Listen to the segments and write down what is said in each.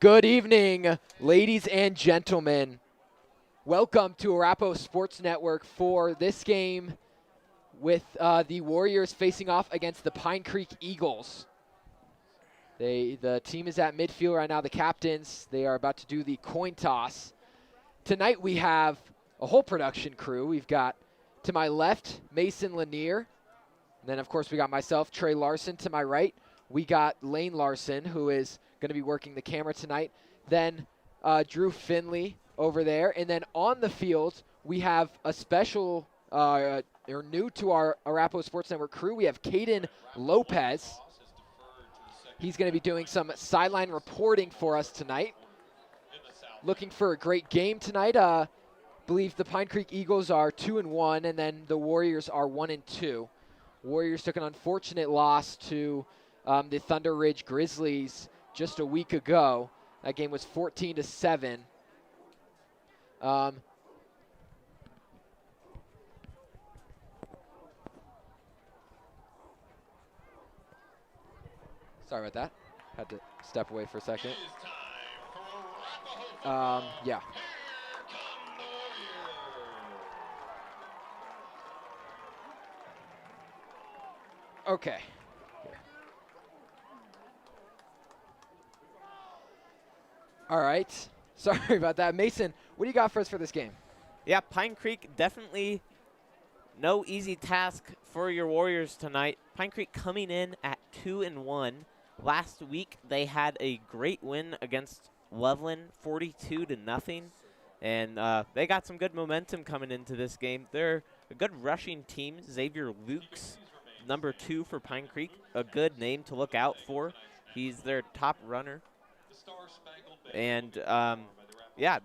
Good evening, ladies and gentlemen. Welcome to Arapahoe Sports Network for this game with the Warriors facing off against the Pine Creek Eagles. The team is at midfield right now, the captains. They are about to do the coin toss. Tonight we have a whole production crew. We've got, to my left, Mason Lanier. And then, of course, we got myself, Trey Larson. To my right, we got Lane Larson, who is going to be working the camera tonight. Then Drew Finley over there. And then on the field, we have a special, or new to our Arapahoe Sports Network crew, we have Caden Lopez. He's going to be doing some sideline reporting for us tonight. Looking for a great game tonight. Believe the Pine Creek Eagles are 2-1, and then the Warriors are 1-2. Warriors took an unfortunate loss to the Thunder Ridge Grizzlies just a week ago. That game was 14-7. Sorry about that. Had to step away for a second. Yeah. Okay. Here. All right. Sorry about that. Mason, what do you got for us for this game? Yeah, Pine Creek, definitely no easy task for your Warriors tonight. Pine Creek coming in at 2-1. Last week, they had a great win against Loveland, 42-0. And they got some good momentum coming into this game. They're a good rushing team. Xavier Lukes, number 2 for Pine Creek, a good name to look out for. He's their top runner. And, yeah,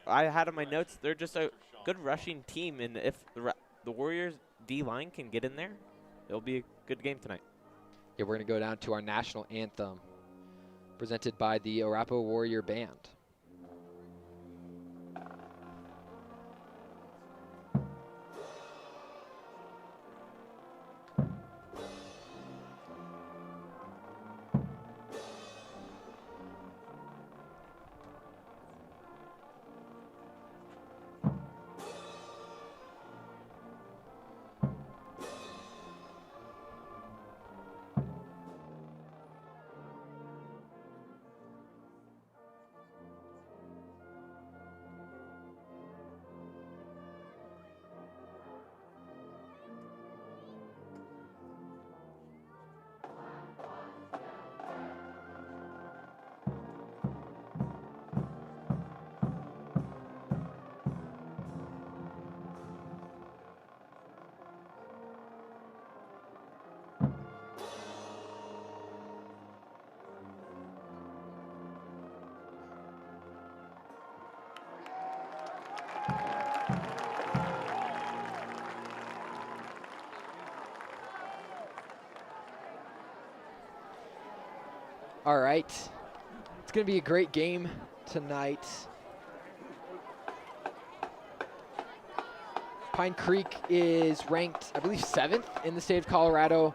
I had on my notes, they're just a good rushing team. And if the Warriors D-line can get in there, it'll be a good game tonight. Yeah, we're going to go down to our national anthem, presented by the Arapahoe Warrior Band. All right. It's going to be a great game tonight. Pine Creek is ranked, I believe, 7th in the state of Colorado.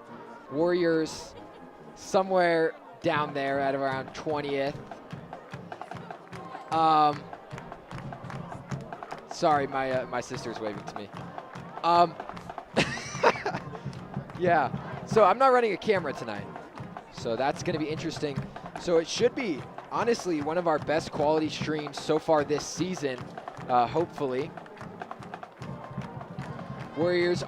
Warriors somewhere down there at around 20th. Sorry, my sister's waving to me. Yeah, so I'm not running a camera tonight. So that's going to be interesting. So it should be, honestly, one of our best quality streams so far this season, hopefully. Warriors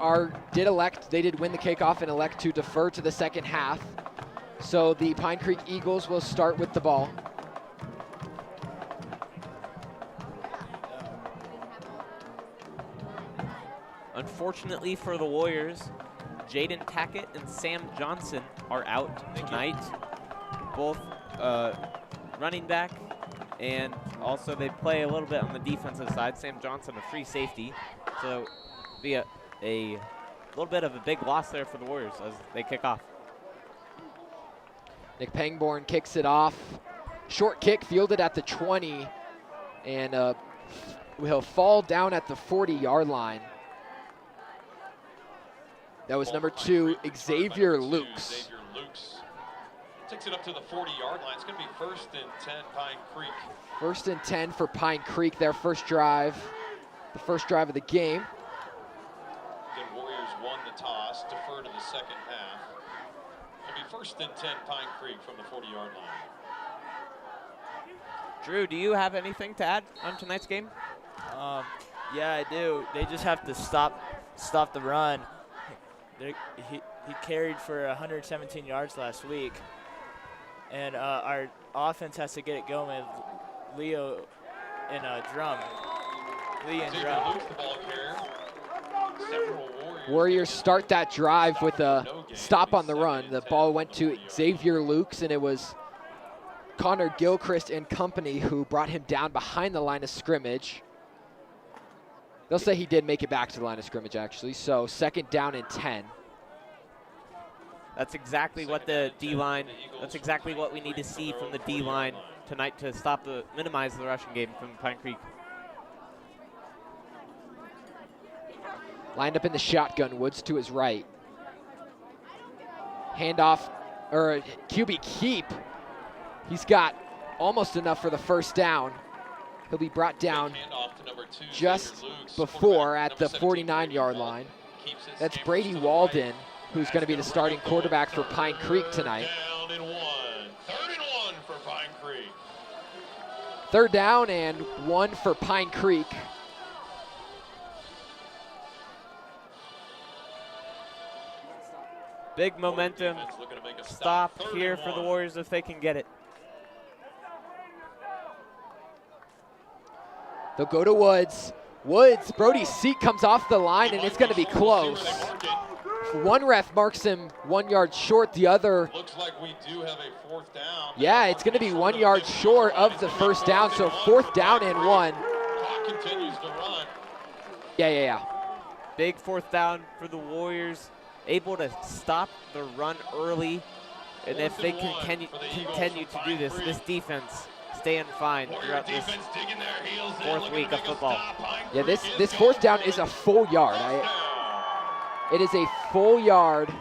they did win the kickoff and elect to defer to the second half. So the Pine Creek Eagles will start with the ball. Unfortunately for the Warriors, Jaden Tackett and Sam Johnson are out tonight. Both running back, and also they play a little bit on the defensive side. Sam Johnson, a free safety. So be a little bit of a big loss there for the Warriors as they kick off. Nick Pangborn kicks it off. Short kick fielded at the 20, and he'll fall down at the 40-yard line. That was number 2, Xavier Lukes. Takes it up to the 40-yard line. It's going to be 1st and 10, Pine Creek. 1st and 10 for Pine Creek, their first drive. The first drive of the game. Again, Warriors won the toss, defer to the second half. It'll be 1st and 10, Pine Creek from the 40-yard line. Drew, do you have anything to add on tonight's game? Yeah, I do. They just have to stop the run. He carried for 117 yards last week. And our offense has to get it going with Leo and Drum. Lee and Drum. Warriors start that drive with a stop on the run. The ball went to Xavier Lukes, and it was Connor Gilchrist and company who brought him down behind the line of scrimmage. They'll say he did make it back to the line of scrimmage, actually. So 2nd down and 10. That's exactly what the D-line, that's exactly what we need to see from the D-line tonight to minimize the rushing game from Pine Creek. Lined up in the shotgun, Woods to his right. Handoff, or QB keep. He's got almost enough for the first down. He'll be brought down just before at the 49-yard line. That's Brady Walden, who's going to be the starting quarterback for Pine Creek tonight. 3rd and 1 for Pine Creek. 3rd down and 1 for Pine Creek. Big momentum stop here for the Warriors if they can get it. They'll go to Woods. Woods, Brody's seat comes off the line, and it's going to be close. One ref marks him 1 yard short. The other. Looks like we do have a 4th down. Yeah, it's going to be 1 yard short of the first down. So 4th down and 1. Clock continues to run. Yeah. Big 4th down for the Warriors. Able to stop the run early. And if they continue to do this, this defense staying fine throughout this 4th week of football. Yeah, this 4th down is a full yard. It is a full yard,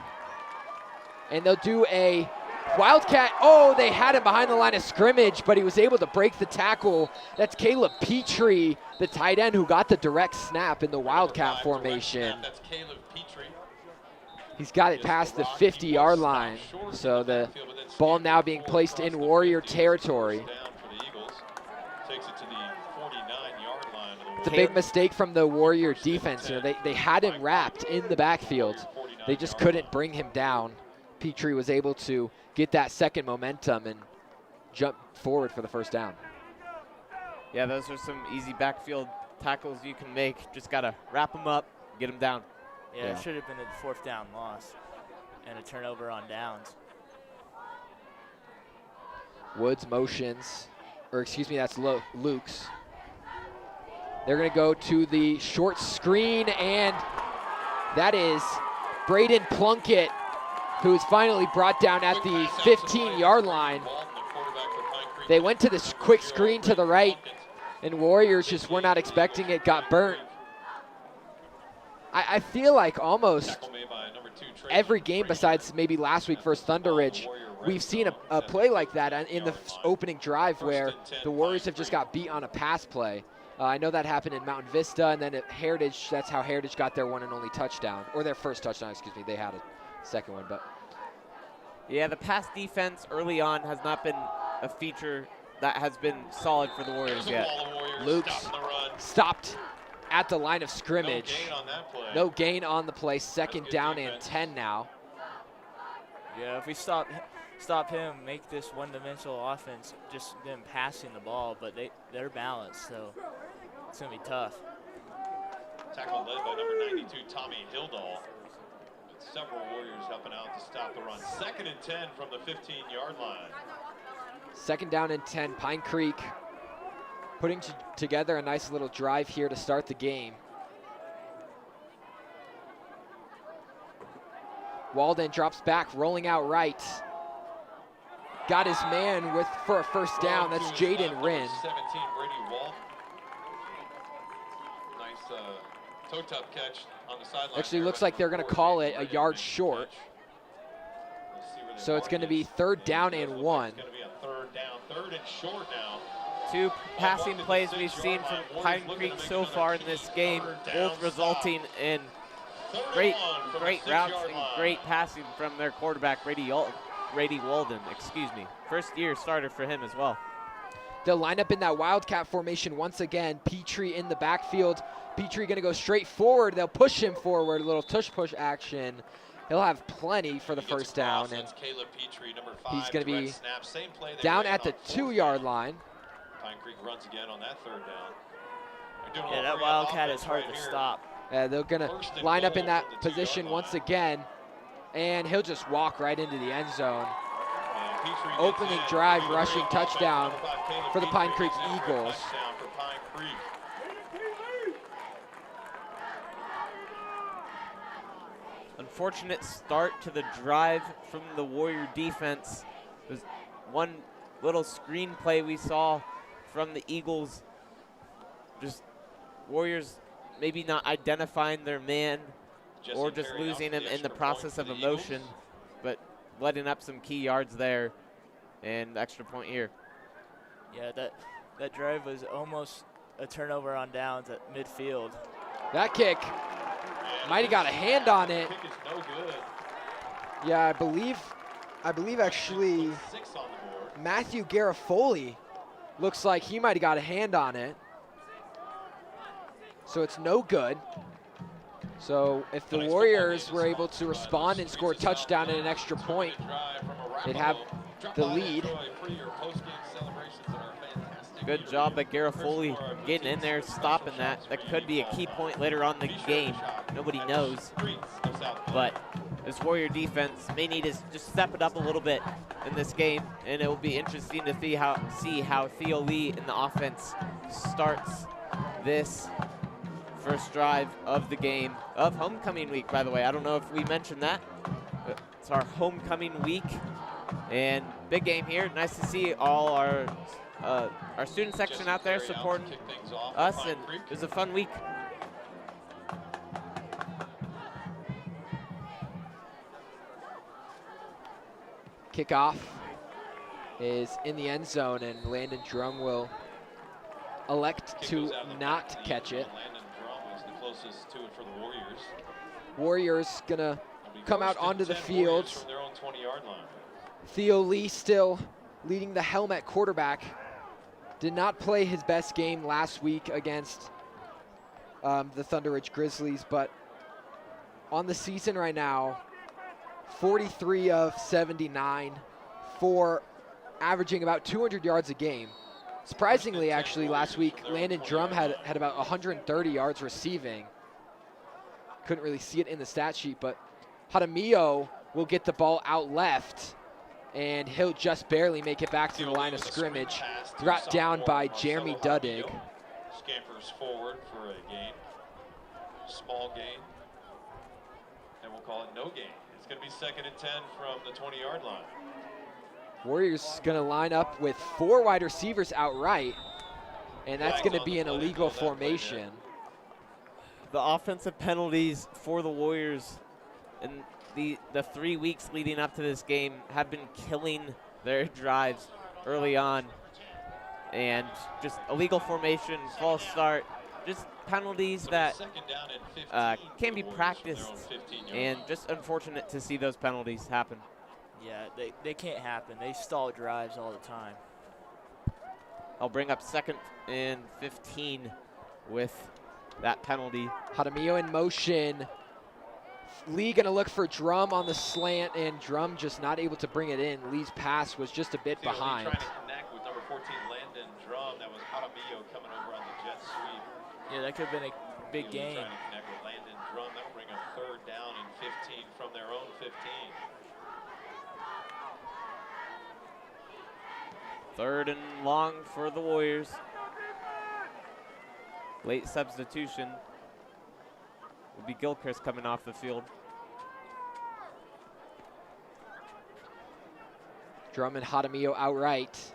and they'll do a Wildcat. Oh, they had him behind the line of scrimmage, but he was able to break the tackle. That's Caleb Petrie, the tight end, who got the direct snap in the Wildcat formation. That's Caleb Petrie. He's got it past the 50-yard line, so the ball now being placed in Warrior territory. It's a big mistake from the Warrior defense. You know, they had him wrapped in the backfield. They just couldn't bring him down. Petrie was able to get that second momentum and jump forward for the first down. Yeah, those are some easy backfield tackles you can make. Just got to wrap them up, get them down. Yeah, it should have been a 4th down loss and a turnover on downs. Woods motions, or excuse me, that's Luke's. They're going to go to the short screen, and that is Braden Plunkett, who's finally brought down at the 15-yard line. They went to this quick screen to the right, and Warriors just were not expecting it, got burnt. I feel like almost every game besides maybe last week versus Thunder Ridge, we've seen a play like that in the opening drive where the Warriors have just got beat on a pass play. I know that happened in Mountain Vista, and then at Heritage, that's how Heritage got their one and only touchdown, or their first touchdown, excuse me. They had a second one, but. Yeah, the pass defense early on has not been a feature that has been solid for the Warriors yet. Luke's stopped at the line of scrimmage. No gain on the play. 2nd down and 10 now. Yeah, if we stop him, make this one-dimensional offense, just them passing the ball, but they're balanced, so it's going to be tough. Tackle led by number 92, Tommy Hildahl. Several Warriors helping out to stop the run. 2nd and 10 from the 15-yard line. 2nd down and 10, Pine Creek putting together a nice little drive here to start the game. Walden drops back, rolling out right. Got his man for a first down. That's Jaden Wren. 17, Brady Walden. Nice toe tap catch on the sideline. Actually looks like they're going to call it a yard short. We'll see where So it's going to be 3rd down and 1. It's going to be a 3rd down, 3rd and short now. 2 passing plays we've seen from Pine Creek so far in this game, both resulting in great routes and great passing from their quarterback, Brady Walden, First year starter for him as well. They'll line up in that Wildcat formation once again. Petrie in the backfield. Petrie going to go straight forward. They'll push him forward, a little tush-push action. He'll have plenty for the first down. And he's going to be down at the 2-yard line. Pine Creek runs again on that 3rd down. Yeah, that Wildcat is hard to stop. They're going to line up in that position once again, and he'll just walk right into the end zone. Opening drive, rushing touchdown for the Pine Creek Eagles. Unfortunate start to the drive from the Warrior defense. There's one little screen play we saw from the Eagles. Just Warriors maybe not identifying their man or just losing him in the process of emotion, but letting up some key yards there and extra point here. Yeah, that drive was almost a turnover on downs at midfield. That kick might have got a hand on it. Kick is no good. Yeah, I believe actually 6 on the board. Matthew Garofoli looks like he might have got a hand on it. So it's no good. So if the Warriors were able to respond and score a touchdown and an extra point, they'd have the lead. Good job by Garofoli getting in there, stopping that. That could be a key point later on in the game. Nobody knows. But this Warrior defense may need to just step it up a little bit in this game, and it will be interesting to see how Theo Lee in the offense starts this first drive of the game, of homecoming week, by the way. I don't know if we mentioned that. It's our homecoming week, and big game here. Nice to see all our student section out there supporting us, and it was a fun week. Kickoff is in the end zone, and Landon Drum will elect to not catch it. Closest to it for the Warriors. Warriors gonna come out onto the field. From their own 20-yard line. Theo Lee still leading the helm at quarterback. Did not play his best game last week against the Thunder Ridge Grizzlies, but on the season right now, 43 of 79 for averaging about 200 yards a game. Surprisingly, actually, last week, Landon Drum had about 130 yards receiving. Couldn't really see it in the stat sheet, but Jaramillo will get the ball out left, and he'll just barely make it back to the line of scrimmage. Brought down by Jeremy Duddig. Scampers forward for a gain. Small gain. And we'll call it no gain. It's going to be 2nd and 10 from the 20-yard line. Warriors going to line up with 4 wide receivers outright, and that's going to be an illegal formation. The offensive penalties for the Warriors in the 3 weeks leading up to this game have been killing their drives early on. And just illegal formation, false start, just penalties that can be practiced, and just unfortunate to see those penalties happen. Yeah, they can't happen. They stall drives all the time. I'll bring up 2nd and 15 with that penalty. Jaramillo in motion. Lee gonna look for Drum on the slant, and Drum just not able to bring it in. Lee's pass was just a bit behind. Trying to connect with number 14, Landon Drum. That was Jaramillo coming over on the jet sweep. Yeah, that could have been a big game. Trying to connect with Landon Drum. That will bring up 3rd down and 15 from their own 15. 3rd and long for the Warriors. Late substitution will be Gilchrist coming off the field. Drum and Jaramillo outright.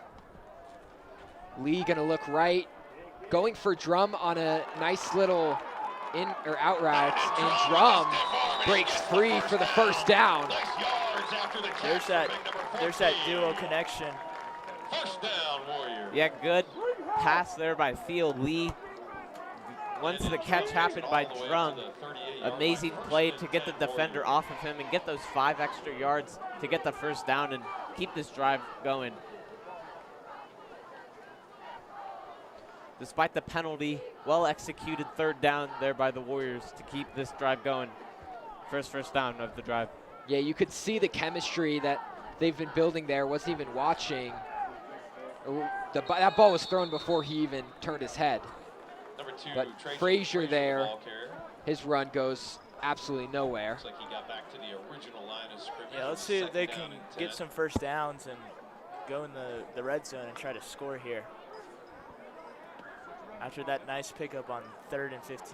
Lee gonna look right. Going for Drum on a nice little in or out routes, and Drum breaks free for the first down. There's that duo connection. First down, Warrior. Yeah, good pass there by Field. Lee, once the catch happened by Drum, amazing play to get the defender off of him and get those 5 extra yards to get the first down and keep this drive going. Despite the penalty, well-executed third down there by the Warriors to keep this drive going. First down of the drive. Yeah, you could see the chemistry that they've been building there. Wasn't even watching. That ball was thrown before he even turned his head. Number 2, But Frazier there, his run goes absolutely nowhere. Looks like he got back to the original line of scrimmage. Yeah, let's see if they can get some first downs and go in the red zone and try to score here. After that nice pickup on 3rd and 15.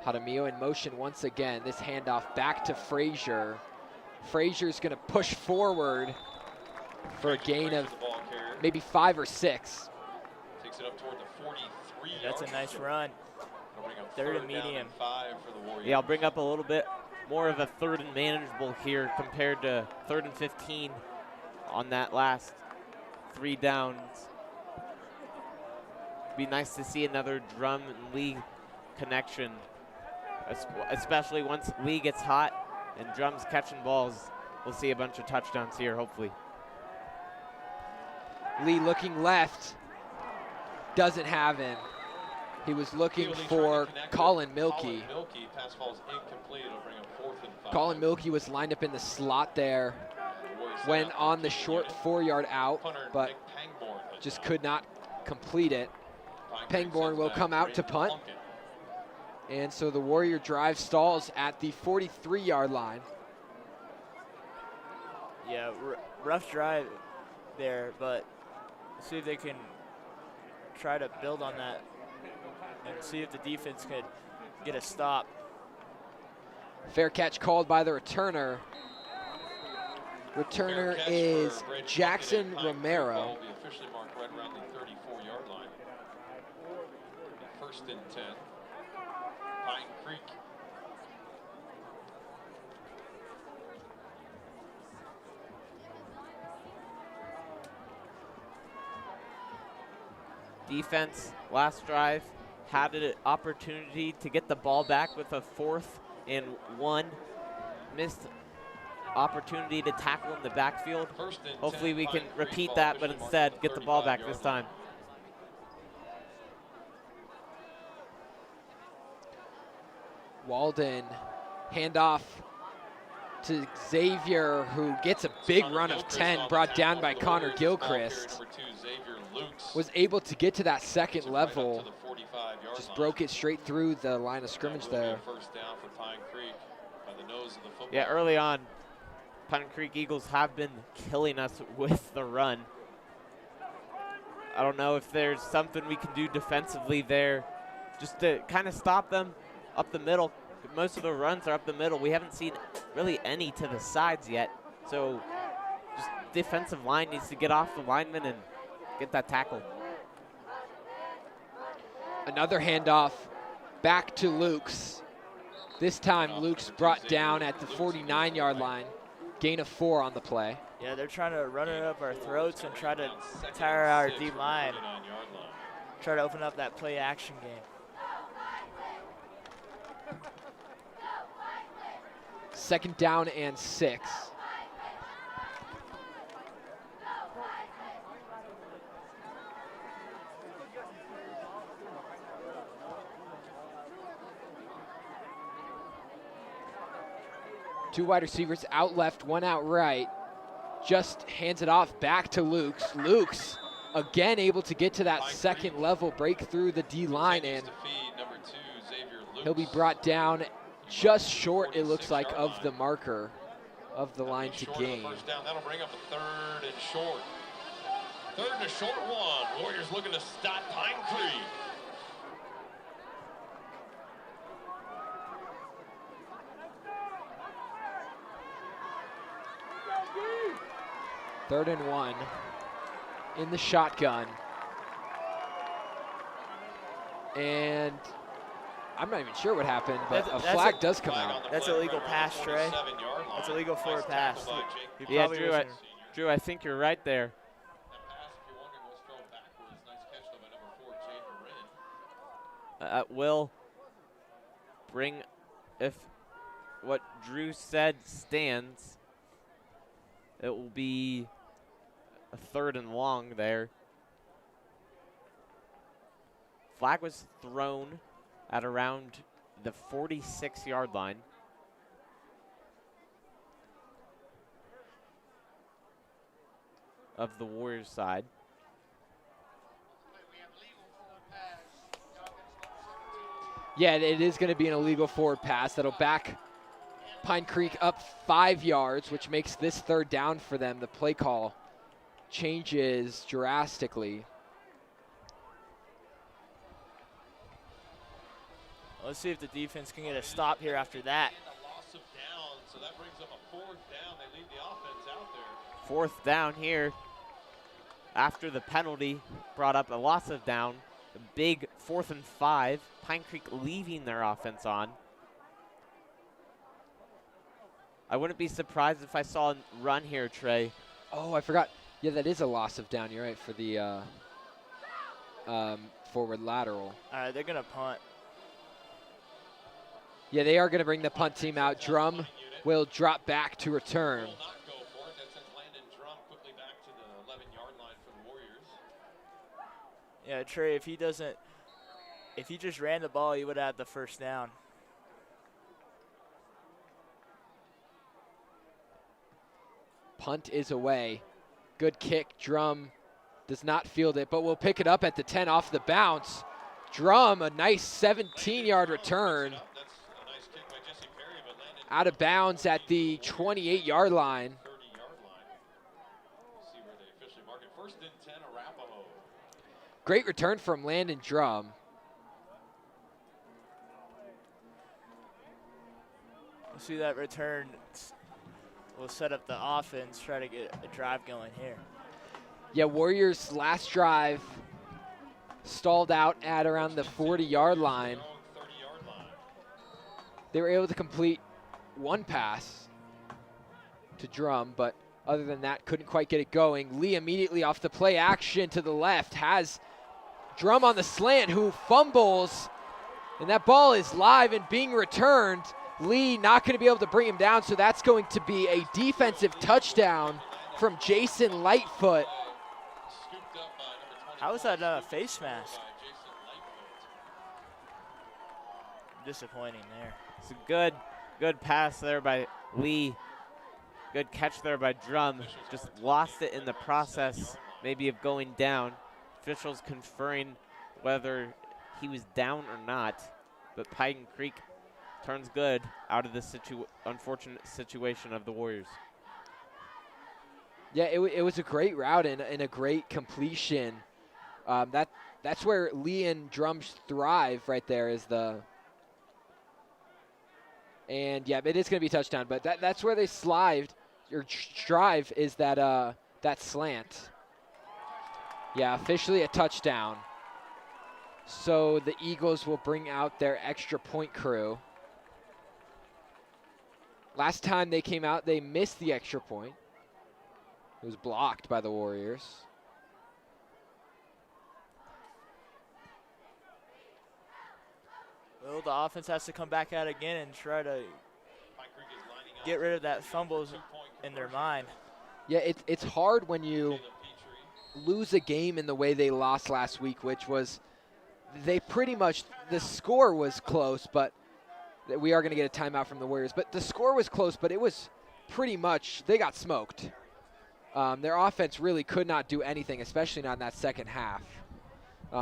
Jaramillo in motion once again. This handoff back to Frazier. Frazier's going to push forward for a gain of maybe 5 or 6. Takes it up toward the 43. That's a nice run. 3rd and medium. 5 for the Warriors. Yeah, I'll bring up a little bit more of a 3rd and manageable here compared to 3rd and 15 on that last 3 downs. Be nice to see another Drum and Lee connection, especially once Lee gets hot and Drum's catching balls. We'll see a bunch of touchdowns here, hopefully. Lee looking left, doesn't have him. He was looking for Colin Milkey. Pass falls incomplete. It'll bring him 4th and 5. Colin Milkey was lined up in the slot there, went on the short 4-yard out, but just could not complete it. Pangborn will come out to punt. And so the Warrior drive stalls at the 43-yard line. Yeah, rough drive there, but see if they can try to build on that and see if the defense could get a stop. Fair catch called by the returner. Returner is Jackson Romero. Officially marked right around the 34-yard line. 1st and 10. Pine Creek. Defense, last drive, had an opportunity to get the ball back with a 4th and 1. Missed opportunity to tackle in the backfield. Hopefully we can repeat that, but instead get the ball back this time. Walden, handoff to Xavier, who gets a big run of 10, brought down by Connor Gilchrist. Was able to get to that second level. Just broke it straight through the line of scrimmage there. Yeah, early on, Pine Creek Eagles have been killing us with the run. I don't know if there's something we can do defensively there just to kind of stop them up the middle. Most of the runs are up the middle. We haven't seen really any to the sides yet. So just defensive line needs to get off the lineman and get that tackle. Another handoff back to Lukes. This time Lukes brought down at the 49-yard line. Gain of 4 on the play. Yeah, they're trying to run it up our throats and try to tire our D line. Try to open up that play action game. Second down and 6. Two wide receivers out left, one out right. Just hands it off back to Lukes. Lukes again able to get to that second level, break through the D line, and he'll be brought down just short, it looks like, of the marker of the line to gain. That'll bring up a 3rd and short. 3rd and a short 1. Warriors looking to stop Pine Creek. 3rd and 1 in the shotgun. And I'm not even sure what happened, but a flag does come out. That's illegal pass, Trey. That's illegal forward pass. Yeah, Drew, I think you're right there. Will bring, if what Drew said stands, it will be a 3rd and long there. Flag was thrown at around the 46-yard line. Of the Warriors side. Yeah, it is going to be an illegal forward pass that'll back Pine Creek up 5 yards, which makes this 3rd down for them. The play call changes drastically. Let's see if the defense can get a stop here after that. So that brings up a 4th down. They leave the offense out there. 4th down here. After the penalty brought up a loss of down. A big 4th and 5. Pine Creek leaving their offense on. I wouldn't be surprised if I saw a run here, Trey. Oh, I forgot. Yeah, that is a loss of down. You're right, for the forward lateral. All right, they're going to punt. Yeah, they are going to bring the punt team out. Drum will drop back to return. Yeah, Trey, if he just ran the ball, he would have had the 1st down. Punt is away. Good kick. Drum does not field it, but will pick it up at the 10 off the bounce. Drum, a nice 17-yard return. Out of bounds at the 28-yard line. Great return from Landon Drum. We'll see that return. We'll set up the offense, try to get a drive going here. Yeah, Warriors' last drive stalled out at around the 40-yard line. They were able to complete 1 pass to Drum, but other than that, couldn't quite get it going. Lee immediately off the play action to the left has Drum on the slant, who fumbles, and that ball is live and being returned. Lee not going to be able to bring him down, so that's going to be a defensive touchdown from Jason Lightfoot. How was that not a face mask? Disappointing there. It's a good pass there by Lee. Good catch there by Drum. Just lost it in the process, maybe of going down. Officials conferring whether he was down or not, but Pine Creek turns good out of this unfortunate situation of the Warriors. Yeah, it was a great route and a great completion. That's where Lee and Drum thrive right there is the. And yeah, it is going to be a touchdown, but that's where they strive is that that slant. Yeah, officially a touchdown. So the Eagles will bring out their extra point crew. Last time they came out, they missed the extra point. It was blocked by the Warriors. Well, the offense has to come back out again and try to get rid of that fumbles in their mind. Yeah, it's hard when you lose a game in the way they lost last week, which was they pretty much, the score was close, but we are going to get a timeout from the Warriors. But the score was close, but it was pretty much, they got smoked. Their offense really could not do anything, especially not in that second half.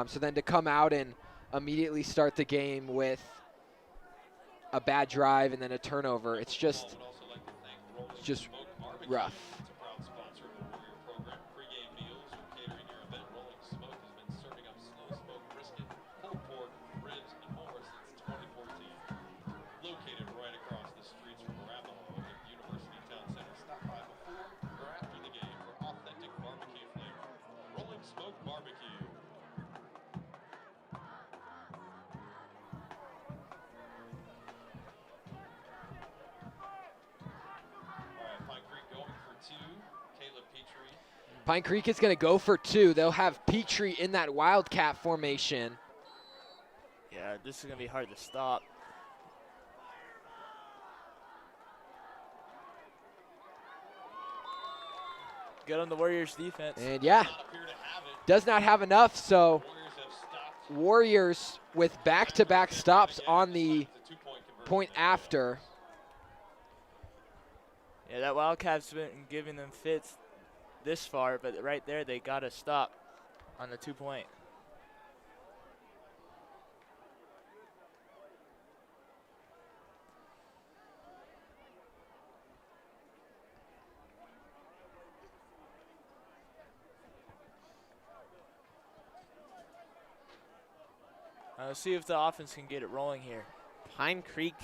So then to come out and immediately start the game with a bad drive and then a turnover, it's just rough. Located right across the streets from Arapahoe University Town Center. Stop by before or after the game for Pine Creek is going to go for 2. They'll have Petrie in that Wildcat formation. Yeah, this is going to be hard to stop. Good on the Warriors defense. And yeah, does not have enough, so Warriors with back-to-back stops on the point after. Yeah, that Wildcat's been giving them fits this far, but right there they got to stop on the 2-point. Let's see if the offense can get it rolling here. Pine Creek,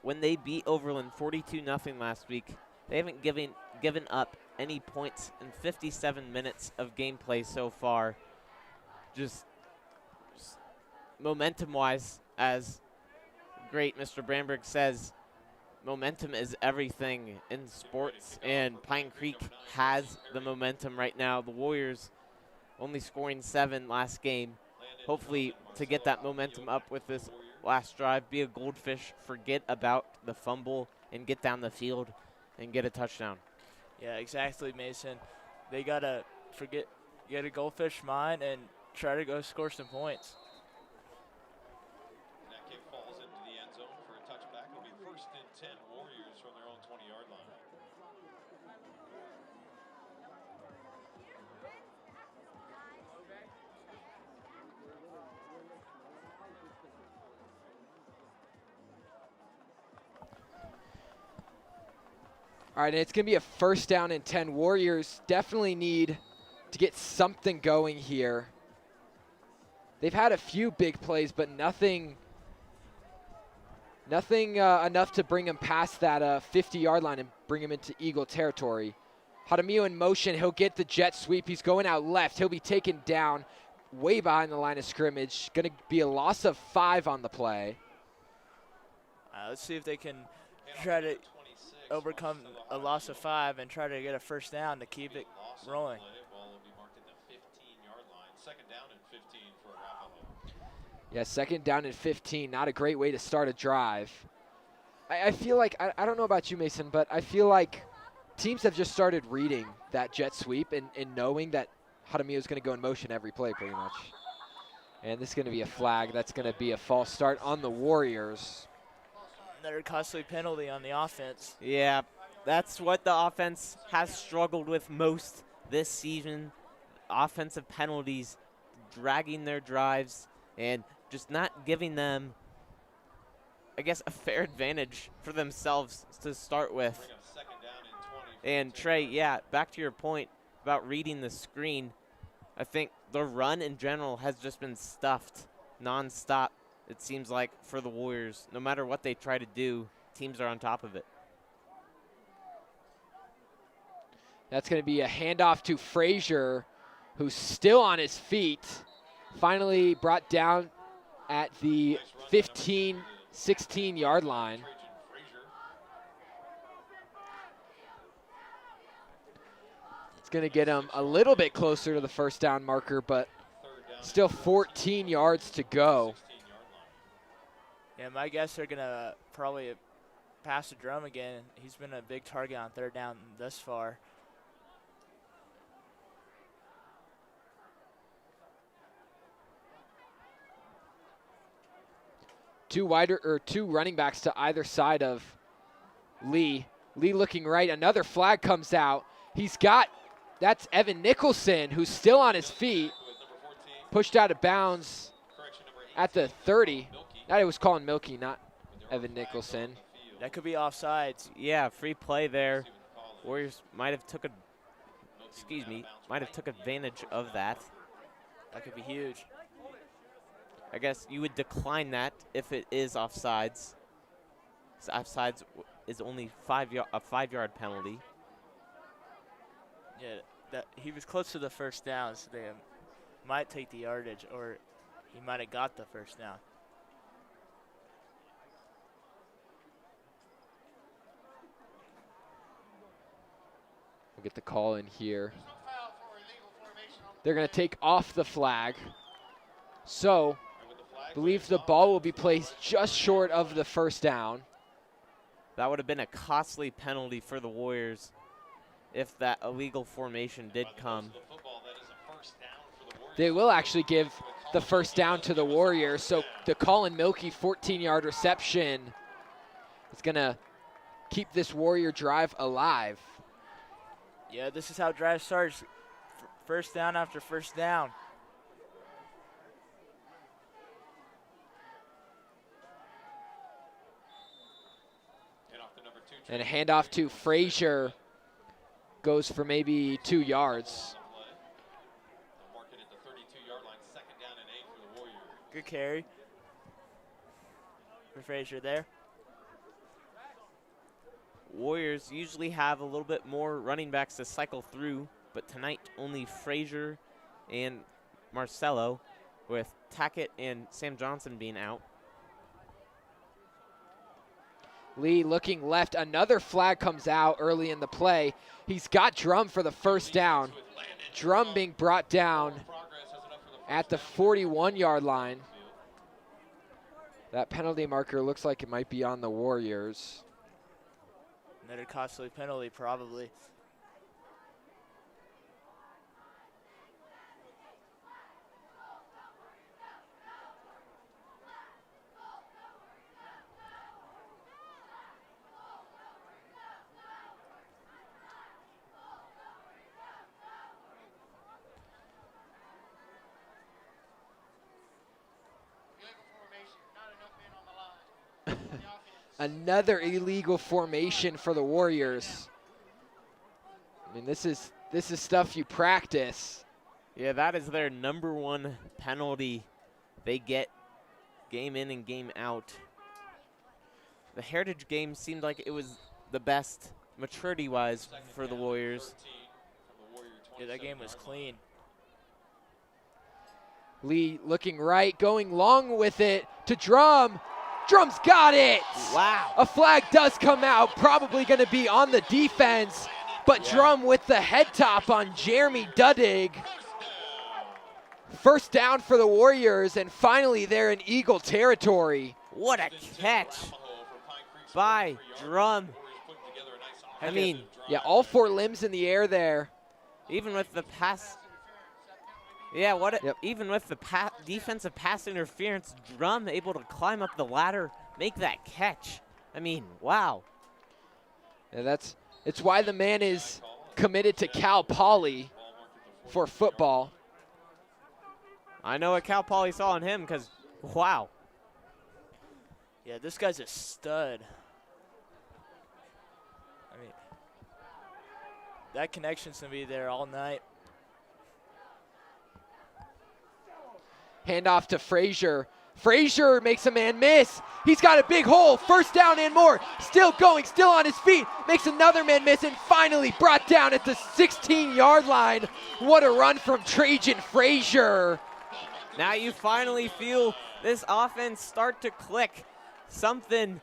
when they beat Overland 42-0 last week, they haven't given up any points in 57 minutes of gameplay so far. Just momentum-wise, as great Mr. Bramberg says, momentum is everything in sports, and Pine Creek has the momentum right now. The Warriors only scoring 7 last game. Hopefully to get that momentum up with this last drive, be a goldfish, forget about the fumble, and get down the field and get a touchdown. Yeah, exactly, Mason. They got to get a goldfish mind and try to go score some points. And that kick falls into the end zone for a touchback. It'll be 1st and 10, Warriors from their own 20-yard line. All right, and it's going to be a 1st down and 10. Warriors definitely need to get something going here. They've had a few big plays, but nothing enough to bring them past that 50-yard line and bring them into Eagle territory. Jaramillo in motion. He'll get the jet sweep. He's going out left. He'll be taken down way behind the line of scrimmage. Going to be a loss of 5 on the play. Let's see if they can try to overcome a loss of 5 and try to get a 1st down to keep it rolling. Ball will be marked at the 15-yard line. 2nd down and 15 for Arapahoe. Yeah, 2nd down and 15. Not a great way to start a drive. I feel like, I don't know about you, Mason, but I feel like teams have just started reading that jet sweep and knowing that Jaramillo is going to go in motion every play pretty much. And this is going to be a flag. That's going to be a false start on the Warriors. Another costly penalty on the offense. Yeah, that's what the offense has struggled with most this season. Offensive penalties, dragging their drives, and just not giving them, I guess, a fair advantage for themselves to start with. Bring up 2nd down and 20. And Trey, yeah, back to your point about reading the screen, I think the run in general has just been stuffed nonstop. It seems like for the Warriors, no matter what they try to do, teams are on top of it. That's going to be a handoff to Frazier, who's still on his feet. Finally brought down at the 15, 16-yard line. It's going to get him a little bit closer to the 1st down marker, but still 14 yards to go. Yeah, my guess they're going to probably pass the drum again. He's been a big target on 3rd down thus far. Two running backs to either side of Lee. Lee looking right. Another flag comes out. That's Evan Nicholson, who's still on his feet. Pushed out of bounds at the 30. That was calling Milky, not Evan Nicholson. That could be offsides. Yeah, free play there. Warriors might have took advantage of that. That could be huge. I guess you would decline that if it is offsides. So offsides is only a 5-yard penalty. Yeah, he was close to the 1st down, so they might take the yardage, or he might have got the 1st down. We'll get the call in here. They're going to take off the flag. So, I believe the ball will be placed just short of the first down. That would have been a costly penalty for the Warriors if that illegal formation did come. They will actually give the first down to the Warriors. So the Colin Milkey 14-yard reception is going to keep this Warrior drive alive. Yeah, this is how drive starts. First down after first down. And a handoff to Frazier goes for maybe 2 yards. Good carry for Frazier there. Warriors usually have a little bit more running backs to cycle through, but tonight only Frazier and Marcelo, with Tackett and Sam Johnson being out. Lee looking left. Another flag comes out early in the play. He's got Drum for the first down. Drum being brought down at the 41-yard line. That penalty marker looks like it might be on the Warriors. Another costly penalty, probably. Another illegal formation for the Warriors. I mean, this is stuff you practice. Yeah, that is their #1 penalty they get game in and game out. The Heritage game seemed like it was the best maturity-wise for the Warriors. Yeah, that game was clean. Lee looking right, going long with it to Drum. Drum's got it! Wow. A flag does come out, probably going to be on the defense, but Yeah. Drum with the head top on Jeremy Duddig. First down for the Warriors, and finally they're in Eagle territory. What a catch by Drum. I mean, Yeah, all 4 limbs in the air there. even with the pass. Yeah, Yep. even with the defensive pass interference, Drum able to climb up the ladder, make that catch. I mean, wow. Yeah, it's why the man is committed to Cal Poly for football. I know what Cal Poly saw in him because, wow. Yeah, this guy's a stud. I mean, that connection's going to be there all night. Handoff to Frazier. Frazier makes a man miss. He's got a big hole. First down and more. Still going, still on his feet. Makes another man miss and finally brought down at the 16-yard line. What a run from Trajan Frazier. Now you finally feel this offense start to click. Something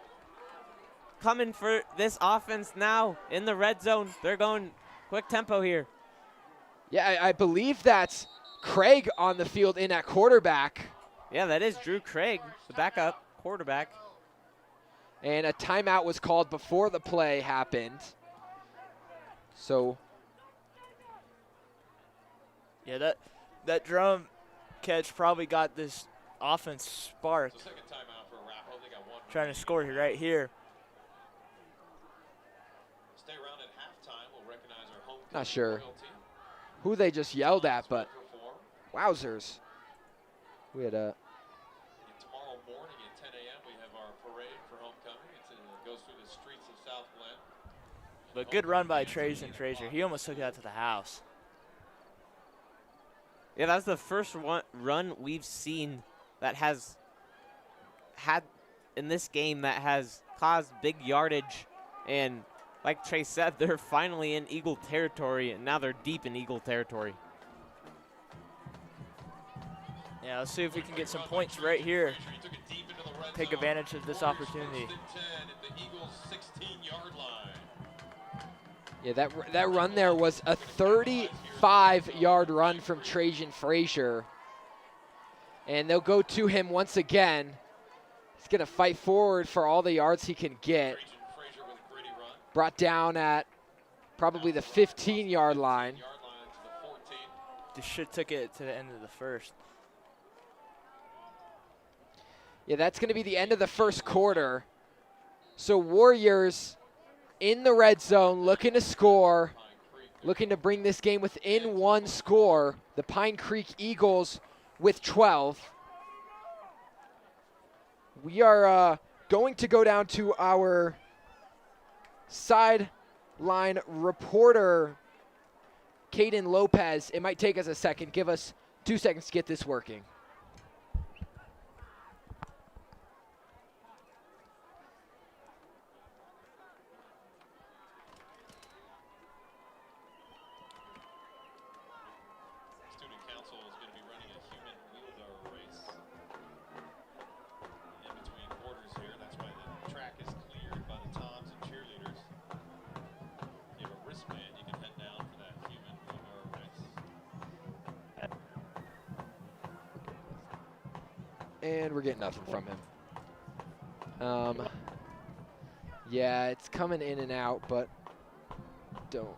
coming for this offense now in the red zone. They're going quick tempo here. Yeah, I believe that's Craig on the field in at quarterback. Yeah, that is Drew Craig, the backup quarterback. And a timeout was called before the play happened. So, Yeah, that Drum catch probably got this offense sparked. Trying to score here, right here. Stay around at halftime. We'll recognize our home not sure royalty. who they just yelled at, but wowzers. We had a Tomorrow morning at 10 a.m. we have our parade for homecoming. It goes through the streets of South Glen. But good run by Trajan Frazier. He almost took it out to the house. Yeah, that's the first run we've seen that has had in this game that has caused big yardage. And like Trey said, they're finally in Eagle territory, and now they're deep in Eagle territory. Yeah, let's see if we can get some points right here. Take advantage of this opportunity. Yeah, that run there was a 35-yard run from Trajan Frazier. And they'll go to him once again. He's going to fight forward for all the yards he can get. Brought down at probably the 15-yard line. Just should took it to the end of the first. Yeah, that's going to be the end of the first quarter. So Warriors in the red zone, looking to score, looking to bring this game within one score. The Pine Creek Eagles with 12. We are going to go down to our sideline reporter, Caden Lopez. It might take us a second. Give us 2 seconds to get this working. Student council is going to be running a human wheelbarrow race in between quarters here. That's why the track is cleared by the Toms and cheerleaders. If you have a wristband, you can head down for that human wheelbarrow race. And we're getting nothing from him. Yeah, it's coming in and out, but don't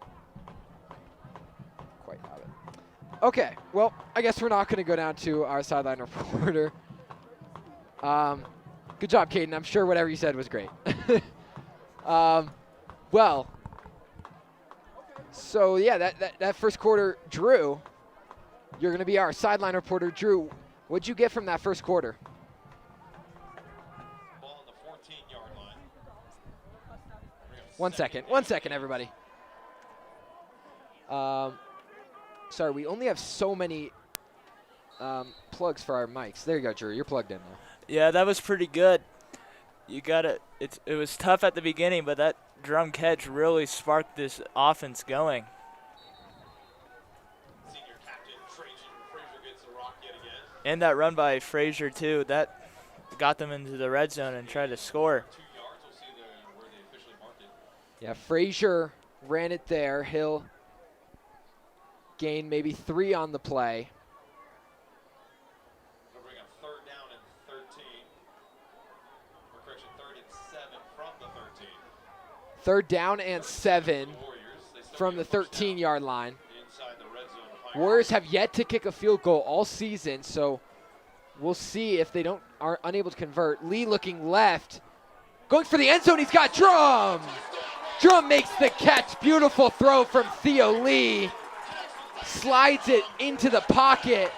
quite have it. Okay, well, I guess we're not going to go down to our sideline reporter. Good job, Caden. I'm sure whatever you said was great. Well, so yeah, that first quarter, Drew, you're going to be our sideline reporter. Drew, what'd you get from that first quarter? Ball on the 14-yard line. 1 second, everybody. Sorry, we only have so many plugs for our mics. There you go, Drew. You're plugged in now. Yeah, that was pretty good. You got it. It was tough at the beginning, but that drum catch really sparked this offense going. Senior captain Trajan Frazier gets the rock yet again. And that run by Frazier too, that got them into the red zone and tried to score. 2 yards. We'll see where they officially marked it. Yeah, Frazier ran it there. He'll gain maybe 3 on the play. They'll bring up 3rd down and 13. Or correction, 3rd and 7 from the 13. 3rd down and 7 The Warriors, they still from the get a first down 13-yard line. inside the red zone. Pine Warriors have yet to kick a field goal all season, so we'll see if they are unable to convert. Lee looking left, going for the end zone. He's got Drum. Drum makes the catch. Beautiful throw from Theo Lee. Slides it into the pocket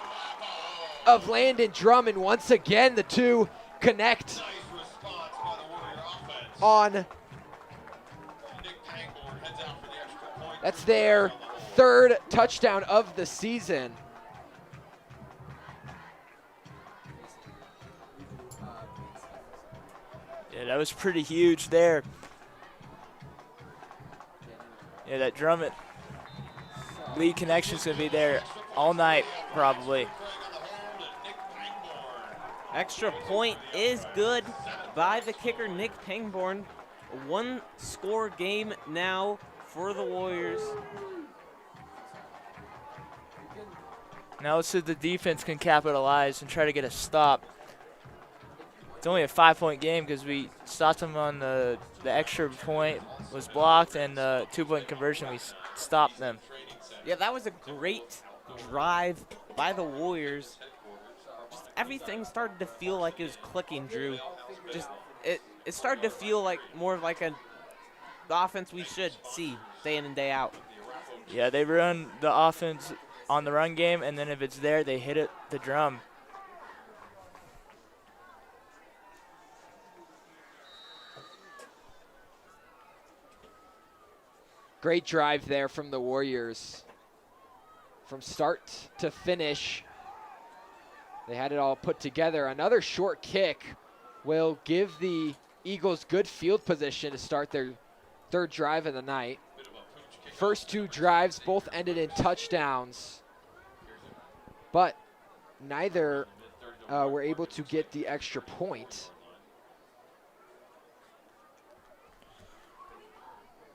of Landon Drum, and once again the two connect nice response by the Warrior offense. on. Nick Pangborn heads out for the extra point. That's their 3rd touchdown of the season. Yeah, that was pretty huge there. Yeah, that drum at Lee connection's gonna be there all night probably. Extra point is good by the kicker, Nick Pangborn. A 1-score game now for the Warriors. Now let's see if the defense can capitalize and try to get a stop. It's only a 5-point game because we stopped them on the extra point was blocked, and the 2-point conversion we stopped them. Yeah, that was a great drive by the Warriors. Just everything started to feel like it was clicking, Drew. Just it started to feel like more of like the offense we should see day in and day out. Yeah, they run the offense on the run game, and then if it's there, they hit it the drum. Great drive there from the Warriors. From start to finish, they had it all put together. Another short kick will give the Eagles good field position to start their 3rd drive of the night. First 2 drives both ended in touchdowns, but neither were able to get the extra point.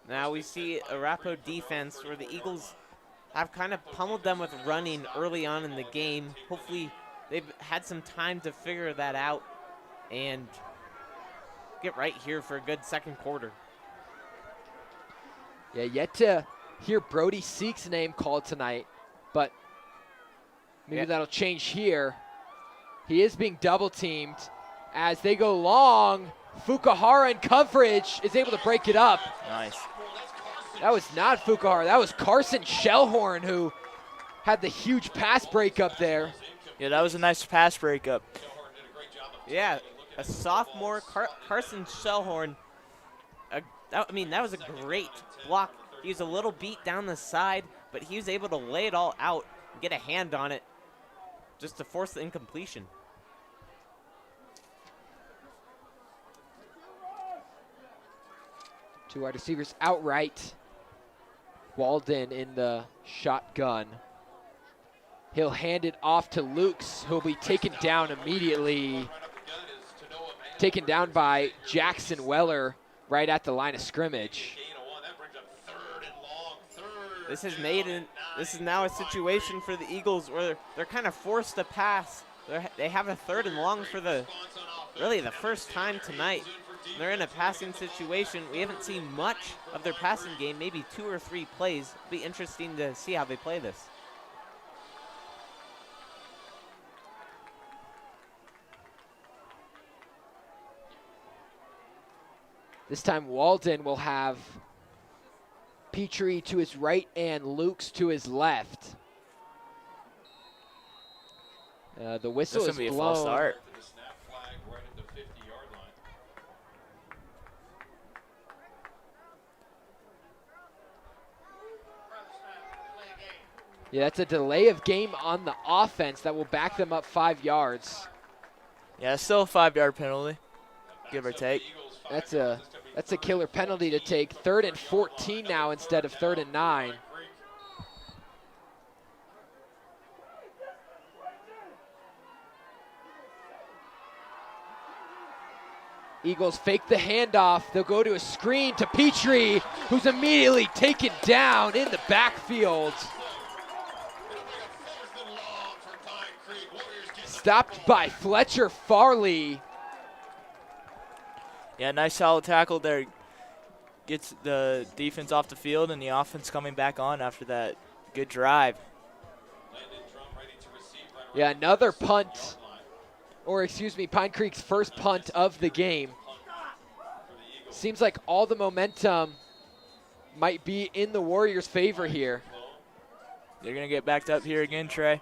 Now we see Arapahoe defense where the Eagles have kind of pummeled them with running early on in the game. Hopefully they've had some time to figure that out and get right here for a good second quarter. Yeah, yet to hear Brody Seek's name called tonight, but maybe that'll change here. He is being double teamed as they go long. Fukuhara in coverage is able to break it up. Nice. That was not Fukuhara. That was Carson Shellhorn who had the huge pass breakup there. Yeah, that was a nice pass breakup. Yeah, a sophomore, Carson Shellhorn. That was a great block. He was a little beat down the side, but he was able to lay it all out and get a hand on it just to force the incompletion. Two wide receivers outright. Walden in the shotgun. He'll hand it off to Lukes, who'll be taken down immediately. Taken down by Jackson Weller right at the line of scrimmage. This is now a situation for the Eagles where they're kind of forced to pass. They have a 3rd and long for the first time tonight. They're in a passing situation. We haven't seen much of their passing game, maybe 2 or 3 plays. It'll be interesting to see how they play this. This time Walden will have Petrie to his right and Lukes to his left. The whistle is blown. This is going to be a false start. Yeah, that's a delay of game on the offense that will back them up 5 yards. Yeah, still a 5-yard penalty, give or take. That's a killer penalty to take. 3rd and 14 now instead of 3rd and 9. Eagles fake the handoff. They'll go to a screen to Petrie, who's immediately taken down in the backfield. Stopped by Fletcher Farley. Yeah, nice solid tackle there. Gets the defense off the field and the offense coming back on after that good drive. Yeah, another punt, or excuse me, Pine Creek's first punt of the game. Seems like all the momentum might be in the Warriors' favor here. They're going to get backed up here again, Trey.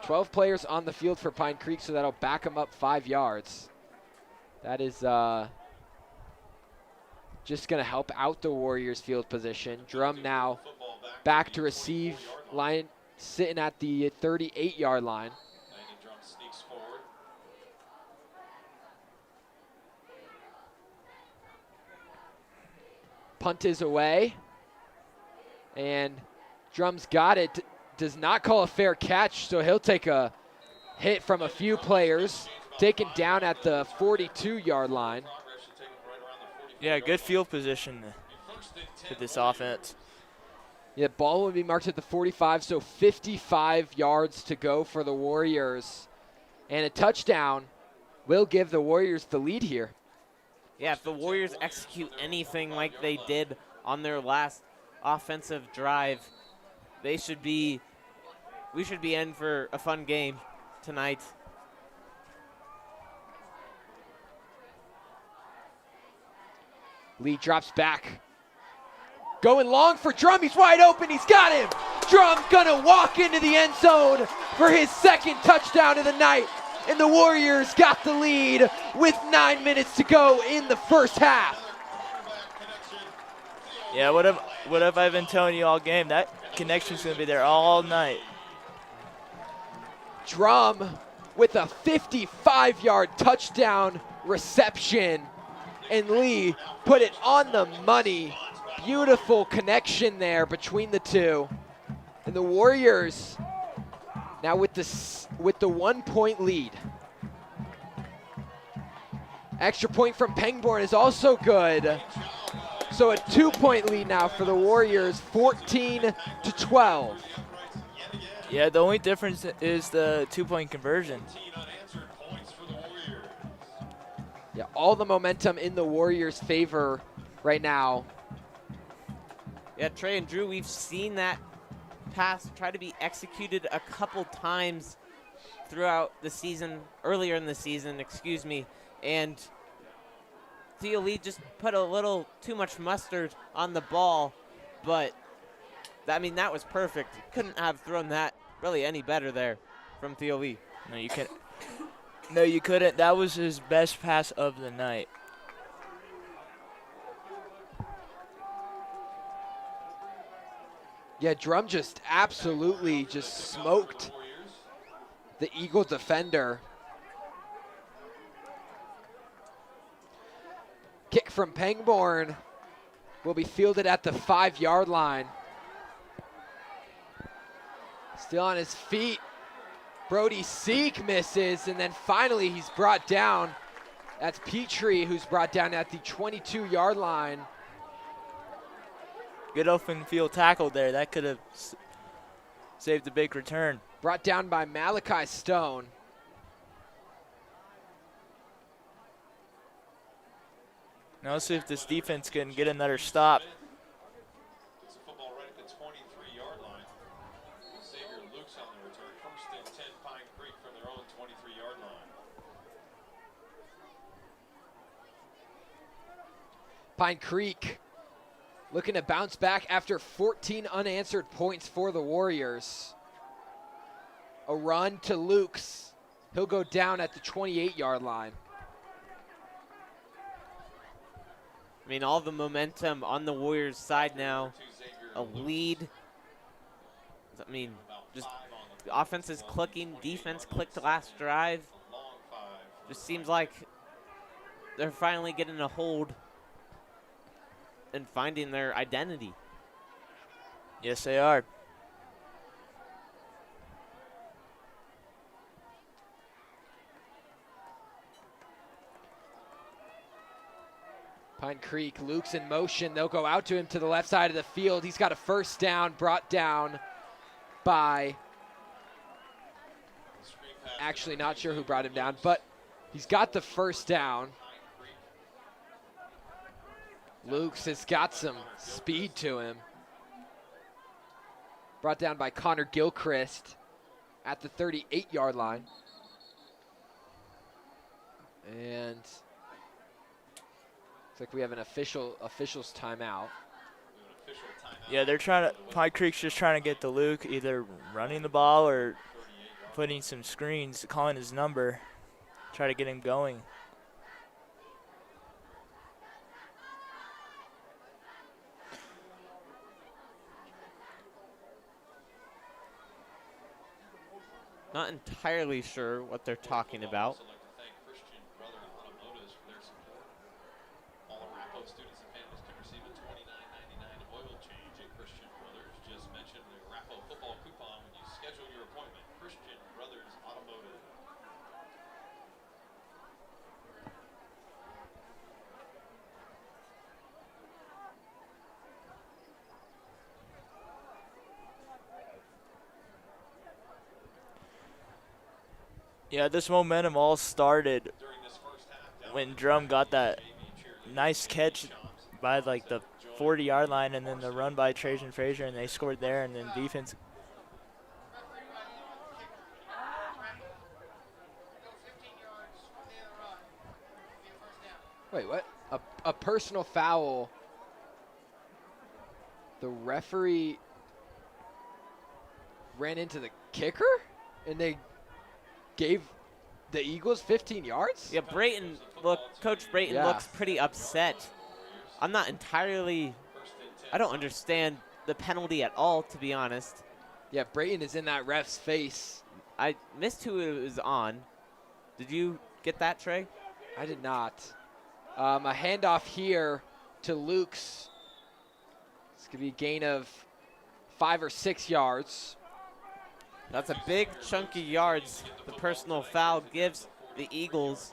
12 players on the field for Pine Creek, so that'll back them up 5 yards. That is just going to help out the Warriors' field position. Drum now back to receive, line sitting at the 38-yard line. Punt is away, and Drum's got it. Does not call a fair catch, so he'll take a hit from a few players. Taken down at the 42-yard line. Yeah, good field position for this offense. Yeah, ball will be marked at the 45, so 55 yards to go for the Warriors. And a touchdown will give the Warriors the lead here. Yeah, if the Warriors execute anything like they did on their last offensive drive, we should be in for a fun game tonight. Lee drops back. Going long for Drum. He's wide open. He's got him. Drum gonna walk into the end zone for his second touchdown of the night. And the Warriors got the lead with 9 minutes to go in the first half. Yeah, what have I been telling you all game? That connection's going to be there all night. Drum with a 55-yard touchdown reception. And Lee put it on the money. Beautiful connection there between the two. And the Warriors now with the 1 point lead. Extra point from Pangborn is also good. So a 2-point lead now for the Warriors, 14-12. Yeah, the only difference is the 2-point conversion. Yeah, all the momentum in the Warriors' favor right now. Yeah, Trey and Drew, we've seen that pass try to be executed a couple times throughout the season, earlier in the season, excuse me, and Theo Lee just put a little too much mustard on the ball, but I mean, that was perfect. Couldn't have thrown that really any better there from Theo Lee. No, you can't. No, you couldn't. That was his best pass of the night. Yeah, Drum just absolutely just smoked the Eagle defender. Kick from Pangborn will be fielded at the 5-yard line. Still on his feet. Brody Seek misses, and then finally he's brought down. That's Petrie who's brought down at the 22-yard line. Good open field tackle there. That could have saved a big return. Brought down by Malachi Stone. Now let's see if this defense can get another stop. It's a football right at the 23-yard line. Xavier Luke's on the return. 1st and 10, Pine Creek from their own 23-yard line. Pine Creek looking to bounce back after 14 unanswered points for the Warriors. A run to Luke's. He'll go down at the 28-yard line. I mean, all the momentum on the Warriors' side now. A lead. I mean, just the offense is clicking. Defense clicked last drive. Just seems like they're finally getting a hold and finding their identity. Yes, they are. Pine Creek, Luke's in motion. They'll go out to him to the left side of the field. He's got a first down, brought down by, actually not sure who brought him down, but he's got the first down. Luke's has got some speed to him. Brought down by Connor Gilchrist at the 38-yard line. And looks like we have an official's timeout. Yeah, they're trying to. Pine Creek's just trying to get to Luke, either running the ball or putting some screens, calling his number, try to get him going. Not entirely sure what they're talking about. All Arapahoe students and families can receive a $29.99 oil change at Christian Brothers. Just mention the Arapahoe football coupon when you schedule your appointment. Christian Brothers Automotive. Yeah, this momentum all started During this first half, when Drum got that nice catch by like the 40-yard line, and then the run by Trajan Frazier, and they scored there, and then defense. Wait, what? A personal foul. The referee ran into the kicker, and they gave the Eagles 15 yards? Yeah, Brayton, Coach Brayton looks pretty upset. I'm not entirely, I don't understand the penalty at all, to be honest. Yeah, Brayton is in that ref's face. I missed who it was on. Did you get that, Trey? I did not. A handoff here to Luke's. It's going to be a gain of 5 or 6 yards. That's a big chunk of yards the personal foul gives the Eagles.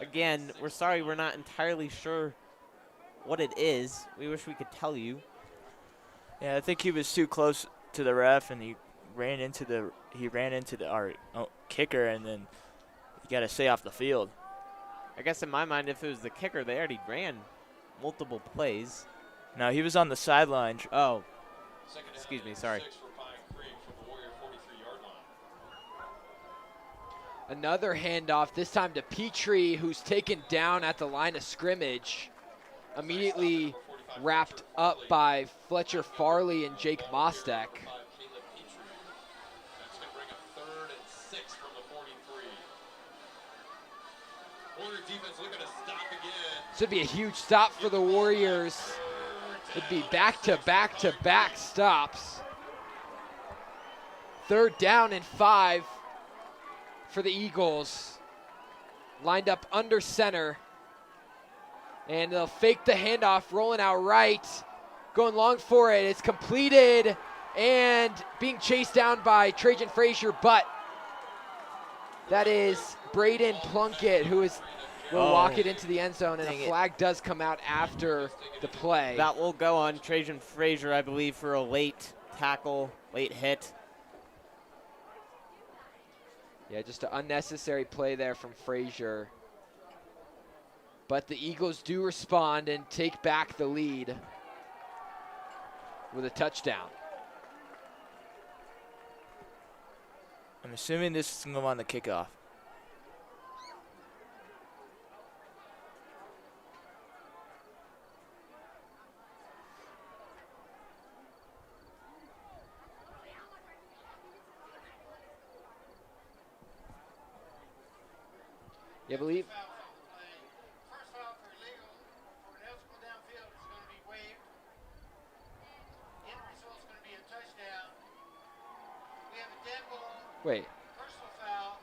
Again, we're sorry we're not entirely sure what it is. We wish we could tell you. Yeah, I think he was too close to the ref, and he ran into our kicker, and then he got to stay off the field. I guess in my mind, if it was the kicker, they already ran multiple plays. No, he was on the sideline. Oh, excuse me, sorry. Another handoff, this time to Petrie, who's taken down at the line of scrimmage. Immediately wrapped up by Fletcher Farley and Jake Mostek. That's going to bring a 3rd and 6 from the 43. Warrior defense looking to stop again. This would be a huge stop for the Warriors. It'd be back-to-back-to-back stops. 3rd down and 5 for the Eagles. Lined up under center. And they'll fake the handoff, rolling out right. Going long for it. It's completed and being chased down by Trajan Frazier, but that is Braden Plunkett who will walk it into the end zone, and a flag does come out after the play. That will go on Trajan Frazier, I believe, for a late tackle, late hit. Yeah, just an unnecessary play there from Frazier. But the Eagles do respond and take back the lead with a touchdown. I'm assuming this is going to go on the kickoff. You believe? First foul for illegal for an eligible downfield is going to be waived. End result is going to be a touchdown. We have a dead ball. Wait. Personal foul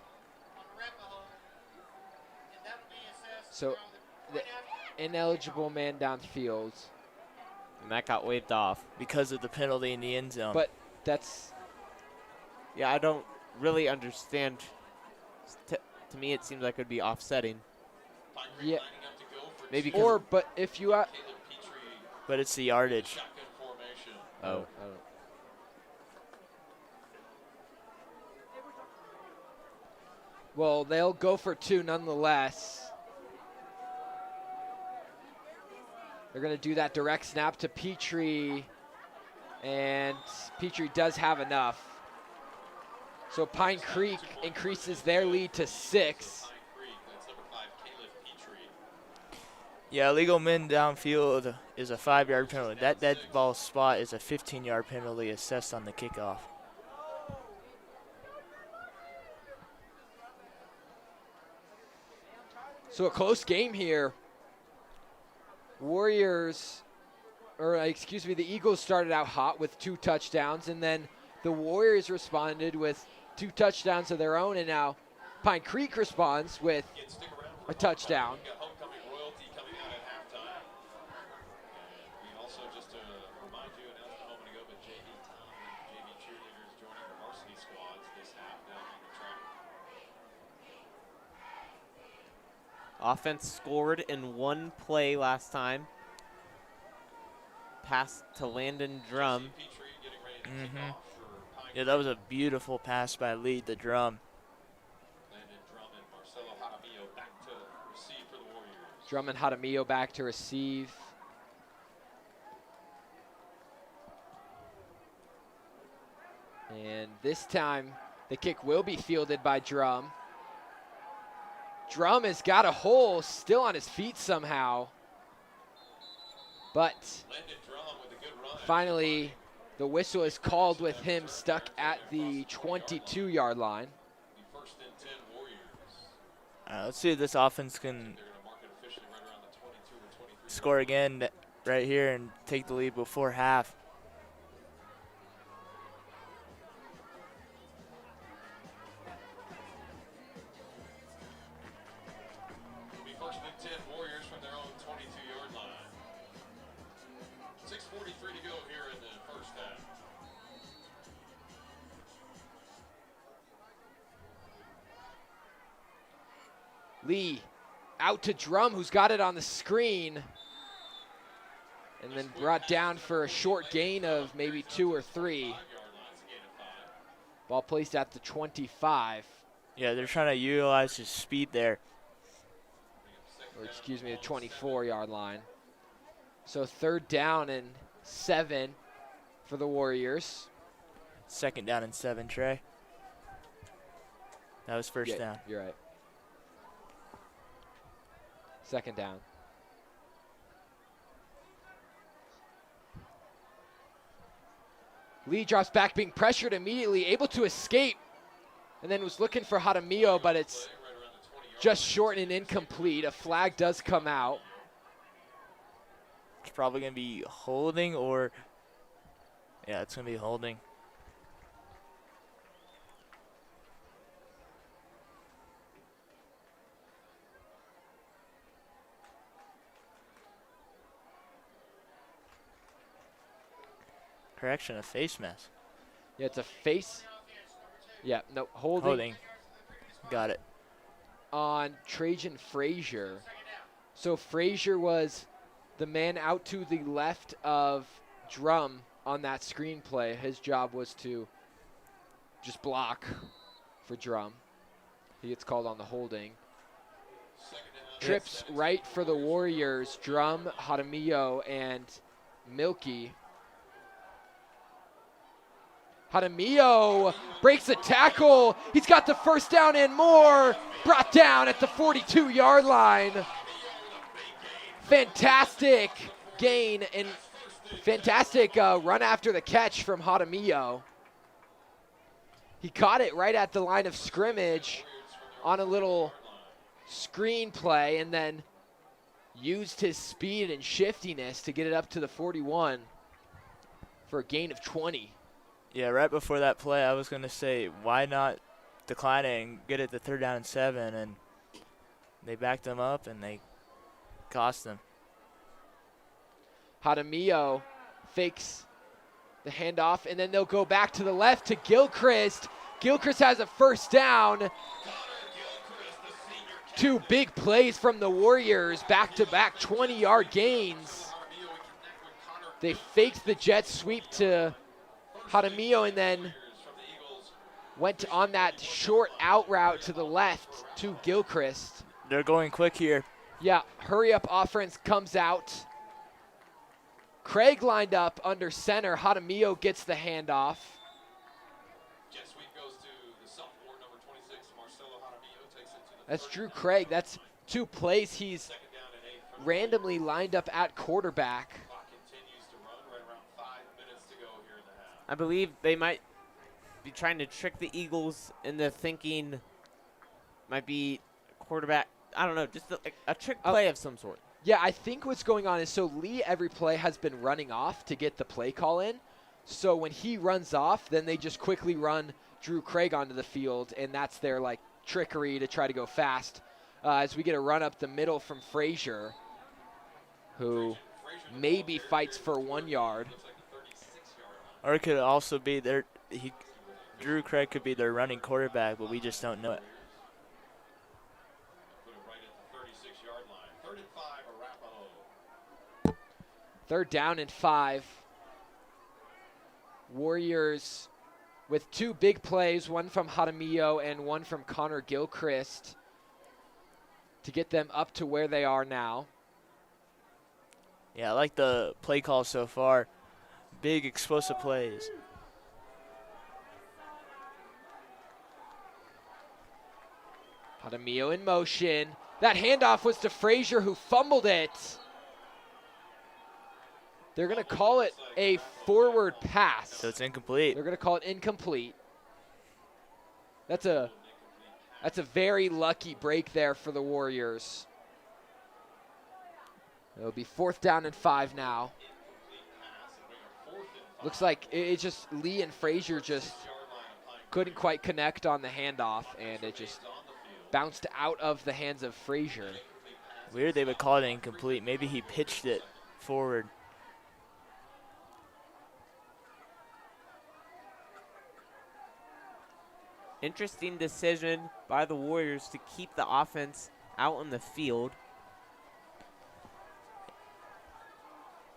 on Arapahoe, and that'll be assessed. So the ineligible man downfield. And that got waved off. Because of the penalty in the end zone. But that's... Yeah, I don't really understand. To me, it seems like it would be offsetting. Yeah. Maybe but if you... but it's the yardage. Oh. Well, they'll go for 2 nonetheless. They're going to do that direct snap to Petrie, and Petrie does have enough. So Pine Creek increases their lead to 6. Yeah, illegal men downfield is a 5-yard penalty. That dead ball spot is a 15-yard penalty assessed on the kickoff. So a close game here. The Eagles started out hot with 2 touchdowns, and then the Warriors responded with 2 touchdowns of their own, and now Pine Creek responds with a touchdown. Homecoming royalty coming out at halftime. And we also, just to remind you, announced a moment ago, but JV Tom and JV cheerleaders joining the varsity squads this half down on the track. Offense scored in 1 play last time. Pass to Landon Drum. Yeah, that was a beautiful pass by Lee, the drum. Landon Drum and Marcelo Jaramillo back to receive for the Warriors. Drum and Jaramillo back to receive. And this time, the kick will be fielded by Drum. Drum has got a hole, still on his feet somehow. But finally, the whistle is called with him stuck at the 22-yard line. First and 10 Warriors. Let's see if this offense can score again right here and take the lead before half. First and 10 Warriors from their own 22-yard line. 6:43 to go here in the first half. Lee Out to Drum, who's got it on the screen. And then brought down for a short gain of maybe 2 or 3. Ball placed at the 25. Yeah, they're trying to utilize his speed there. Or excuse me, the 24-yard line. So 3rd down and 7 for the Warriors. 2nd down and 7, Trey. That was first down. You're right. 2nd down. Lee drops back, being pressured immediately, able to escape, and then was looking for Jaramillo, but it's just short and incomplete. A flag does come out. It's probably going to be holding or, yeah, it's going to be holding. Correction, a face mask. Yeah, it's a face. Yeah, no, holding. Holding. Got it. On Trajan Frazier. So Frazier was the man out to the left of Drum on that screenplay. His job was to just block for Drum. He gets called on the holding. Trips right for the Warriors. Drum, Jaramillo, and Milky. Jaramillo breaks the tackle. He's got the 1st down and more. Brought down at the 42-yard line. Fantastic gain and fantastic run after the catch from Jaramillo. He caught it right at the line of scrimmage on a little screen play and then used his speed and shiftiness to get it up to the 41 for a gain of 20. Yeah, right before that play, I was going to say, why not decline it and get it to 3rd down and 7, and they backed them up and they cost them. Jaramillo fakes the handoff, and then they'll go back to the left to Gilchrist. Gilchrist has a 1st down. 2 big plays from the Warriors, back-to-back 20-yard gains. They faked the jet sweep to Jaramillo and then went on that short out route to the left to Gilchrist. They're going quick here. Yeah, hurry up offense comes out. Craig lined up under center. Jaramillo gets the handoff. Jet sweep goes to the sophomore, number 26, Marcelo Jaramillo, takes it to the That's Drew Craig. That's 2 plays he's 2nd down and 8 from randomly lined up at quarterback. clock continues to run right around 5 minutes to go here in the half. I believe they might be trying to trick the Eagles into thinking might be quarterback. I don't know, just a trick play of some sort. Yeah, I think what's going on is so Lee every play has been running off to get the play call in. So when he runs off, then they just quickly run Drew Craig onto the field, and that's their like trickery to try to go fast. As we get a run up the middle from Frazier, who maybe fights for 1 yard. Or it could also be Drew Craig could be their running quarterback, but we just don't know it. Put it right at the 36-yard line. 3rd and 5, Arapahoe. 3rd down and 5. Warriors with 2 big plays, one from Jaramillo and one from Connor Gilchrist, to get them up to where they are now. Yeah, I like the play call so far. Big explosive plays. Jaramillo in motion. That handoff was to Frazier, who fumbled it. They're going to call it a forward pass. So it's incomplete. They're going to call it incomplete. That's a very lucky break there for the Warriors. It'll be 4th down and 5 now. Looks like it's just Lee and Frazier just couldn't quite connect on the handoff, and it just bounced out of the hands of Frazier. Weird they would call it incomplete. Maybe he pitched it forward. Interesting decision by the Warriors to keep the offense out in the field.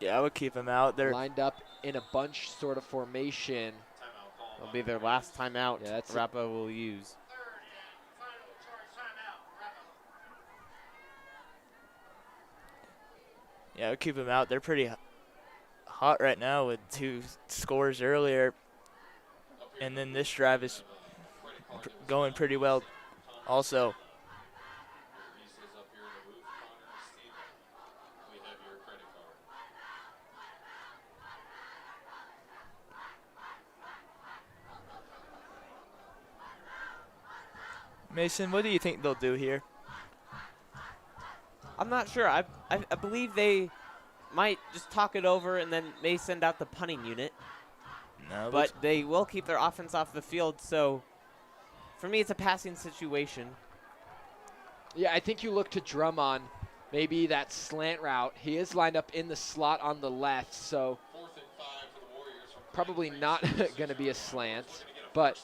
Yeah, I would keep him out. They're lined up in a bunch sort of formation. It'll be their last timeout Yeah, that's Arapahoe will use. Third and final charge timeout. Arapahoe. Yeah, I would keep him out. They're pretty hot right now with 2 scores earlier, and then this drive is going pretty well also. Mason, what do you think they'll do here? I'm not sure. I believe they might just talk it over and then may send out the punting unit. No, But they will keep their offense off the field, so for me it's a passing situation. Yeah, I think you look to Drummond, maybe that slant route. He is lined up in the slot on the left, so probably not going to be a slant. But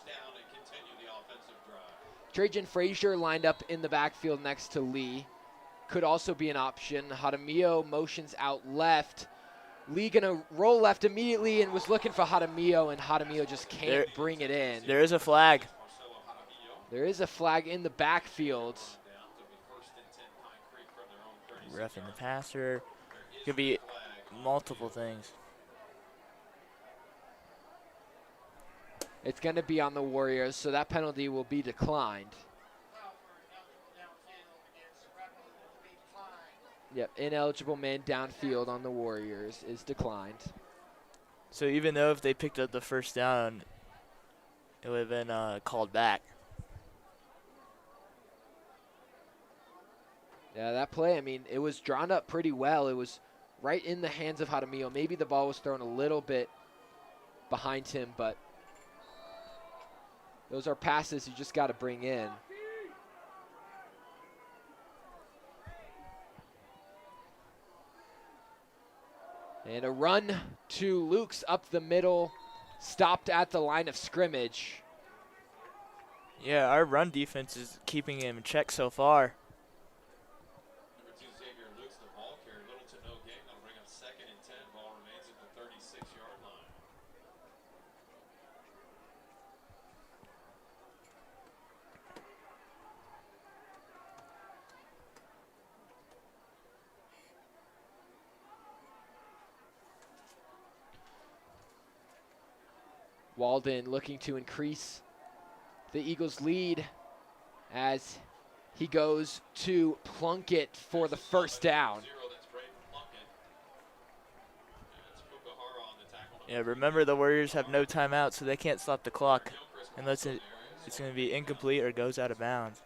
Trajan Frazier lined up in the backfield next to Lee. Could also be an option. Hadamio motions out left. Lee gonna roll left immediately and was looking for Hadamio, and Hadamio just can't bring it in. there is a flag. There is a flag in the backfield. Roughing the passer. Could be multiple things. It's gonna be on the Warriors, so that penalty will be declined. Foul for ineligible downfield against Arapahoe will be declined. Yep, ineligible man downfield on the Warriors is declined. So even though if they picked up the first down, it would have been called back. Yeah, that play, I mean, it was drawn up pretty well. It was right in the hands of Hadamio. Maybe the ball was thrown a little bit behind him, but those are passes you just got to bring in. And a run to Luke's up the middle, stopped at the line of scrimmage. Yeah, our run defense is keeping him in check so far. Number 2, Xavier Luke's the ball carrier. Littleton no gain. That'll bring up 2nd and 10. Ball remains at the 36-yard line. Walden looking to increase the Eagles' lead as he goes to Plunkett for the first down. That's Braden Plunkett. That's Fukuhara on the tackle. Yeah, remember the Warriors have no timeout, so they can't stop the clock unless it's going to be incomplete or goes out of bounds.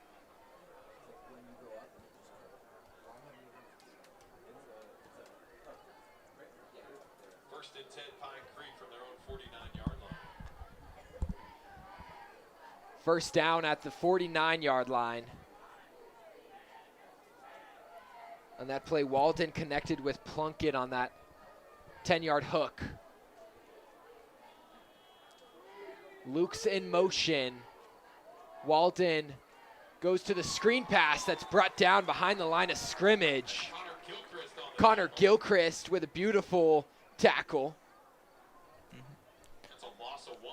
First and 10, Pine Creek from their own 49-yard line. First down at the 49-yard line. On that play, Walden connected with Plunkett on that 10-yard hook. Luke's in motion. Walden goes to the screen pass that's brought down behind the line of scrimmage. Connor Gilchrist with a beautiful tackle.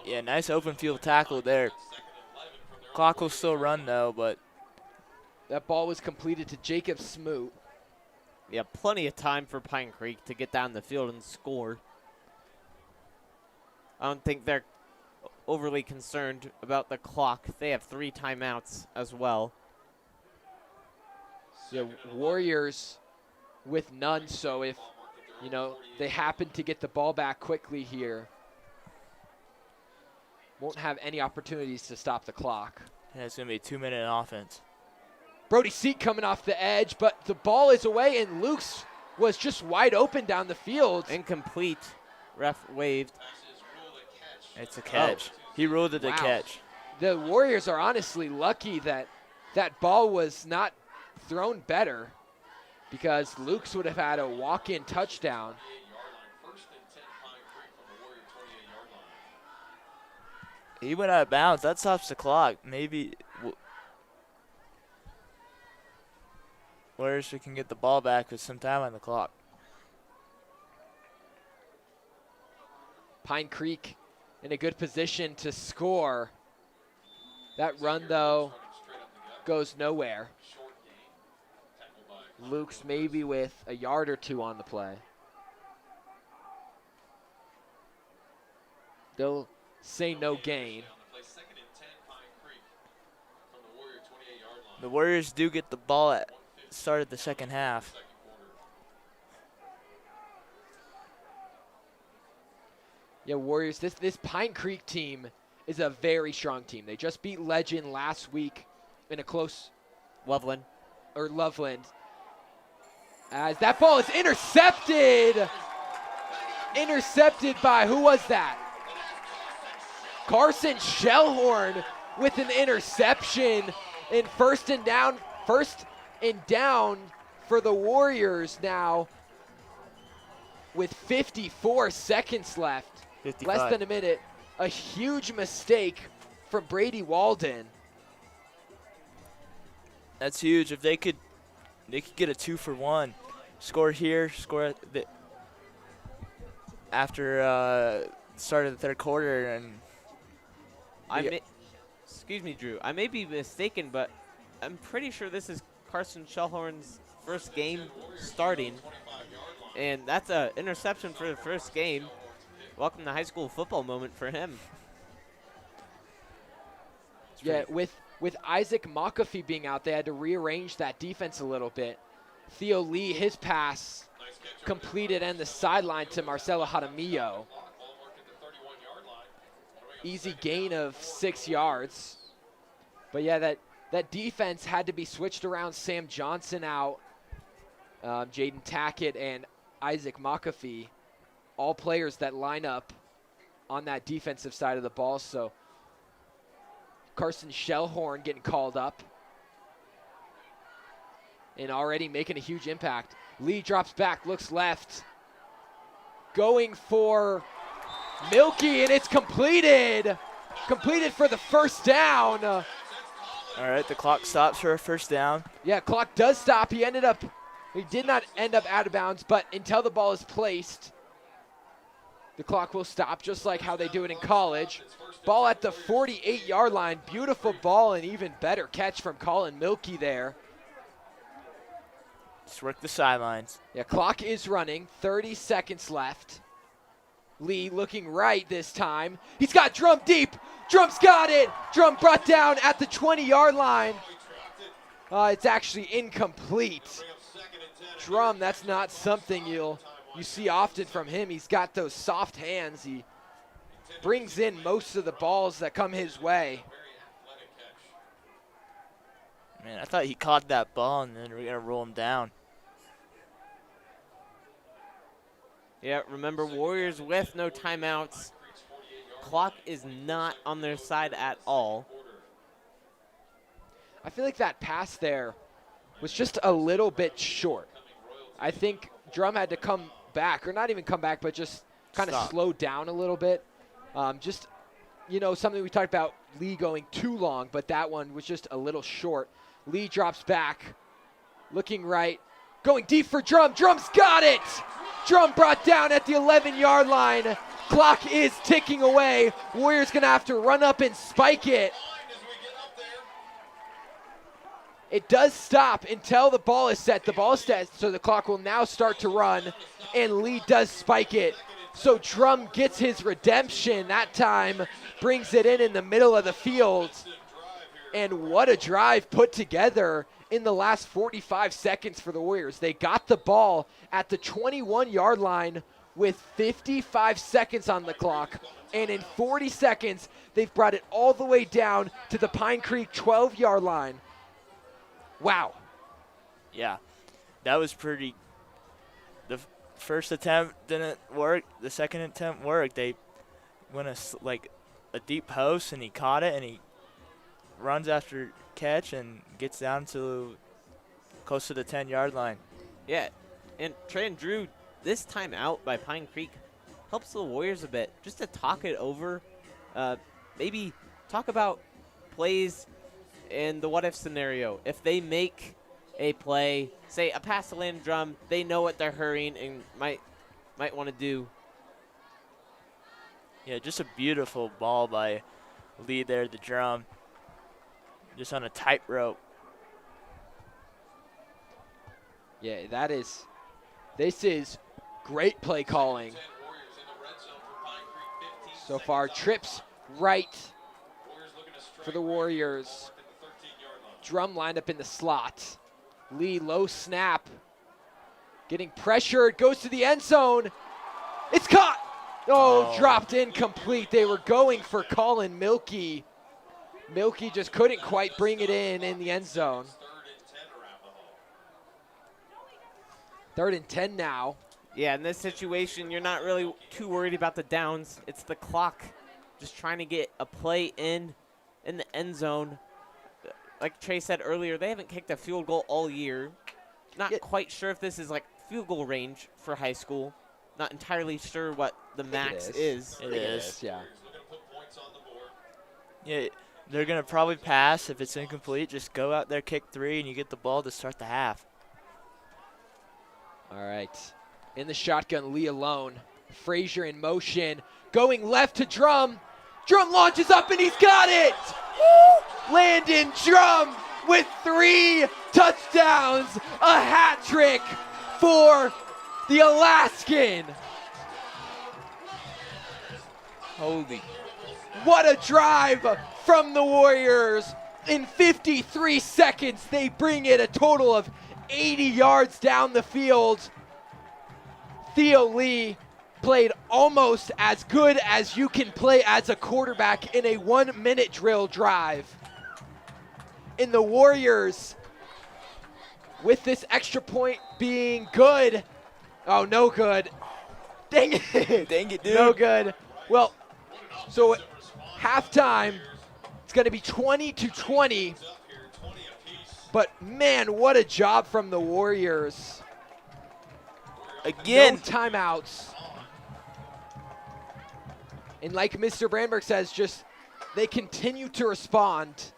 Yeah, nice open field tackle there. Clock will still run though, but That ball was completed to Jacob Smoot. Yeah, plenty of time for Pine Creek to get down the field and score. I don't think they're overly concerned about the clock. They have 3 timeouts as well. The Warriors with none, so if, they happen to get the ball back quickly here, won't have any opportunities to stop the clock. yeah, it's going to be a 2-minute offense. Brody Seat coming off the edge, but the ball is away, and Luke's was just wide open down the field. Incomplete. Ref waved. It's a catch. He ruled it a Wow. catch. The Warriors are honestly lucky that that ball was not thrown better, because Luke's would have had a walk-in touchdown. First and 10, Pine Creek from the Warrior 28-yard line. He went out of bounds. That stops the clock. Maybe. Warriors can get the ball back with some time on the clock. Pine Creek in a good position to score. That run, though, goes nowhere. Luke's maybe with a yard or two on the play. They'll say no gain. The Warriors do get the ball at start of the second half. Yeah, Warriors, this Pine Creek team is a very strong team. They just beat Legend last week in a close Loveland. Loveland. As that ball is intercepted. Intercepted by, who was that? Carson Shellhorn with an interception in first and down for the Warriors now with 54 seconds left. 55. Less than a minute. A huge mistake from Brady Walden. That's huge. If they could get a 2-for-1, score here, score at after start of the third quarter, and excuse me, Drew. I may be mistaken, but I'm pretty sure this is Carson Shellhorn's first game starting, and that's an interception for the first game. Welcome to high school football moment for him. Yeah, with Isaac McAfee being out, they had to rearrange that defense a little bit. Theo Lee, his pass completed and the sideline to Marcelo Jaramillo. Easy gain of 6 yards. But yeah, that defense had to be switched around. Sam Johnson out, Jaden Tackett and Isaac McAfee, all players that line up on that defensive side of the ball. So Carson Shellhorn getting called up and already making a huge impact. Lee drops back, looks left, going for Milky, and it's completed. Completed for the first down. all right, the clock stops for a first down. Yeah, clock does stop. He did not end up out of bounds, but until the ball is placed, the clock will stop, just like how they do it in college. Ball at the 48-yard line. Beautiful ball and even better catch from Colin Milky there. Just work the sidelines. Yeah, clock is running. 30 seconds left. Lee looking right this time. He's got Drum deep. Drum's got it. Drum brought down at the 20-yard line. It's actually incomplete. Drum, that's not something you see often from him. He's got those soft hands. He brings in most of the balls that come his way. Man, I thought he caught that ball and then we're going to roll him down. Yeah, remember, Warriors with no timeouts. Clock is not on their side at all. I feel like that pass there was just a little bit short. I think Drum had to come back, or not even come back, but just kind of slow down a little bit. Just, something we talked about, Lee going too long, but that one was just a little short. Lee drops back, looking right, going deep for Drum. Drum's got it! Drum brought down at the 11-yard line. Clock is ticking away. Warriors gonna have to run up and spike it. It does stop until the ball is set. The ball is set, so the clock will now start to run, and Lee does spike it. So Drum gets his redemption that time, brings it in the middle of the field. And what a drive put together in the last 45 seconds for the Warriors. They got the ball at the 21-yard line with 55 seconds on the clock. And in 40 seconds, they've brought it all the way down to the Pine Creek 12-yard line. Wow. Yeah, that was pretty. The first attempt didn't work. The second attempt worked. They went a deep post, and he caught it, and he runs after catch and gets down to close to the 10-yard line. Yeah, and Trey and Drew, this time out by Pine Creek helps the Warriors a bit, just to talk it over, maybe talk about plays in the what-if scenario. If they make a play, say a pass to Landon Drum, they know what they're hurrying and might want to do. Yeah, just a beautiful ball by Lee there, the drum. Just on a tightrope. Yeah, this is great play calling. 10 Warriors in the red zone for Pine Creek, 15 So seconds far, on the trips clock. right Warriors looking to strike for the right, Warriors. ball up at the 13-yard line. Drum lined up in the slot. Lee, low snap. Getting pressured, goes to the end zone. It's caught. Oh, dropped incomplete. They were going for Colin Milkey. Milkey just couldn't quite bring it in the end zone. Third and 10, Arapahoe. 3rd and 10 now. Yeah, in this situation, you're not really too worried about the downs. It's the clock. Just trying to get a play in the end zone. Like Trey said earlier, they haven't kicked a field goal all year. Not quite sure if this is like field goal range for high school. Not entirely sure what the max is. It is. Yeah. Warriors looking to put points on the board. Yeah, they're going to probably pass. If it's incomplete, just go out there, kick 3, and you get the ball to start the half. All right. In the shotgun, Lee alone. Frazier in motion. Going left to Drum. Drum launches up and he's got it! Woo! Landon Drum with 3 touchdowns. A hat trick for the Alaskan. Holy. What a drive from the Warriors. In 53 seconds, they bring it a total of 80 yards down the field. Theo Lee played almost as good as you can play as a quarterback in a 1-minute drill drive. And the Warriors, with this extra point being good, oh, no good. Dang it. Dang it, dude. No good. Well, so at halftime, it's going to be 20-20. But man, what a job from the Warriors. Again. No timeouts. And like Mr. Brandberg says, just they continue to respond.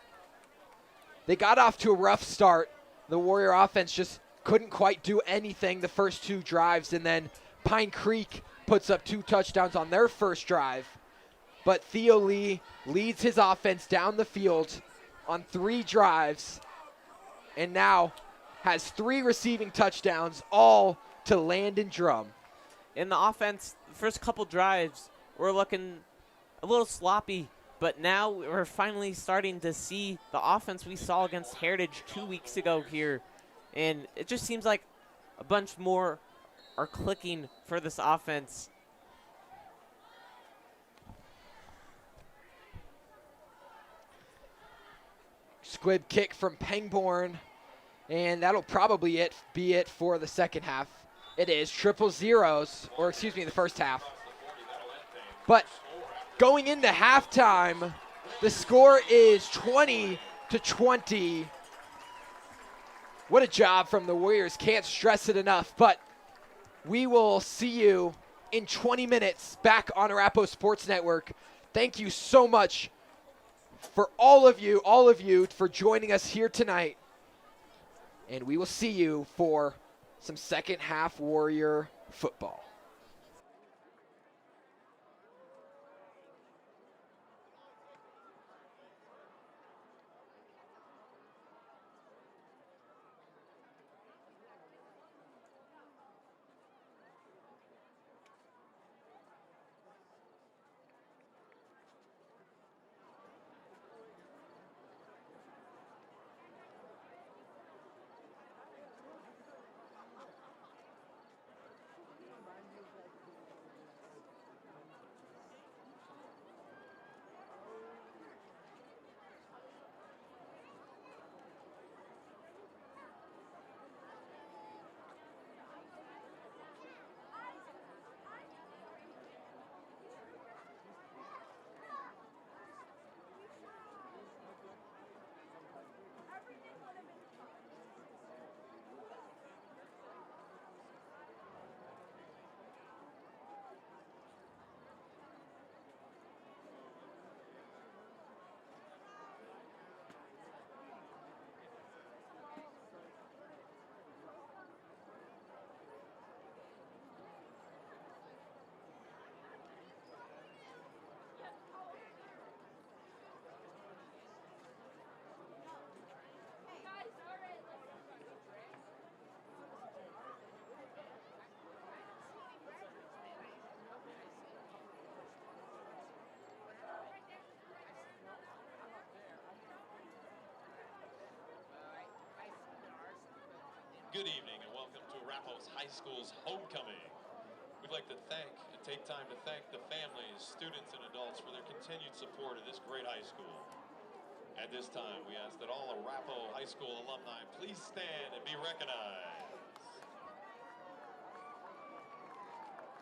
They got off to a rough start. The Warrior offense just couldn't quite do anything the first 2 drives, and then Pine Creek puts up 2 touchdowns on their first drive. But Theo Lee leads his offense down the field on 3 drives, and now has 3 receiving touchdowns, all to Landon Drum. In the offense, the first couple drives, we're looking a little sloppy, but now we're finally starting to see the offense we saw against Heritage 2 weeks ago here. And it just seems like a bunch more are clicking for this offense. Squib kick from Pangborn, and that'll probably be it for the second half. It is triple zeros, or excuse me, the first half. But going into halftime, the score is 20-20. What a job from the Warriors. Can't stress it enough. But we will see you in 20 minutes back on Arapahoe Sports Network. Thank you so much for all of you for joining us here tonight. And we will see you for some second half Warrior football. Good evening and welcome to Arapahoe High School's homecoming. We'd like to thank and take time to thank the families, students, and adults for their continued support of this great high school. At this time, we ask that all Arapahoe High School alumni please stand and be recognized.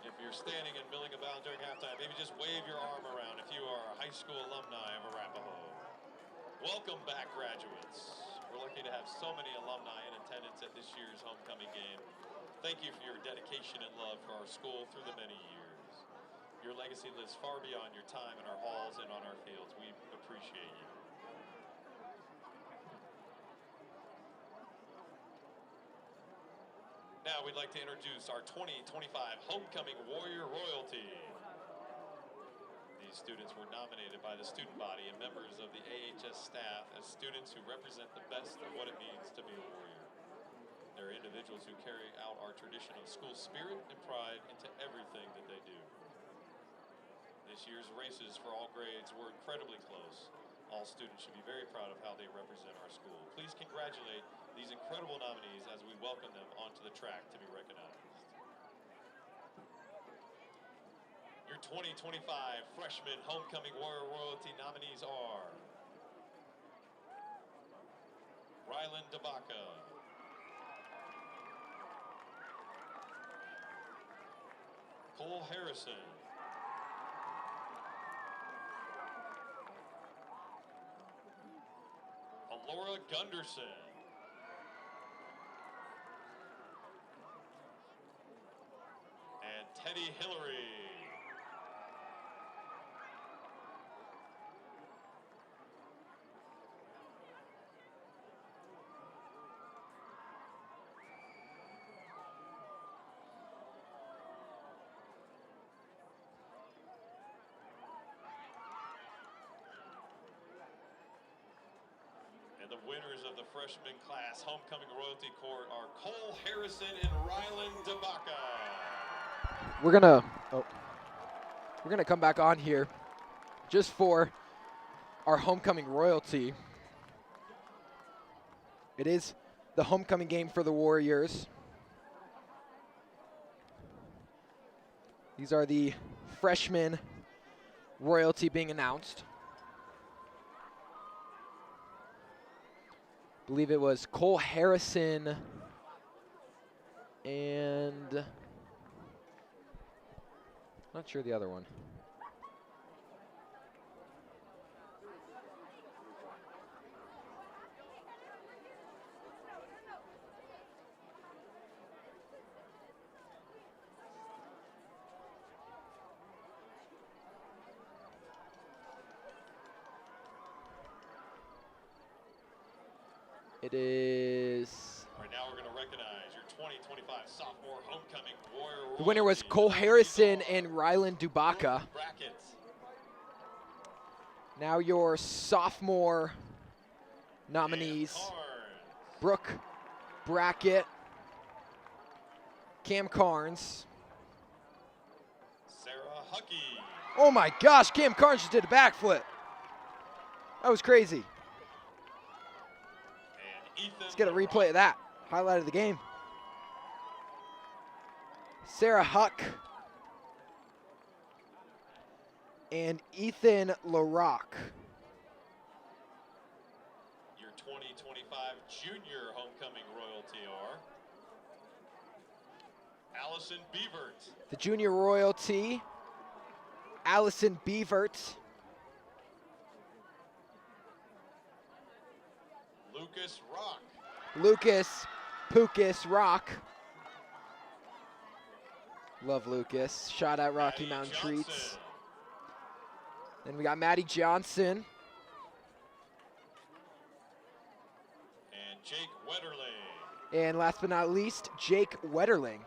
If you're standing and milling about during halftime, maybe just wave your arm around if you are a high school alumni of Arapahoe. Welcome back, graduates. We're lucky to have so many alumni in attendance at this year's homecoming game. Thank you for your dedication and love for our school through the many years. Your legacy lives far beyond your time in our halls and on our fields. We appreciate you. Now we'd like to introduce our 2025 Homecoming Warrior Royalty. These students were nominated by the student body and members of the AHS staff as students who represent the best of what it means to be a warrior. They're individuals who carry out our tradition of school spirit and pride into everything that they do. This year's races for all grades were incredibly close. All students should be very proud of how they represent our school. Please congratulate these incredible nominees as we welcome them onto the track to be recognized. Your 2025 Freshman Homecoming Warrior Royalty nominees are Rylan Dabaka, Cole Harrison, Alora Gunderson, and Teddy Hillary. And the winners of the freshman class homecoming royalty court are Cole Harrison and Rylan Dabaka. We're gonna come back on here just for our homecoming royalty. It is the homecoming game for the Warriors. These are the freshmen royalty being announced. I believe it was Cole Harrison and not sure the other one. It is. Right now we're going to recognize your 2025 sophomore homecoming warrior royalty. The winner was Cole Harrison and Rylan Dabaka. Brackets. Now your sophomore nominees: Brooke Brackett, Cam Carnes. Sarah Huckey. Oh my gosh, Cam Carnes just did a backflip. That was crazy. Let's get a replay of that. Highlight of the game. Sarah Huck and Ethan LaRock. Your 2025 junior homecoming royalty are Allison Beavert. The junior royalty, Allison Beavert. Lucas Rock. Lucas Pukas Rock. Love Lucas. Shot at Rocky Maddie Mountain Johnson. Treats. Then we got Maddie Johnson. And Jake Wetterling. And last but not least, Jake Wetterling.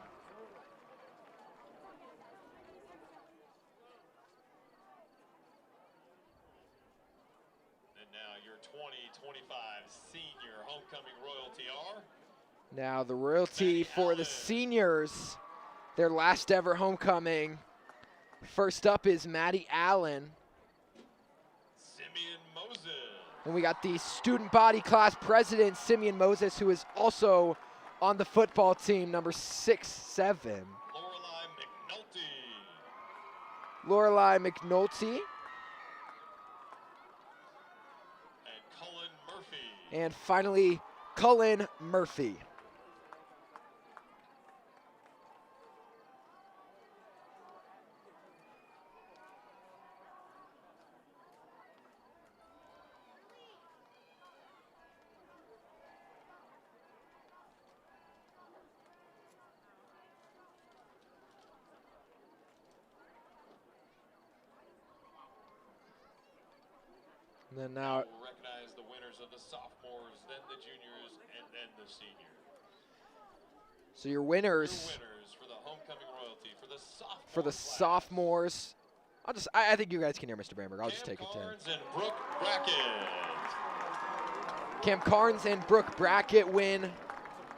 And now your 2025 senior homecoming royalty are Now the royalty Maddie for the Allen. seniors, their last ever homecoming. First up is Maddie Allen. Simeon Moses. And we got the student body class president, Simeon Moses, who is also on the football team, number 6'7", Lorelei McNulty. Lorelei McNulty. And Cullen Murphy. And finally, Cullen Murphy. And then now, We'll recognize the winners of the sophomores, then the juniors, and then the seniors. so your winners Your winners for the homecoming royalty for the sophomores. I think you guys can hear Mr. Bamberg. I'll just take it to him. Carnes and Brooke Brackett. Cam Carnes and Brooke Brackett win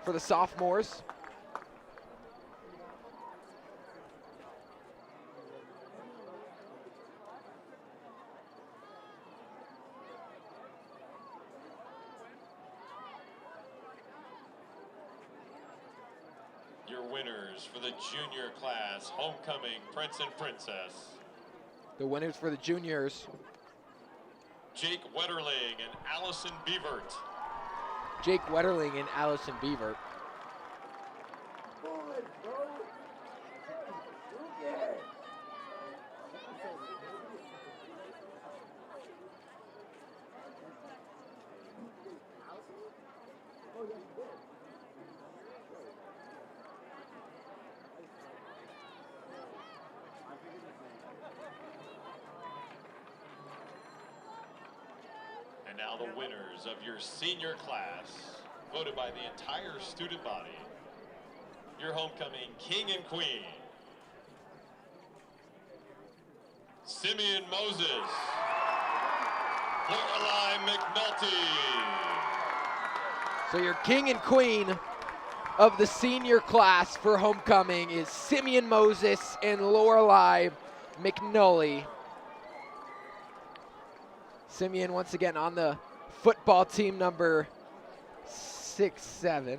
for the sophomores. Your winners for the junior class, homecoming Prince and Princess. The winners for the juniors, Jake Wetterling and Allison Beavert. Jake Wetterling and Allison Beaver. And now the winners of your senior class, voted by the entire student body. Your homecoming king and queen. Simeon Moses. Lorelei McNulty. So your king and queen of the senior class for homecoming is Simeon Moses and Lorelei McNulty. Simeon once again on the football team, number 6'7".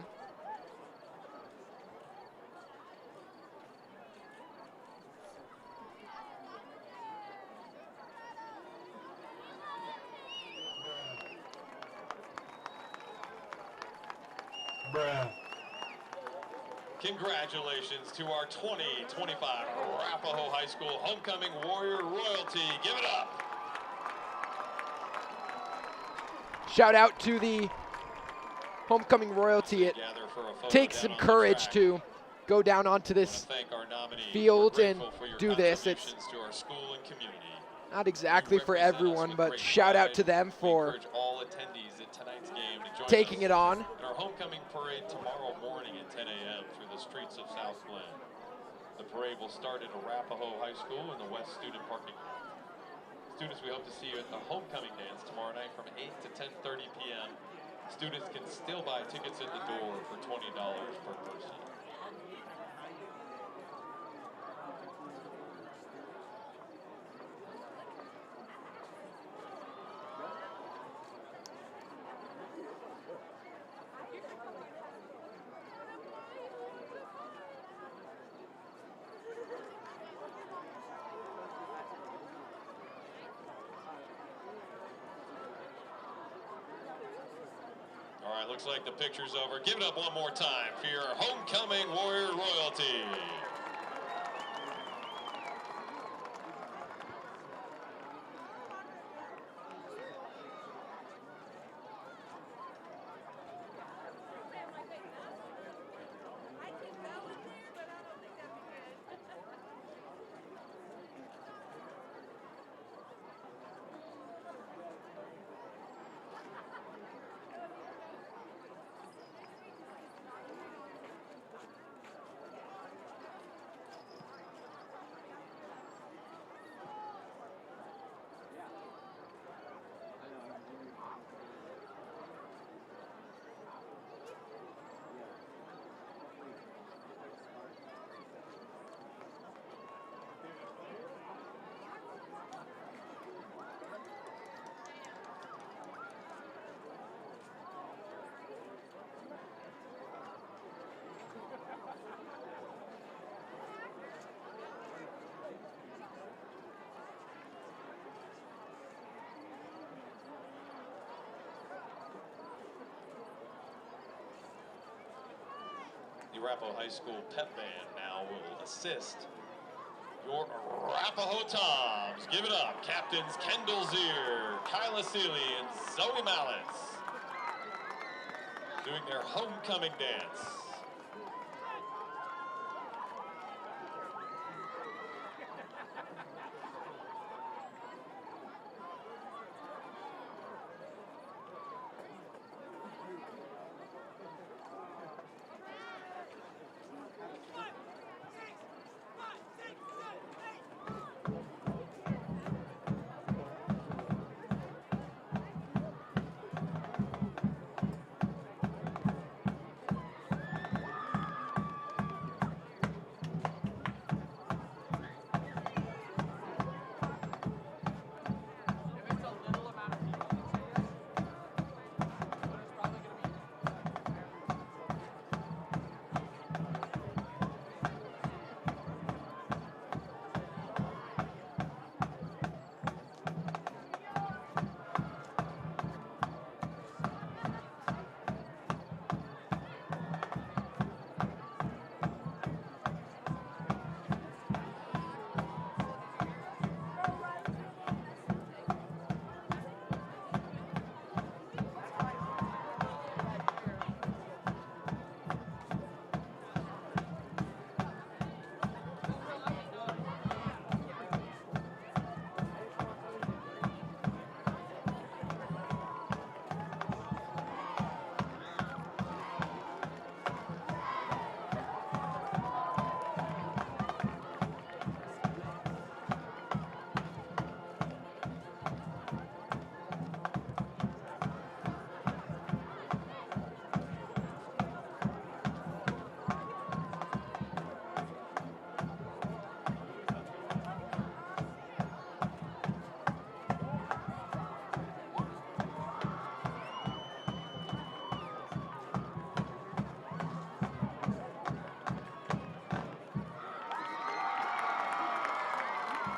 Congratulations to our 2025 Arapahoe High School homecoming Warrior royalty. Give it up. Shout out to the homecoming royalty. It Gather for a photo takes down some on the courage track. to go down onto I wanna this thank our nominee. field We're and grateful for your do this. It's contributions to our school and community. not exactly You for represent us everyone, with but great shout out pride. to them We for encourage all attendees at tonight's game to join taking us it on. in our homecoming parade tomorrow morning at 10 a.m. through the streets of South Glen. The parade will start at Arapahoe High School in the West Student Parking Lot. Students, we hope to see you at the homecoming dance tomorrow night from 8 to 10:30 p.m. Students can still buy tickets at the door for $20 per person. All right, looks like the picture's over. Give it up one more time for your homecoming Warrior royalty. Arapahoe High School pep band now will assist your Arapahoe Toms. Give it up, Captains Kendall Zier, Kyla Seeley, and Zoe Mallets, doing their homecoming dance.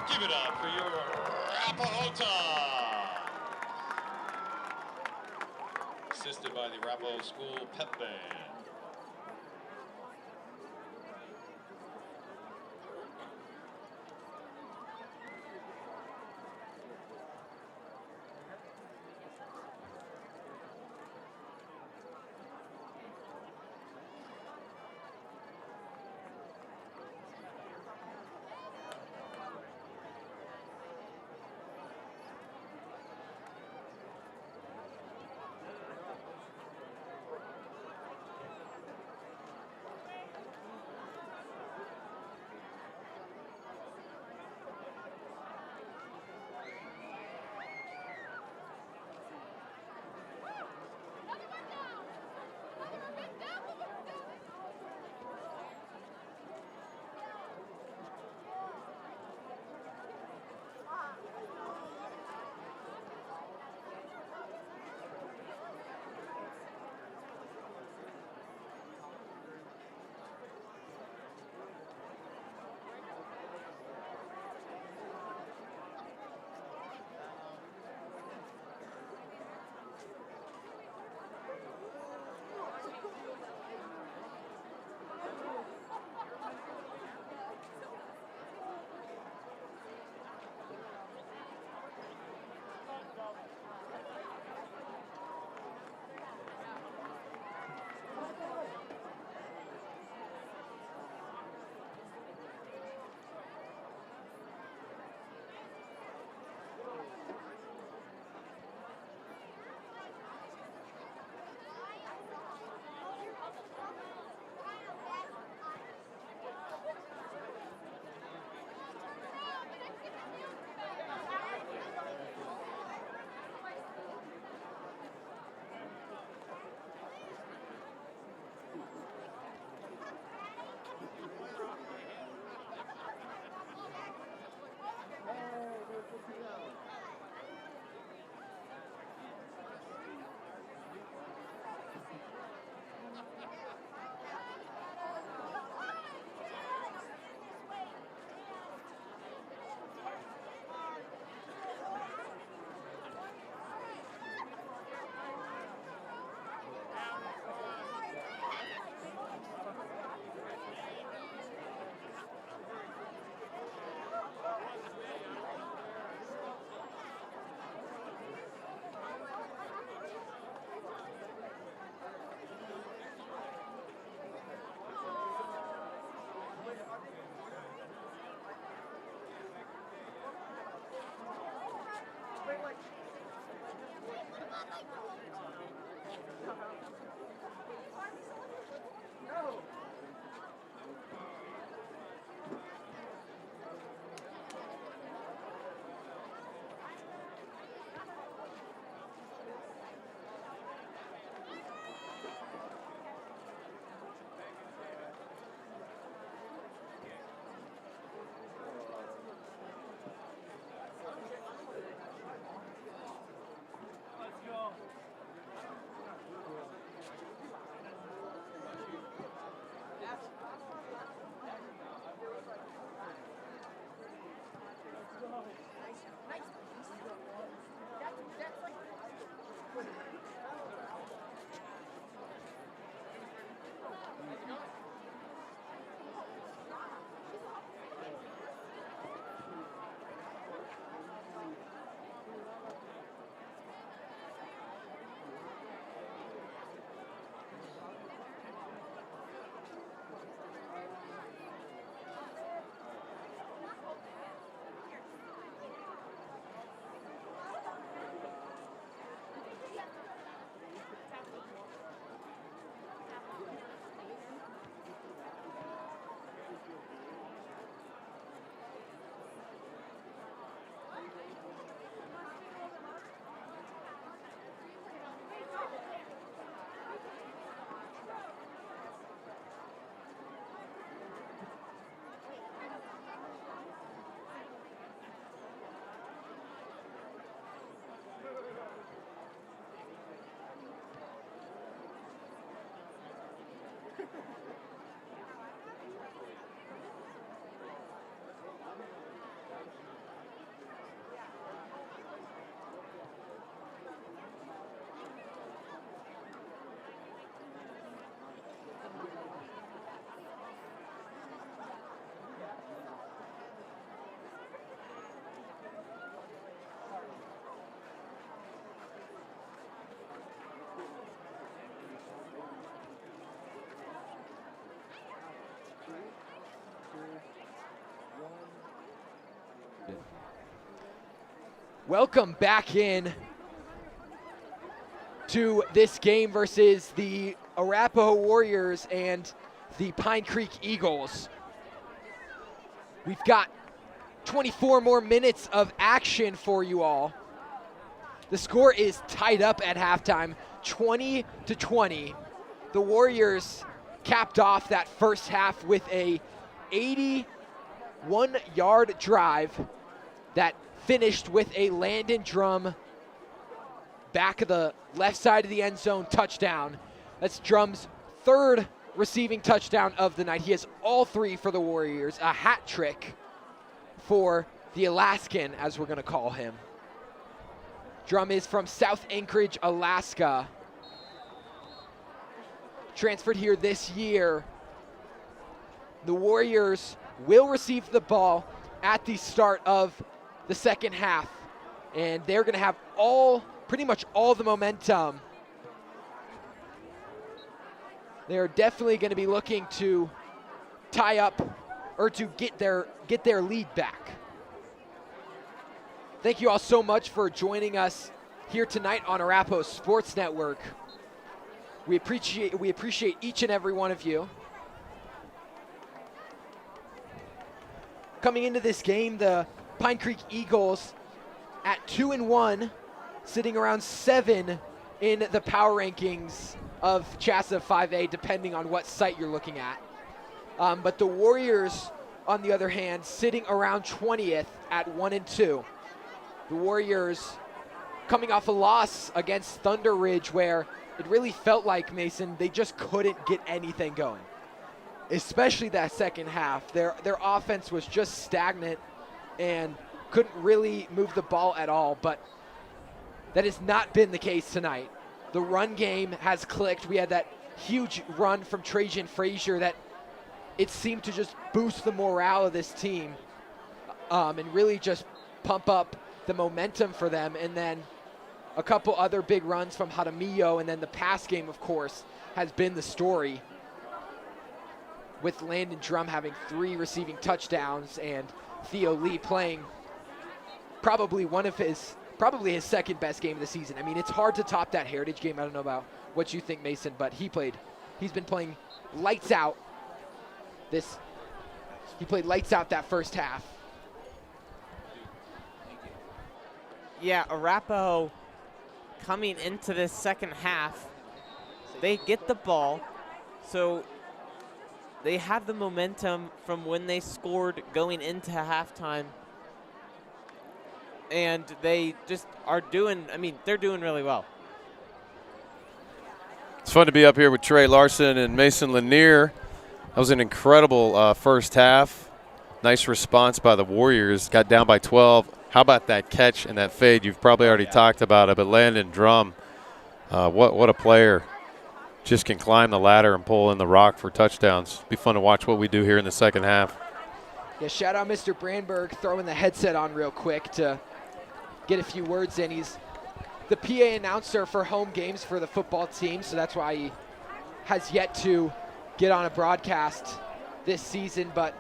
Give it up for your Arapahoe Toms. Assisted by the Arapahoe School Pep Band. Welcome back in to this game versus the Arapahoe Warriors and the Pine Creek Eagles. We've got 24 more minutes of action for you all. The score is tied up at halftime, 20-20. The Warriors capped off that first half with a 81-yard drive that finished with a Landon Drum back of the left side of the end zone touchdown. That's Drum's third receiving touchdown of the night. He has all three for the Warriors, a hat trick for the Alaskan, as we're going to call him. Drum is from South Anchorage, Alaska. Transferred here this year. The Warriors will receive the ball at the start of the second half, and they're going to have pretty much all the momentum. They're definitely going to be looking to tie up or to get their lead back. Thank you all so much for joining us here tonight on Arapahoe Sports Network. We appreciate each and every one of you. Coming into this game, the Pine Creek Eagles at 2-1, sitting around 7 in the power rankings of CHSAA 5A, depending on what site you're looking at. But the Warriors, on the other hand, sitting around 20th at 1-2. The Warriors coming off a loss against Thunder Ridge, where it really felt like, Mason, they just couldn't get anything going, especially that second half. Their offense was just stagnant and couldn't really move the ball at all, but that has not been the case tonight. The run game has clicked. We had that huge run from Trajan Frazier that it seemed to just boost the morale of this team and really just pump up the momentum for them. And then a couple other big runs from Jaramillo, and then the pass game, of course, has been the story, with Landon Drum having 3 receiving touchdowns and Theo Lee playing probably his second best game of the season. I mean, it's hard to top that Heritage game. I don't know about what you think, Mason, but he's been playing lights out. He played lights out that first half. Yeah, Arapahoe coming into this second half, they get the ball, so they have the momentum from when they scored going into halftime, and they just are they're doing really well. It's fun to be up here with Trey Larson and Mason Lanier. That was an incredible first half. Nice response by the Warriors. Got down by 12. How about that catch and that fade? You've probably already talked about it, but Landon Drum, what a player. Just can climb the ladder and pull in the rock for touchdowns. Be fun to watch what we do here in the second half. Yeah, shout out Mr. Brandberg throwing the headset on real quick to get a few words in. He's the PA announcer for home games for the football team, so that's why he has yet to get on a broadcast this season, but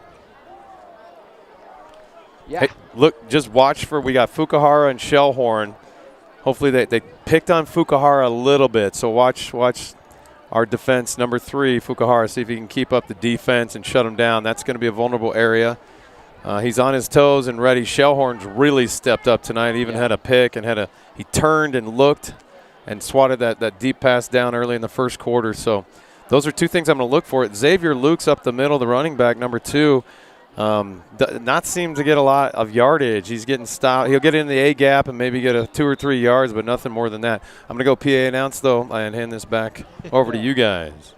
yeah. Hey, look, just watch for, we got Fukuhara and Shellhorn. Hopefully they picked on Fukuhara a little bit, so watch our defense, number 3, Fukuhara, see if he can keep up the defense and shut him down. That's going to be a vulnerable area. He's on his toes and ready. Shellhorn's really stepped up tonight, even had a pick and he turned and looked and swatted that deep pass down early in the first quarter. So those are 2 things I'm going to look for. Xavier Luke's up the middle, the running back, number 2. Not seem to get a lot of yardage. He's getting stopped. He'll get in the A gap and maybe get a 2 or 3 yards, but nothing more than that. I'm going to go PA announce, though, and hand this back over to you guys.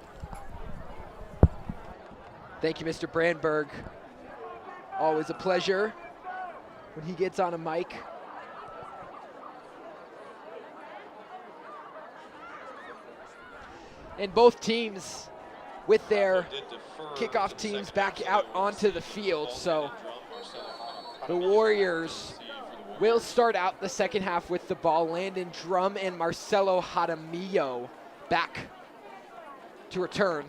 Thank you, Mr. Brandberg. Always a pleasure when he gets on a mic. And both teams with their kickoff teams back out onto the field. So the Warriors will start out the second half with the ball. Landon Drum and Marcelo Jaramillo back to return.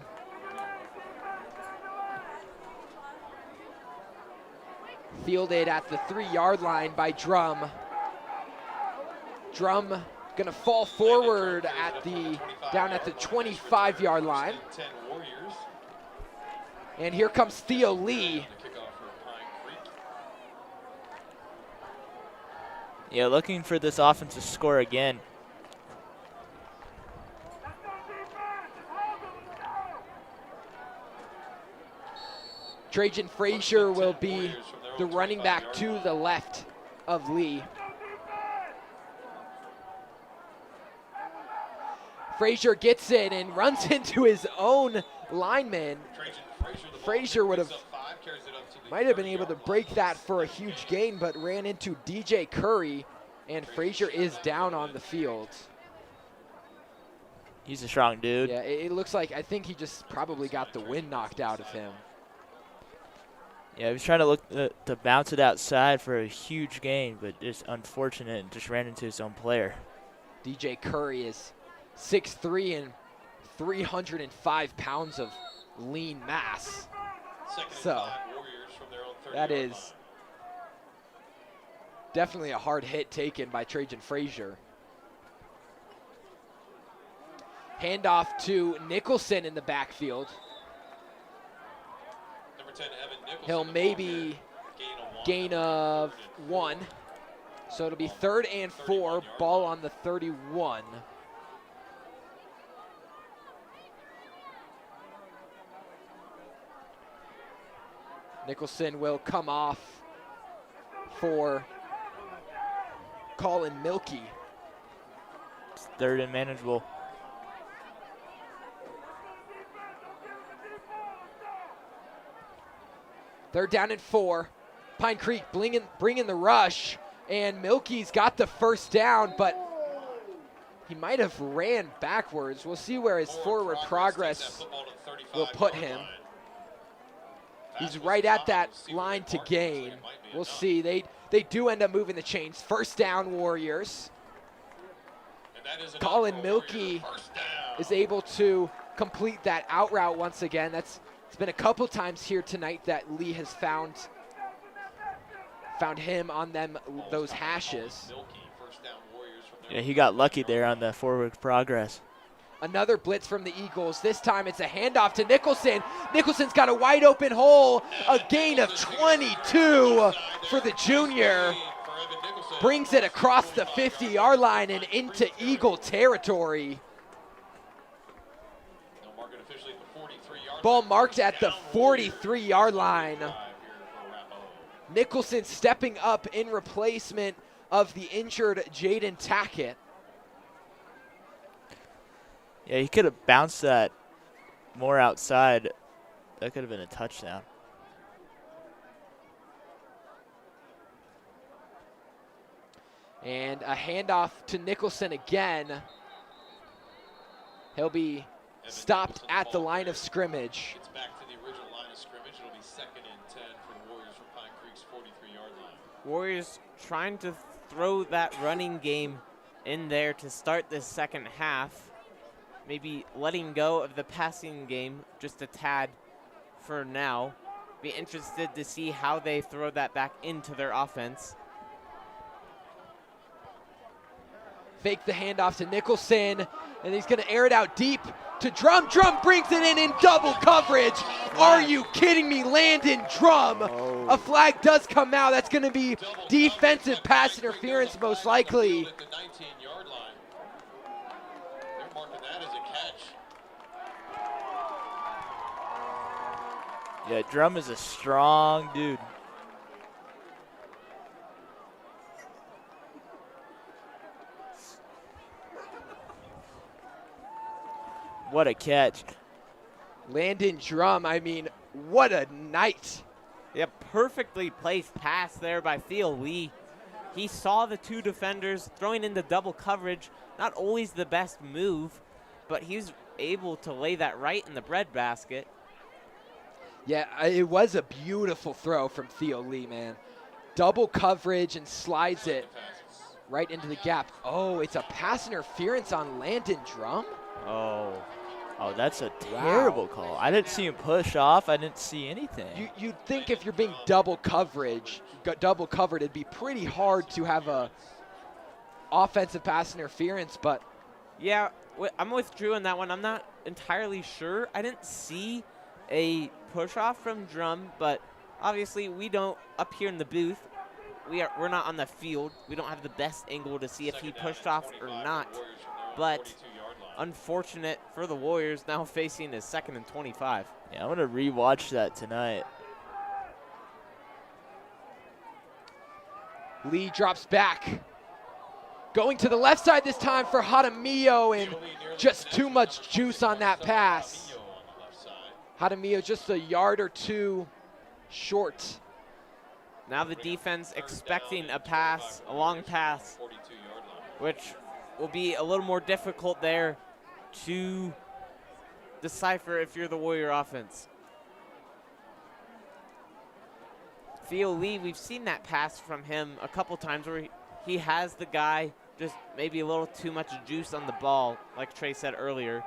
Fielded at the 3-yard line by Drum. Drum gonna fall forward at down at the 25-yard line. And here comes Theo Lee. Yeah, looking for this offense to score again. Trajan Frazier will be the running back to the left of Lee. Frazier gets it and runs into his own lineman. Frazier might have been able to break that for a huge gain, but ran into DJ Curry, and Frazier is down on the field. He's a strong dude. Yeah, it looks like, I think he just probably got the wind knocked out of him. Yeah, he was trying to look to bounce it outside for a huge gain, but just unfortunate and just ran into his own player. DJ Curry is 6'3" and 305 pounds of lean mass. So that is definitely a hard hit taken by Trajan Frazier. Handoff to Nicholson in the backfield. He'll maybe gain of 1. So it'll be 3rd and 4, ball on the 31. Nicholson will come off for Colin Milkey. It's 3rd and manageable. They're down at 4. Pine Creek bringing the rush, and Milkey's got the first down, but he might have ran backwards. We'll see where his forward progress will put him. He's right at that line to gain. We'll see. They do end up moving the chains. First down, Warriors. Colin Milkey is able to complete that out route once again. It's been a couple times here tonight that Lee has found him on those hashes. Yeah, he got lucky there on the forward progress. Another blitz from the Eagles. This time it's a handoff to Nicholson. Nicholson's got a wide open hole. A gain of 22 for the junior. Brings it across the 50-yard line and into Eagle territory. Ball marked at the 43-yard line. Nicholson stepping up in replacement of the injured Jaden Tackett. Yeah, he could have bounced that more outside. That could have been a touchdown. And a handoff to Nicholson again. He'll be stopped at the line of scrimmage. It's back to the original line of scrimmage. It'll be 2nd and 10 for the Warriors from Pine Creek's 43-yard line. Warriors trying to throw that running game in there to start this second half. Maybe letting go of the passing game just a tad for now. Be interested to see how they throw that back into their offense. Fake the handoff to Nicholson, and he's going to air it out deep to Drum. Drum brings it in double coverage. Are you kidding me? Landon Drum. Oh. A flag does come out. That's going to be defensive pass interference most likely. At the 19-yard line. They're marking that as a catch. Yeah, Drum is a strong dude. What a catch. Landon Drum, I mean, What a night. Yeah, perfectly placed pass there by Theo Lee. He saw the two defenders throwing into double coverage. Not always the best move, but he's able to lay that right in the breadbasket. Yeah, it was a beautiful throw from Theo Lee, man. Double coverage and slides it right into the gap. Oh, it's a pass interference on Landon Drum? Oh, that's a terrible call. I didn't see him push off. I didn't see anything. You'd think if you're being double covered, it'd be pretty hard to have a offensive pass interference, but Yeah, I'm with Drew on that one. I'm not entirely sure. I didn't see a push off from Drum, but obviously we don't, up here in the booth, we're not on the field. We don't have the best angle to see if he pushed off or not. But unfortunate for the Warriors, now facing a 2nd and 25. Yeah, I'm going to rewatch that tonight. Lee drops back. Going to the left side this time for Jaramillo, and just too much juice on that pass. Jaramillo just a yard or two short. Now the defense expecting a pass, a long pass, which will be a little more difficult there to decipher if you're the Warrior offense. Theo Lee, we've seen that pass from him a couple times where he has the guy, just maybe a little too much juice on the ball, like Trey said earlier.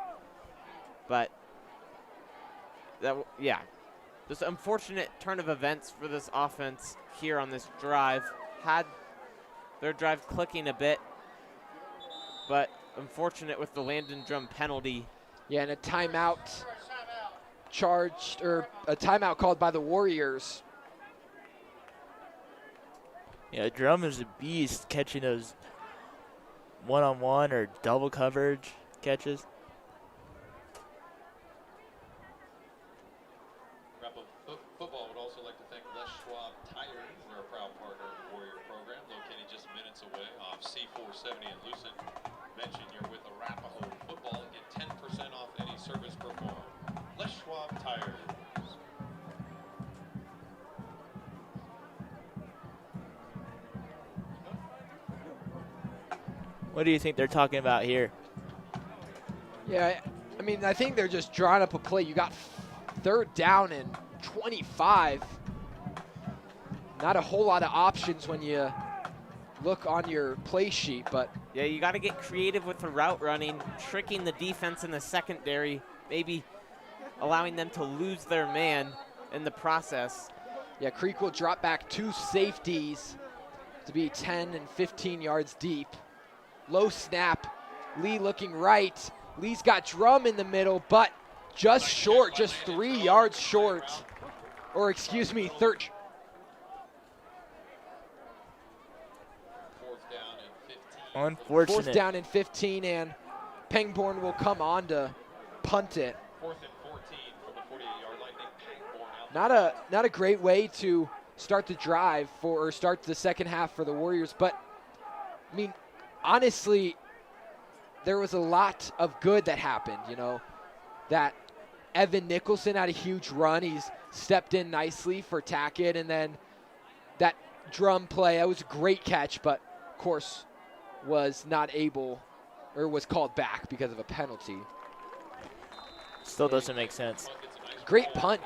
But, yeah, just unfortunate turn of events for this offense here on this drive. Had their drive clicking a bit, but unfortunate with the Landon Drum penalty. Yeah, and a timeout charged, or a timeout called by the Warriors. Yeah, Drum is a beast catching those one-on-one or double coverage catches. Arapahoe Football would also like to thank Les Schwab Tires. They're a proud partner of the Warrior program, located just minutes away off C470 in Lucent. Mention you're with Arapahoe Football and get 10% off any service performed. Les Schwab Tires. What do you think they're talking about here? Yeah, I mean, I think they're just drawing up a play. You got 3rd down and 25. Not a whole lot of options when you look on your play sheet, but Yeah, you got to get creative with the route running, tricking the defense in the secondary, maybe allowing them to lose their man in the process. yeah, Creek will drop back 2 safeties to be 10 and 15 yards deep. Low snap, Lee looking right. Lee's got Drum in the middle, but just short, just 3 yards short. Or excuse me, 13. Unfortunate. 4th down and 15, and Pangborn will come on to punt it. 4th and 14 from the 48-yard line. Nick Pangborn out. Not a great way to start the drive or start the second half for the Warriors, but I mean, honestly, there was a lot of good that happened, you know, that Evan Nicholson had a huge run. He's stepped in nicely for Tackett, and then that Drum play, that was a great catch, but of course was not able, or was called back because of a penalty. Still doesn't make sense. Great punt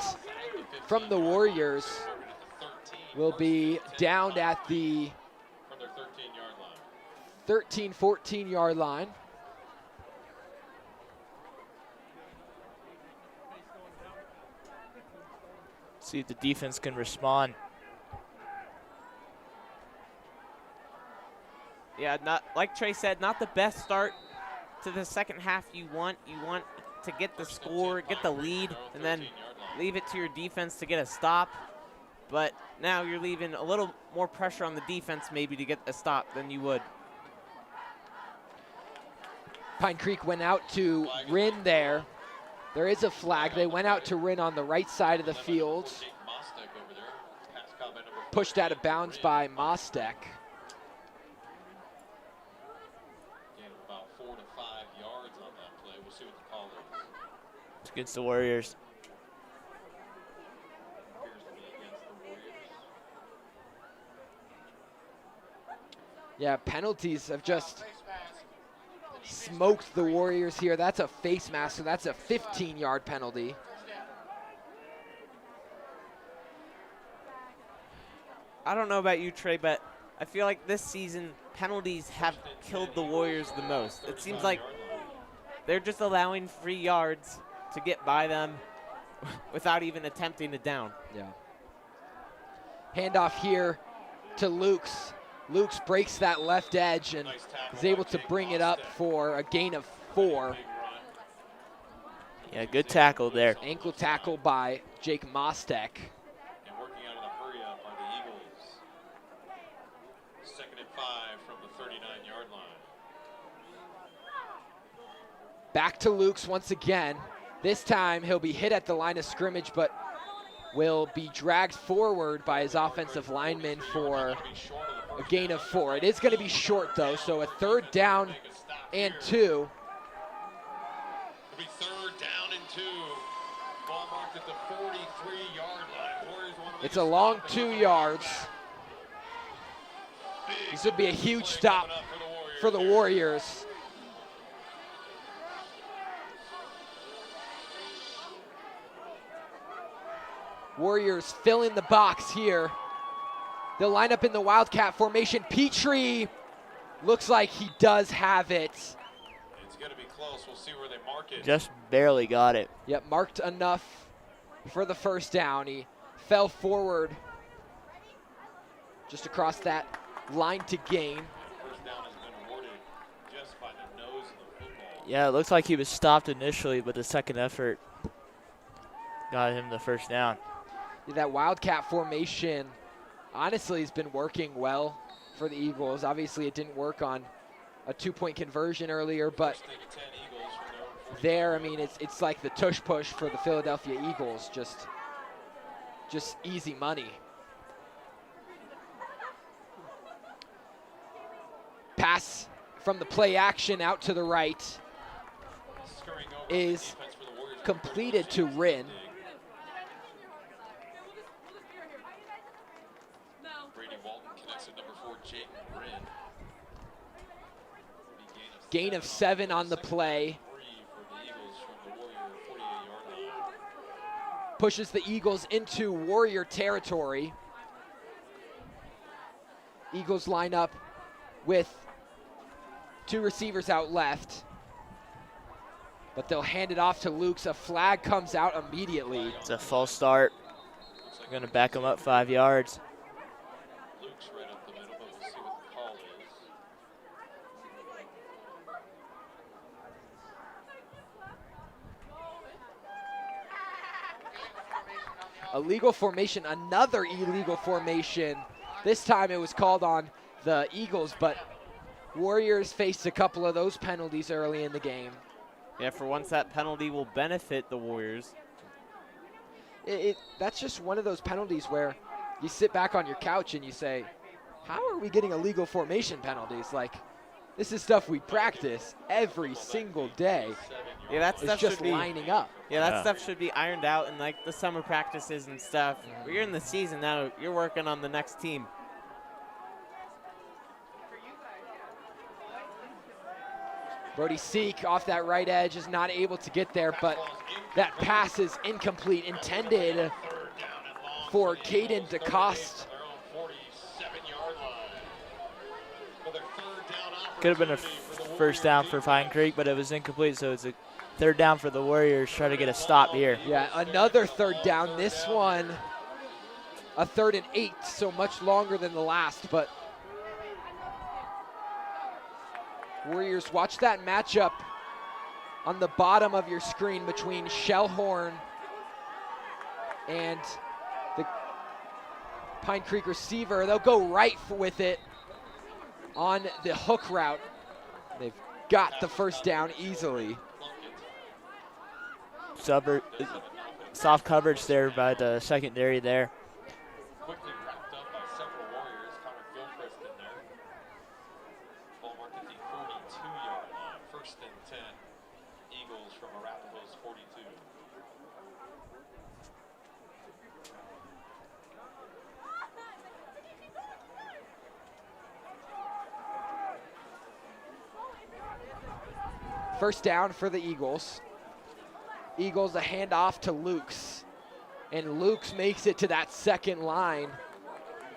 from the Warriors. Will be down at the from their 13-yard line. 13, 14-yard line. See if the defense can respond. Yeah, not like Trey said, not the best start to the second half you want. You want to get the score, get the lead, and then leave it to your defense to get a stop. But now you're leaving a little more pressure on the defense maybe to get a stop than you would. Pine Creek went out to Rin there. There is a flag. They went out to Rin on the right side of the field. Pushed out of bounds by Mostek. About 4 to 5 yards on that play. We'll see what the call is. It's against the Warriors. Yeah, penalties have just smoked the Warriors here. That's a face mask, so that's a 15-yard penalty. I don't know about you, Trey, but I feel like this season penalties have killed the Warriors the most. It seems like they're just allowing free yards to get by them without even attempting a down. Yeah. Handoff here to Lukes. Lukes breaks that left edge and is able to bring it up for a gain of 4. Yeah, good tackle there. Ankle tackle by Jake Mostek. And working out of the hurry up are the Eagles. 2nd and 5 from the 39-yard line. Back to Lukes once again. This time he'll be hit at the line of scrimmage, but will be dragged forward by his offensive lineman for a gain of 4. It is going to be short, though, so a 3rd down and 2. It'll be 3rd down and 2. Ball marked at the 43-yard line. Warriors want to It's a long 2 yards. This would be a huge stop for the Warriors. Warriors fill in the box here. They'll line up in the Wildcat formation. Petrie looks like he does have it. It's going to be close. We'll see where they mark it. Just barely got it. Yep, marked enough for the 1st down. He fell forward just across that line to gain. 1st down has been awarded just by the nose of the football. Yeah, it looks like he was stopped initially, but the second effort got him the 1st down. That Wildcat formation honestly has been working well for the Eagles. Obviously, it didn't work on a 2-point conversion earlier, but 1st and 10 Eagles from there, I mean, it's like the tush push for the Philadelphia Eagles, just easy money. Pass from the play action out to the right scurrying over is the defense for the Warriors. completed to Rin. Brady Walton connects with number 4, Jayden Rin. Gain of 7 on the play. 3 for the Eagles from the Warrior 48-yard line. Pushes the Eagles into Warrior territory. Eagles line up with 2 receivers out left, but they'll hand it off to Lukes. A flag comes out immediately. It's a false start. They're going to back him up 5 yards. Luke's right up the middle, but we'll see what the call is. Illegal formation, another illegal formation. This time it was called on the Eagles, but Warriors faced a couple of those penalties early in the game. Yeah, for once that penalty will benefit the Warriors. That's just one of those penalties where you sit back on your couch and you say, how are we getting illegal formation penalties? Like, this is stuff we practice every single day. Yeah, that It's stuff just should be lining up. Yeah, that stuff should be ironed out in like the summer practices and stuff. When you're in the season now, you're working on the next team. Brody Seek off that right edge is not able to get there, but that pass is incomplete, intended for Caden DeCoste. Their own 47-yard line. Another 3rd down Could have been a opportunity for the 1st down for Pine Creek, but it was incomplete, so it's a 3rd down for the Warriors. Try to get a stop here. Yeah, another 3rd down. This one, a 3rd and 8, so much longer than the last, but Warriors, watch that matchup on the bottom of your screen between Shellhorn and the Pine Creek receiver. They'll go right with it on the hook route. They've got the 1st down easily. Soft coverage there by the secondary there. Quickly wrapped up by several Warriors. Connor Gilchrist in there. Ball marked at the 42-yard line. 1st and 10. Eagles from Arapahoe's 42. First down for the Eagles. Eagles a handoff to Lukes. And Lukes makes it to that second line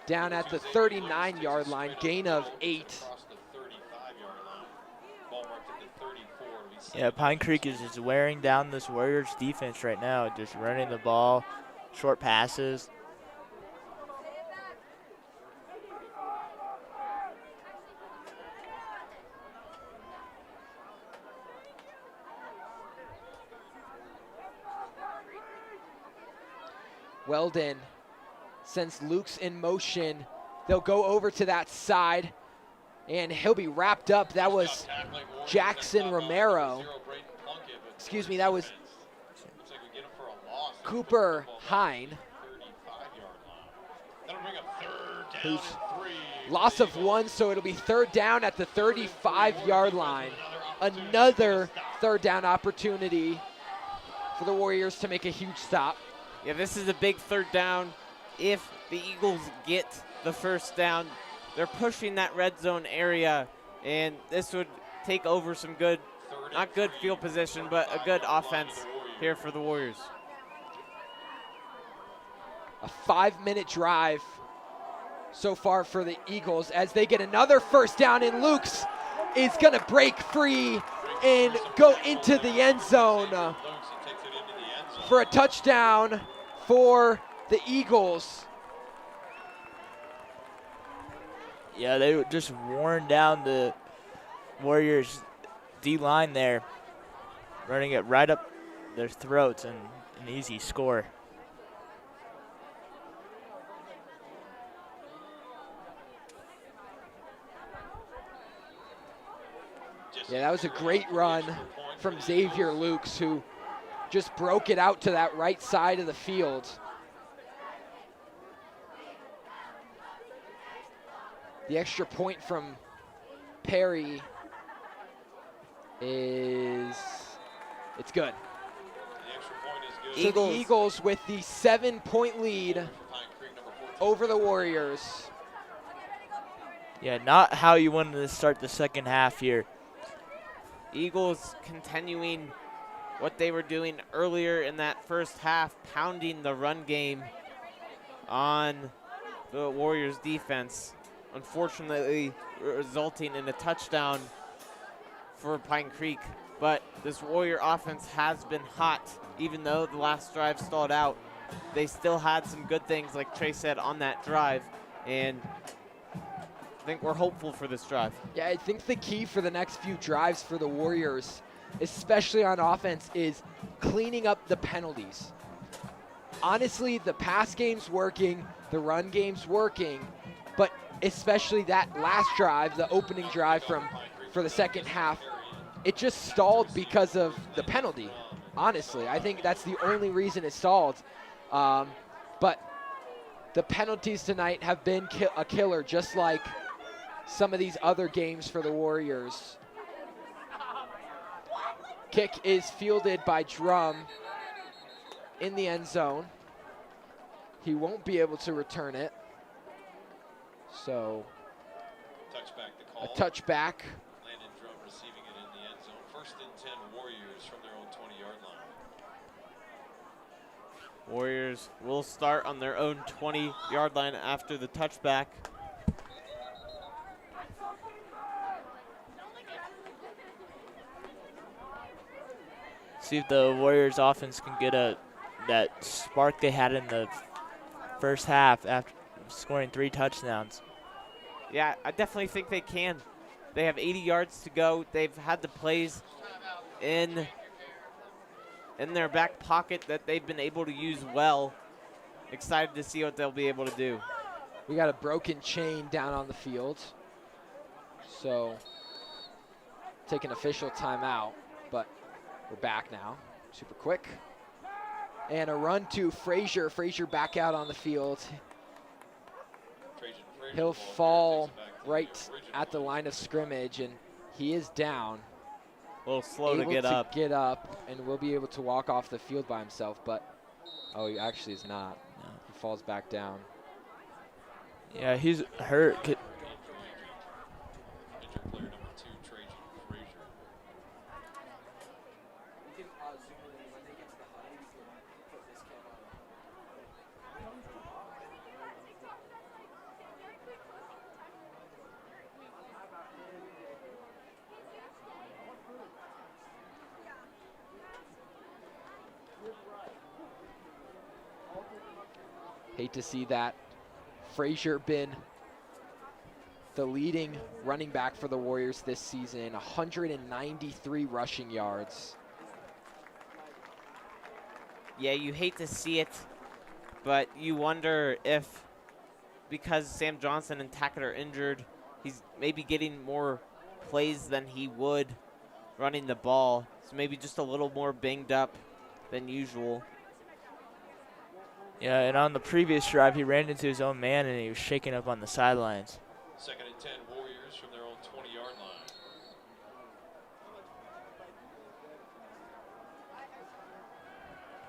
down at the 39-yard line, gain of 8. Across the 35-yard line. Ball marked at the 34. Yeah, Pine Creek is just wearing down this Warriors defense right now, just running the ball, short passes. Weldon sends Lukes in motion. They'll go over to that side, and he'll be wrapped up. That was Jackson Romero. Excuse me, that was Cooper Hine, who's loss of 1, so it'll be third down at the 35-yard line. Another third down opportunity for the Warriors to make a huge stop. Yeah, this is a big third down. If the Eagles get the first down, they're pushing that red zone area, and this would take over some good, not good field position, but a good offense here for the Warriors. A 5-minute drive so far for the Eagles as they get another first down, and Lukes is going to break free and go into the end zone for a touchdown for the Eagles. Yeah, they just worn down the Warriors D-line there, running it right up their throats, and an easy score. Yeah, that was a great run from Xavier Lukes, who just broke it out to that right side of the field. The extra point from Perry it's good. So the Eagles with the 7-point lead over the Warriors. Yeah, not how you wanted to start the second half here. Eagles continuing what they were doing earlier in that first half, pounding the run game on the Warriors defense, unfortunately resulting in a touchdown for Pine Creek. But this Warrior offense has been hot. Even though the last drive stalled out, they still had some good things, like Trey said, on that drive, and I think we're hopeful for this drive. Yeah, I think the key for the next few drives for the Warriors, especially on offense, is cleaning up the penalties. Honestly, the pass game's working, the run game's working, but especially that last drive, the opening drive for the second half, it just stalled because of the penalty. Honestly, I think that's the only reason it stalled. But the penalties tonight have been a killer, just like some of these other games for the Warriors. Kick is fielded by Drum in the end zone. He won't be able to return it. So, a touchback. Landon Drum receiving it in the end zone. First and 10 Warriors from their own 20-yard line. Warriors will start on their own 20-yard line after the touchback. See if the Warriors offense can get that spark they had in the first half after scoring 3 touchdowns. Yeah, I definitely think they can. They have 80 yards to go. They've had the plays in their back pocket that they've been able to use well. Excited to see what they'll be able to do. We got a broken chain down on the field. So, take an official timeout, but we're back now, super quick. And a run to Frazier. Frazier back out on the field. He'll fall right at the line of scrimmage, and he is down. A little slow to get up. Get up, and will be able to walk off the field by himself, but, oh, he actually is not. No. He falls back down. Yeah, he's hurt. Injured player number 2, Trajan Frazier. Hate to see that. Frazier been the leading running back for the Warriors this season, 193 rushing yards. Yeah, you hate to see it, but you wonder if, because Sam Johnson and Tackett are injured, he's maybe getting more plays than he would running the ball. So maybe just a little more banged up than usual. Yeah, and on the previous drive, he ran into his own man, and he was shaking up on the sidelines. 2nd and 10, Warriors from their own 20-yard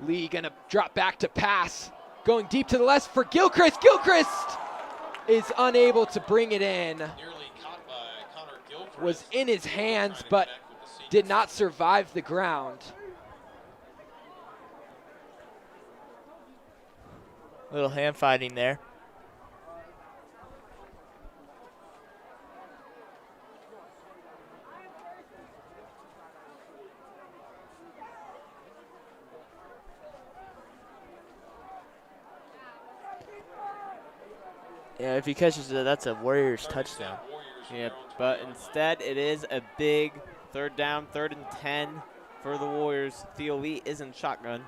line. Lee gonna drop back to pass. Going deep to the left for Gilchrist. Gilchrist is unable to bring it in. Nearly caught by Connor Gilchrist. Was in his hands, Trying to but connect with the Seagulls. did not survive the ground. Little hand fighting there. Yeah, if he catches it, that's a Warriors touchdown. Warriors from Yeah, their own but 20-yard instead it is a big 3rd down, 3rd and 10 for the Warriors. Theo Lee is in shotgun.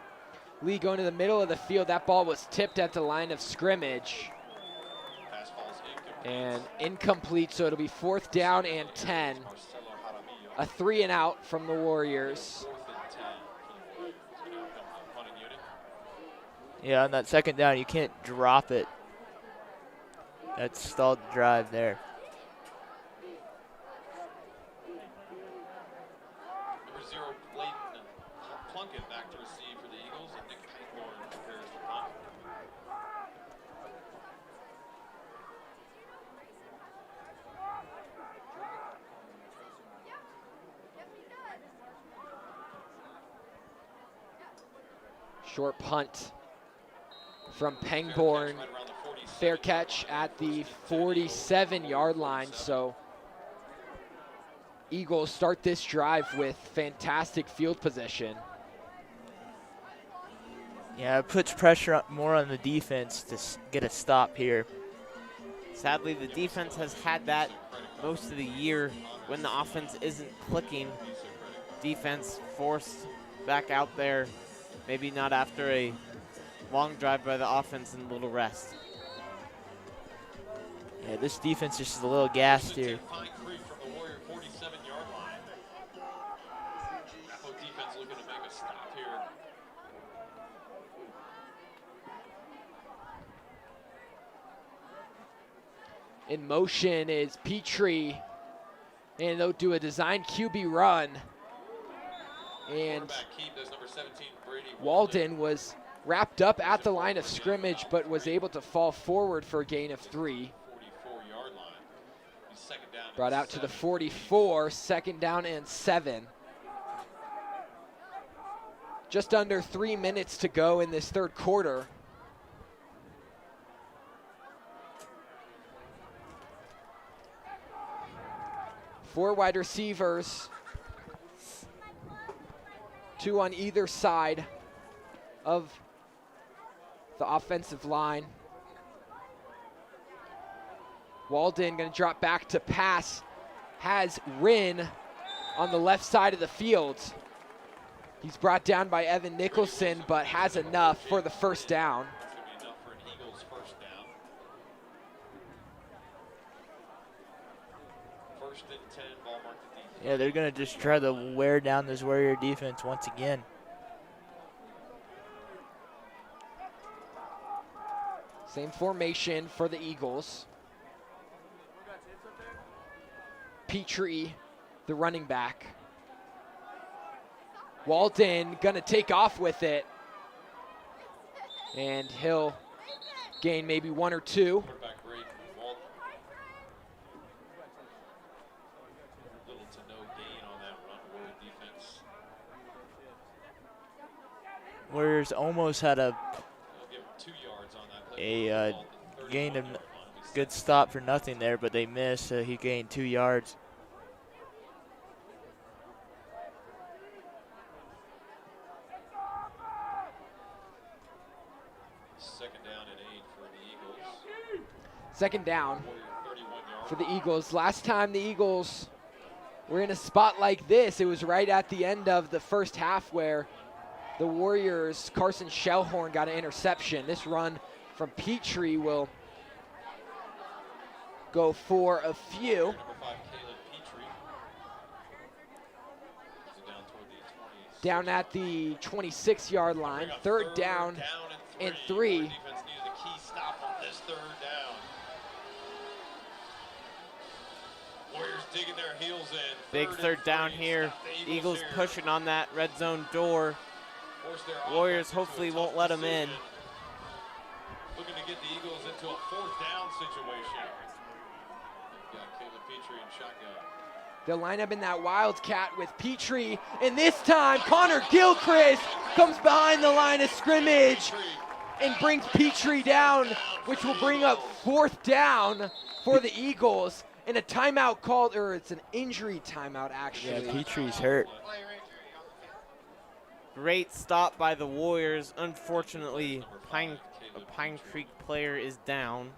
Lee going to the middle of the field. That ball was tipped at the line of scrimmage line. Pass falls incomplete. and incomplete, so it'll be 4th down and 10. Marcelo Jaramillo. A 3 and out from the Warriors. 4th and 10 for the Warriors. Going to come from punting unit. Yeah, on that 2nd down, you can't drop it. That stalled the drive there. Number 0, Bladen Plunkett back to receive for the Eagles, and Nick Pangborn prepares for punt. Short punt from Pangborn. Right around the 47. Fair catch at the 47-yard line. So Eagles start this drive with fantastic field position. Yeah, it puts pressure more on the defense to get a stop here. Sadly, the defense has had that most of the year when the offense isn't clicking. Defense forced back out there, maybe not after a long drive by the offense and little rest. Yeah, this defense is just a little gassed here. Pine Creek from the Warrior 47-yard line. Arapahoe defense looking to make a stop here. In motion is Petrie, and they'll do a design QB run. And Quarterback keep is number 17, Brady Walden was wrapped up at the line of scrimmage, but was able to fall forward for a gain of 3. 44-yard line. He's 2nd down. Brought out to the 44, 2nd down and 7. Just under 3 minutes to go in this 3rd quarter. Four wide receivers, 2 on either side of the offensive line. Walden going to drop back to pass. Has Rinn on the left side of the field. He's brought down by Evan Nicholson, but has enough for the 1st down. That's going to be enough for an Eagles 1st down. 1st and 10, ball marked at the Yeah, they're going to just try to wear down this Warrior defense once again. Same formation for the Eagles. Petrie, the running back. Walden gonna take off with it. And he'll gain maybe 1 or 2. quarterback Brady Walden. Little to no gain on that run. Warrior defense. Warriors almost had a They'll give him 2 yards on that play. gained a good stop for nothing there, but they missed, so he gained 2 yards. second down and 8 for the Eagles. Second down Warrior 31-yard for the Eagles. Last time the Eagles were in a spot like this, it was right at the end of the first half where the Warriors' Carson Shellhorn got an interception. This run from Petrie will go for a few. Number 5, Caleb Petrie. Is it down toward the 20s? Down at the 26-yard line. Bring up Third down and 3. Our defense needed a key stop on this third down. Warriors digging their heels in. Big third down here. Eagles pushing on that red zone door. Warriors hopefully won't let them in. Looking to get the Eagles into a fourth down situation. Got Caleb Petrie in shotgun. They'll line up in that Wildcat with Petrie, and this time Connor Gilchrist comes behind the line of scrimmage and brings Petrie down, which will bring up fourth down for the Eagles. And a timeout called, or it's an injury timeout actually. Yeah, Petrie's hurt. Player injury on the field. Great stop by the Warriors. Unfortunately, a Pine Creek player is down.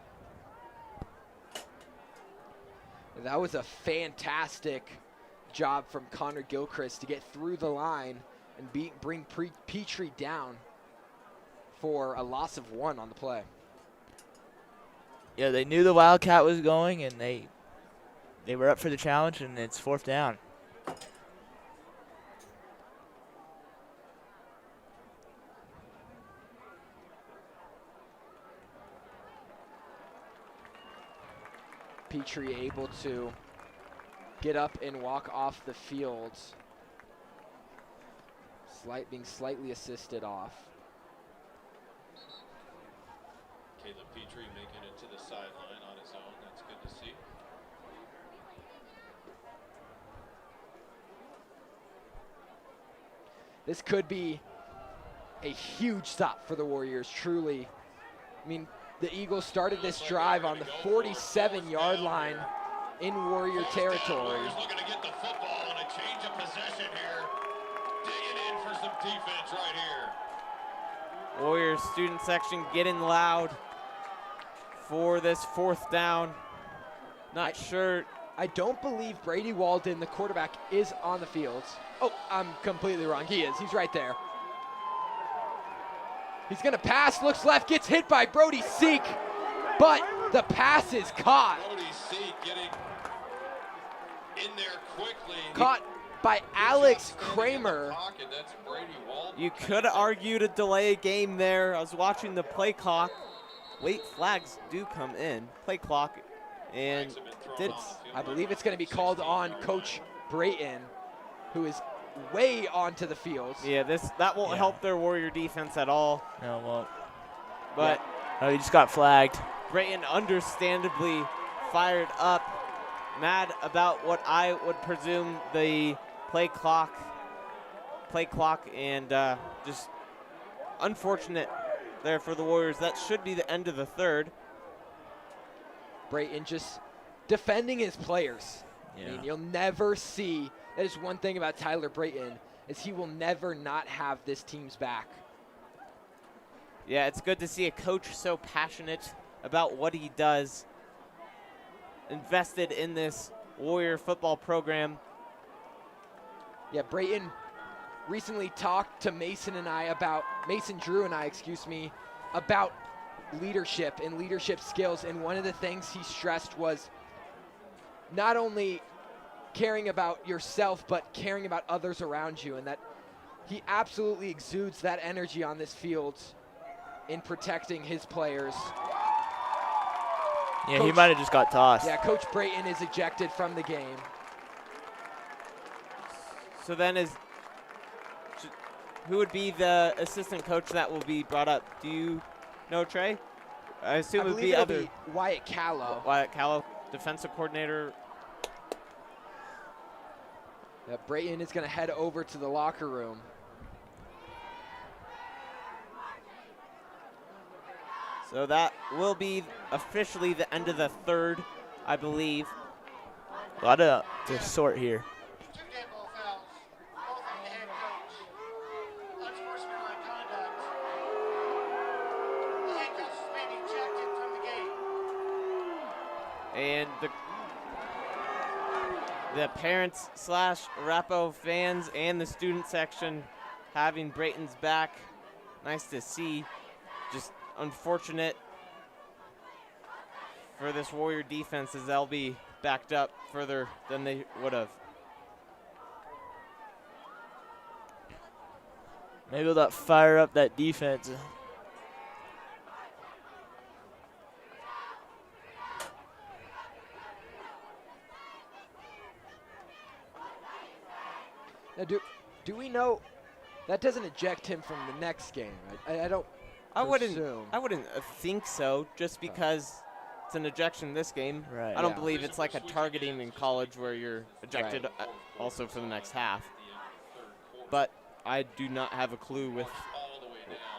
That was a fantastic job from Connor Gilchrist to get through the line and bring Petrie down for a loss of 1 on the play. Yeah, they knew the Wildcat was going, and they were up for the challenge, and it's fourth down. Petrie able to get up and walk off the field. Being slightly assisted off. Caleb Petrie making it to the sideline on his own. That's good to see. This could be a huge stop for the Warriors, truly. I mean, the Eagles started this drive on the 47-yard line in Warrior territory. Warriors looking to get the football and a change of possession here. Digging in for some defense right here. Warriors student section getting loud for this fourth down. Not sure. I don't believe Brady Walden, the quarterback, is on the field. Oh, I'm completely wrong. He is. He's right there. He's going to pass, looks left, gets hit by Brody Seek, but the pass is caught. Brody Seek getting in there quickly. Caught by Alex Kramer. That's Brady Walden. You could argue to delay a game there. I was watching the play clock. Late flags do come in. Play clock. And I believe it's going to be called on Coach Brayton, who is way onto the field. yeah, that won't help their Warrior defense at all. No, it won't. But Oh, he just got flagged. Brayton understandably fired up, mad about what I would presume the play clock, and just unfortunate there for the Warriors. That should be the end of the third. Brayton just defending his players. Yeah. I mean, you'll never see, that is one thing about Tyler Brayton, is he will never not have this team's back. Yeah, it's good to see a coach so passionate about what he does, invested in this Warrior football program. Yeah, Brayton recently talked to Mason Drew and I, about leadership and leadership skills, and one of the things he stressed was not only caring about yourself, but caring about others around you, and that he absolutely exudes that energy on this field in protecting his players. Yeah, he might have just got tossed. Yeah, Coach Brayton is ejected from the game. So then who would be the assistant coach that will be brought up? Do you know, Trey? I assume it would be other. Wyatt Callow. Wyatt Callow, defensive coordinator. Yeah, Brayton is going to head over to the locker room. So that will be officially the end of the third, I believe. A lot to sort here. 2 dead ball fouls, both on the head coach. Unsportsmanlike conduct. The head And the parents / Arapahoe fans and the student section having Brayton's back. Nice to see. Just unfortunate for this Warrior defense as they'll be backed up further than they would have. Maybe they'll fire up that defense. Now, do we know that doesn't eject him from the next game? I don't. I wouldn't presume. think so, just because it's an ejection this game. Right. I don't Yeah. believe it's like a targeting in college where you're ejected also for the next half. But I do not have a clue with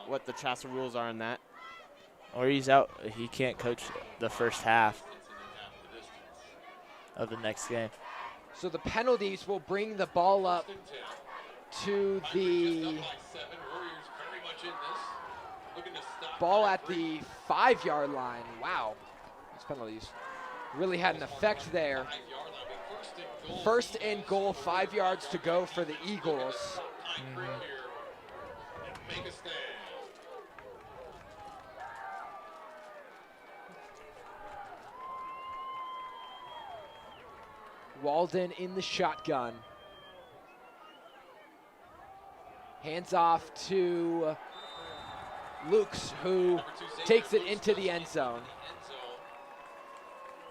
what the CHSAA rules are on that. Or he's out. He can't coach the first half of the next game. So the penalties will bring the ball up to the ball at the 5-yard line. Wow, these penalties really had an effect there. First and goal, 5 yards to go for the Eagles. Walden in the shotgun. Hands off to Lukes, who takes it into the end zone.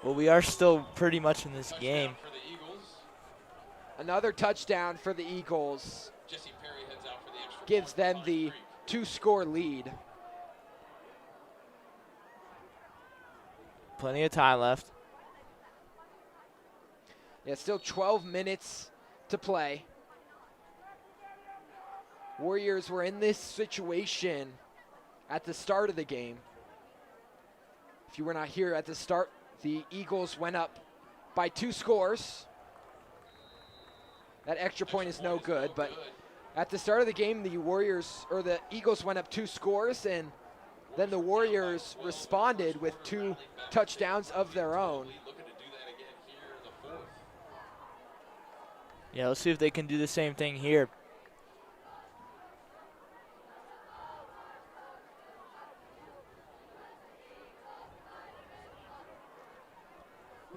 Well, we are still pretty much in this game. Another touchdown for the Eagles. Gives them the 2-score lead. Plenty of time left. Yeah, still 12 minutes to play. Warriors were in this situation at the start of the game. If you were not here at the start, the Eagles went up by 2 scores. That extra point is no good, but at the start of the game, the Eagles went up 2 scores, and then the Warriors responded with 2 touchdowns of their own. Yeah, let's see if they can do the same thing here.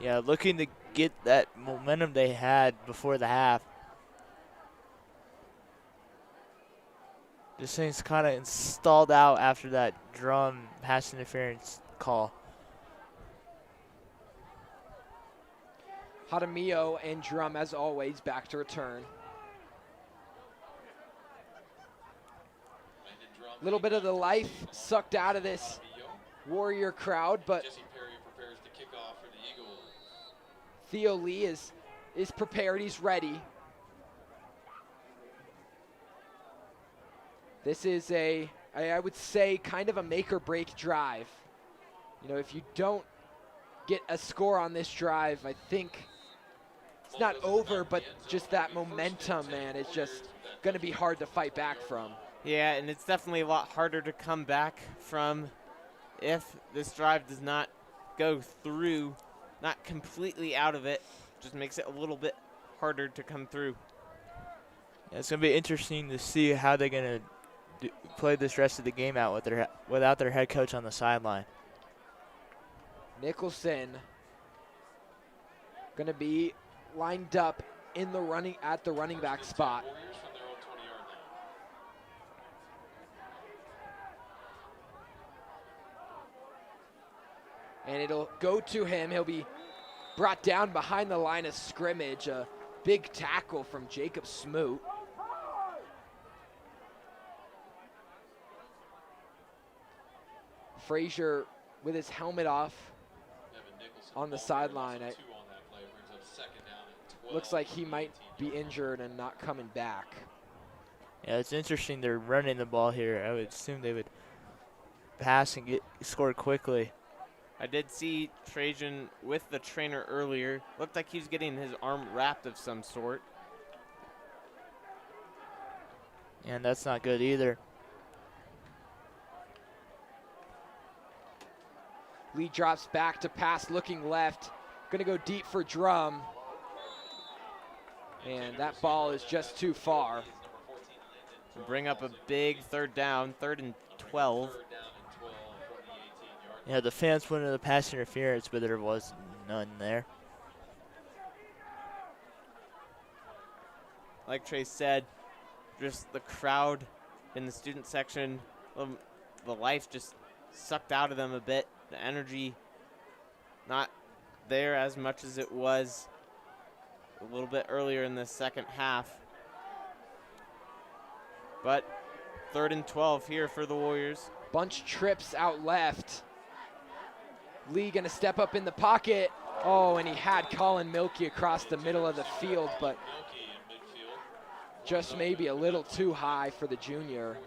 Yeah, looking to get that momentum they had before the half. This thing's kind of stalled out after that drum pass interference call. Hadamio and Drum, as always, back to return. A little bit of the life sucked out of this Warrior crowd, but Theo Lee is prepared. He's ready. This is I would say, kind of a make-or-break drive. You know, if you don't get a score on this drive, I think it's not over, but just that momentum, man, it's just going to be hard to fight back from. Yeah, and it's definitely a lot harder to come back from if this drive does not go through, not completely out of it, just makes it a little bit harder to come through. Yeah, it's going to be interesting to see how they're going to play this rest of the game out without their head coach on the sideline. Nicholson going to be lined up in the running back spot. And it'll go to him. He'll be brought down behind the line of scrimmage. A big tackle from Jacob Smoot. Frazier with his helmet off on the sideline. Looks like he might be injured and not coming back. Yeah, it's interesting they're running the ball here. I would assume they would pass and score quickly. I did see Trajan with the trainer earlier. Looked like he was getting his arm wrapped of some sort. And that's not good either. Lee drops back to pass, looking left. Gonna go deep for Drum. And that ball is just too far. Bring up a big third down, 3rd and 12. Yeah, the fans wanted the pass interference, but there was none there. Like Trey said, just the crowd in the student section, the life just sucked out of them a bit. The energy not there as much as it was a little bit earlier in the second half. But 3rd and 12 here for the Warriors. Bunch trips out left. Lee gonna step up in the pocket. Oh, and he had Colin Milkey across the middle of the field, but just maybe a little too high for the junior.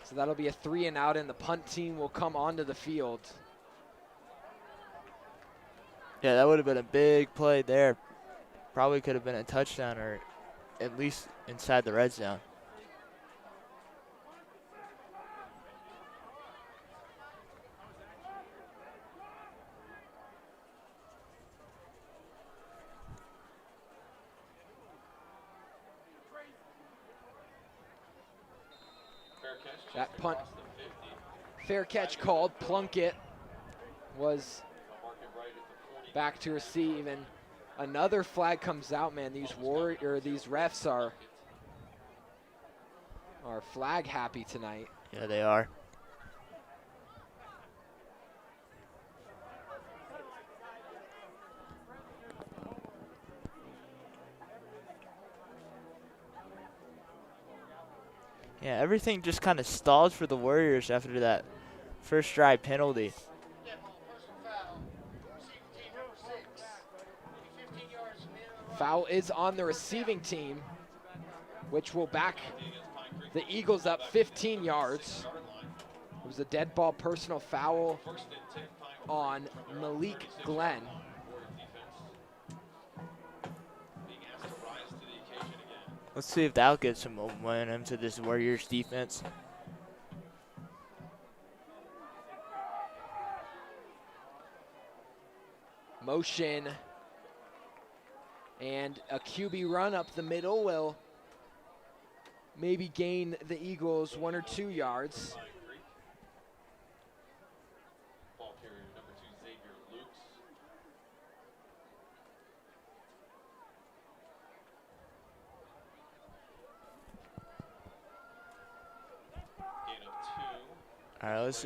So that'll be a 3 and out, and the punt team will come onto the field. Yeah, that would have been a big play there. Probably could have been a touchdown or at least inside the red zone. That punt, fair catch called. Plunkett was back to receive, and another flag comes out. Man, these refs are flag happy tonight. Yeah, they are. Yeah, everything just kind of stalled for the Warriors after that first drive penalty. Foul is on the receiving team, which will back the Eagles up 15 yards. It was a dead ball personal foul on Malik Glenn. Let's see if that'll get some momentum to this Warriors defense. Motion and a QB run up the middle will maybe gain the Eagles 1 or 2 yards. All right, let's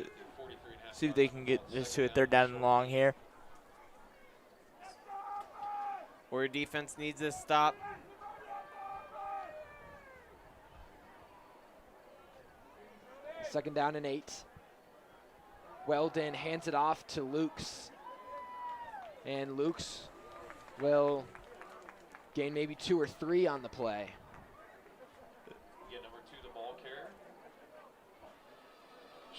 see if they can get this to a 3rd down and long here. Warrior defense needs a stop. Second down and 8. Weldon hands it off to Lukes. And Lukes will gain maybe 2 or 3 on the play.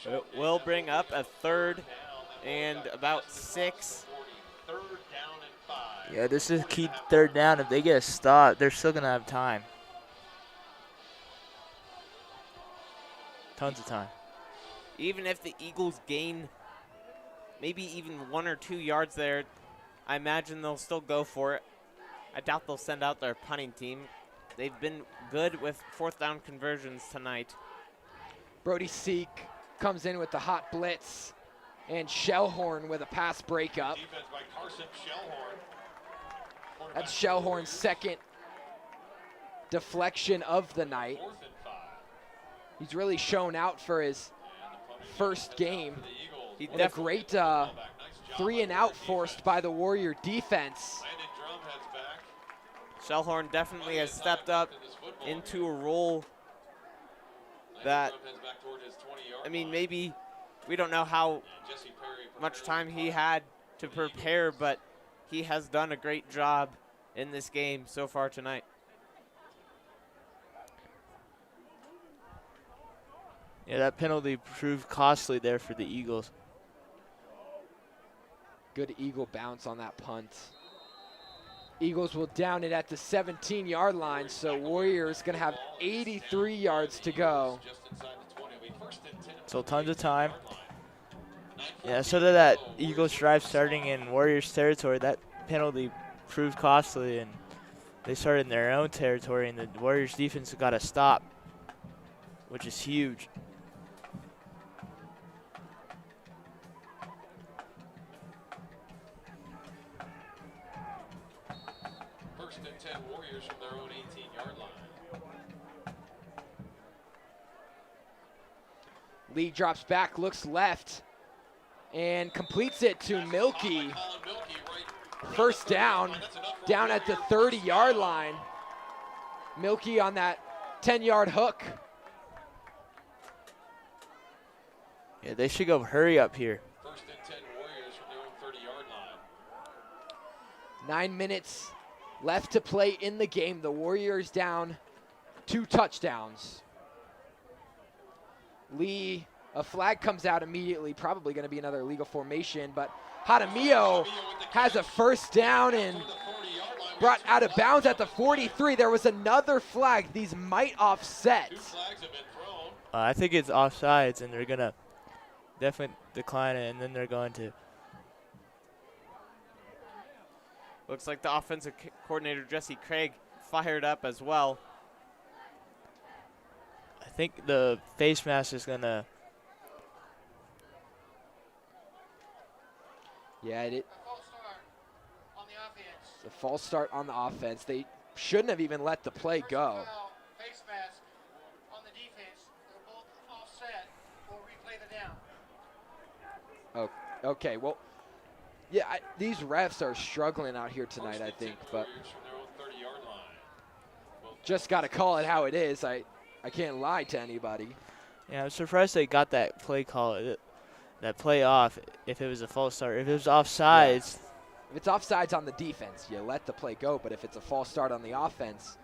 It will bring up a 3rd and about 6. Yeah, this is a key 3rd down. If they get a stop, they're still going to have time. Tons of time. Even if the Eagles gain maybe even 1 or 2 yards there, I imagine they'll still go for it. I doubt they'll send out their punting team. They've been good with 4th down conversions tonight. Brody Seek comes in with the hot blitz, and Shellhorn with a pass breakup. Defense by Carson Shellhorn. That's Shellhorn's 2nd deflection of the night. 4th and 5. He's really shown out for his first game. He And a great 3 and out forced by the Warrior defense. Landon Drum heads back. Shellhorn definitely has stepped up into a role that, I mean, maybe we don't know how much time he had to prepare, but he has done a great job in this game so far tonight. Yeah, that penalty proved costly there for the Eagles. Good Eagle bounce on that punt. Eagles will down it at the 17-yard line, so Warriors going to have 83 yards to go. Still tons of time. Yeah, so did that Eagles drive starting in Warriors territory. That penalty proved costly, and they started in their own territory, and the Warriors defense got a stop, which is huge. First and 10 Warriors from their own 18-yard line. Lee drops back, looks left, and completes it to Milky. First down, down at the 30-yard line. Milky on that 10-yard hook. Yeah, they should go hurry up here. First and 10 Warriors from their own 30-yard line. 9 minutes left to play in the game. The Warriors down 2 touchdowns. Lee, a flag comes out immediately, probably going to be another illegal formation, but Hadamio has a first down and brought out of bounds at the 43. There was another flag. These might offset. 2 flags have been thrown. I think it's offsides, and they're going to definitely decline it, and then they're going to. Looks like the offensive coordinator, Jesse Craig, fired up as well. I think the face mask is going to. Yeah, A false start on the offense. it's a false start on the offense. They shouldn't have even let the play go. Personal foul, face mask on the defense. They're both offset. We'll replay the down. Oh, okay, well, yeah, these refs are struggling out here tonight, I think, but Warriors from their own 30-yard line. just got to call it how it is. I can't lie to anybody. Yeah, I'm surprised they got that play call, that play off if it was a false start. If it was offsides, If it's offsides on the defense, you let the play go, but if it's a false start on the offense,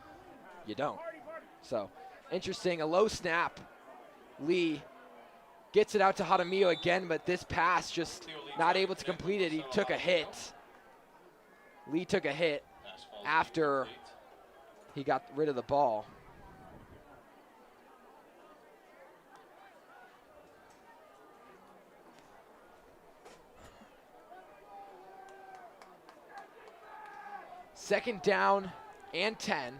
you don't. So, interesting, a low snap. Lee gets it out to Hadamio again, but this pass just not able to complete it. He took a hit. Lee took a hit Pass falls after incomplete. he got rid of the ball. Second down and 10.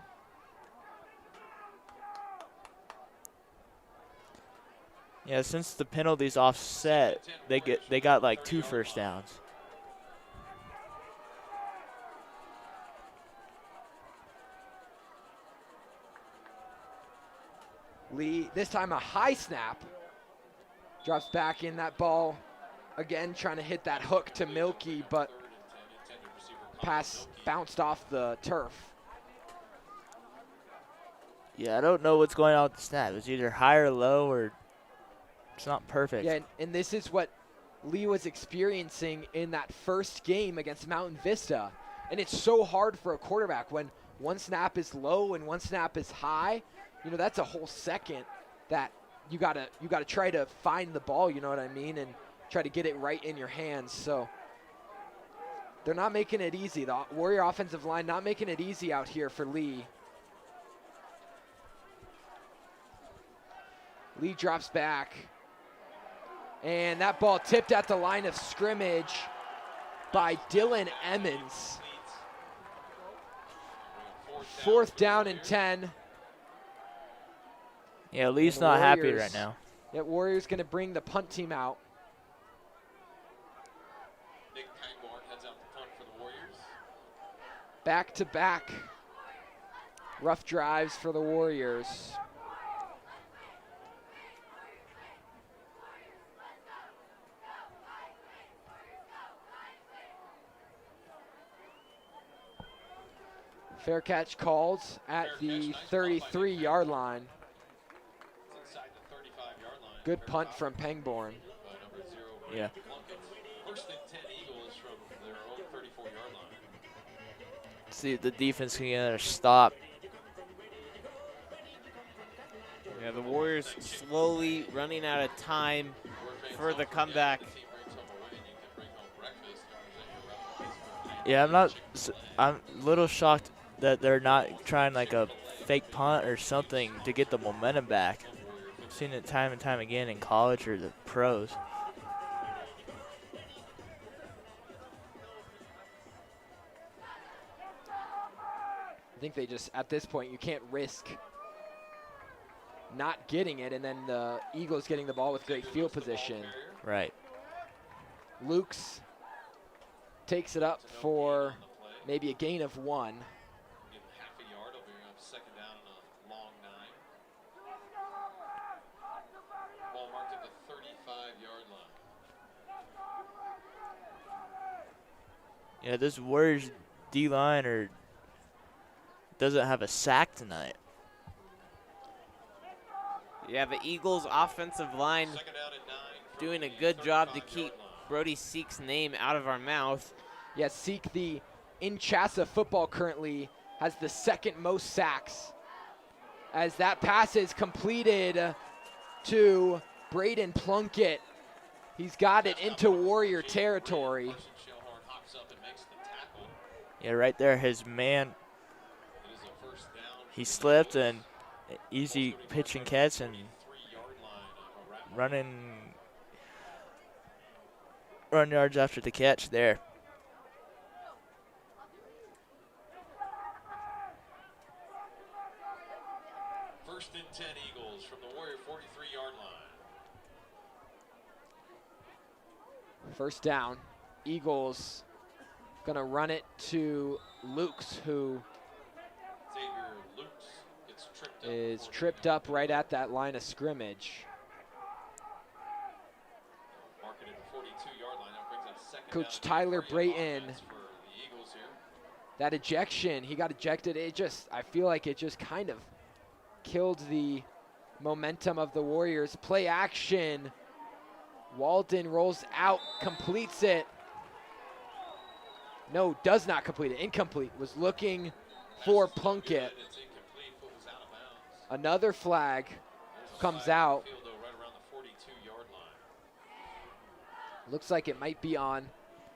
yeah, since the penalty's offset, they got like 2 first downs. Lee, this time a high snap. Drops back in that ball. Again, trying to hit that hook to Milky, but Third and 10, intended receiver Colin pass Milky. bounced off the turf. Yeah, I don't know what's going on with the snap. It's either high or low, or it's not perfect. Yeah, and this is what Lee was experiencing in that first game against Mountain Vista. And it's so hard for a quarterback when one snap is low and one snap is high. You know, that's a whole second that you gotta try to find the ball, you know what I mean, and try to get it right in your hands. So they're not making it easy. The Warrior offensive line not making it easy out here for Lee. Lee drops back. And that ball tipped at the line of scrimmage by Dylan Emmons. Fourth down and 10. Yeah, Lee's The not happy Warriors- right now. Yeah, Warriors going to bring the punt team out. Nick Pangborn heads out the punt for the Warriors. Back to back. Rough drives for the Warriors. Fair catch called at the 33-yard line. It's inside the 35-yard line. Good punt from Pangborn. By number 0, Yeah. Plunkett. First and 10 Eagles from their own 34-yard line. See, the defense can get a stop. Yeah, the Warriors slowly running out of time for the comeback. The team brings home a win. You can bring home breakfast. Yeah, I'm a little shocked that they're not trying like a fake punt or something to get the momentum back. Seen it time and time again in college or the pros. I think they just, at this point, you can't risk not getting it, and then the Eagles getting the ball with great field position. Right. Lukes takes it up for maybe a gain of 1. Give half a yard. It'll be a second down and a long 9. Ball marked at the 35-yard line. Yeah, this Warriors D-line doesn't have a sack tonight. Yeah, the Eagles' offensive line Second down and 9 from doing a the good job to 35-yard keep line. Brody Seek's name out of our mouth. Yes, Seek, the in Chassa football currently has the second most sacks, as that pass is completed to Braden Plunkett. He's got it into Warrior territory. Carson Shellhorn hops up and makes the tackle. Yeah, right there, his man, It is a first down. he slipped and easy pitch and catch and 43-yard line of run yards after the catch there. First and 10 Eagles from the Warrior 43-yard line. First down, Eagles gonna run it to Lukes, who Xavier Lukes gets tripped up. is before tripped getting up right at that line of scrimmage. Marking at the 42-yard line. That brings up second Coach down. Tyler Three Brayton, offense for the Eagles here. that ejection, he got ejected. I feel like it just kind of killed the momentum of the Warriors. Play action. Walden rolls out, completes it. No, does not complete it. Incomplete. Was looking for Plunkett. It's incomplete. Foot was out of bounds. Another flag There's a comes flag on the out. field, though, right around the 42-yard line. Looks like it might be on.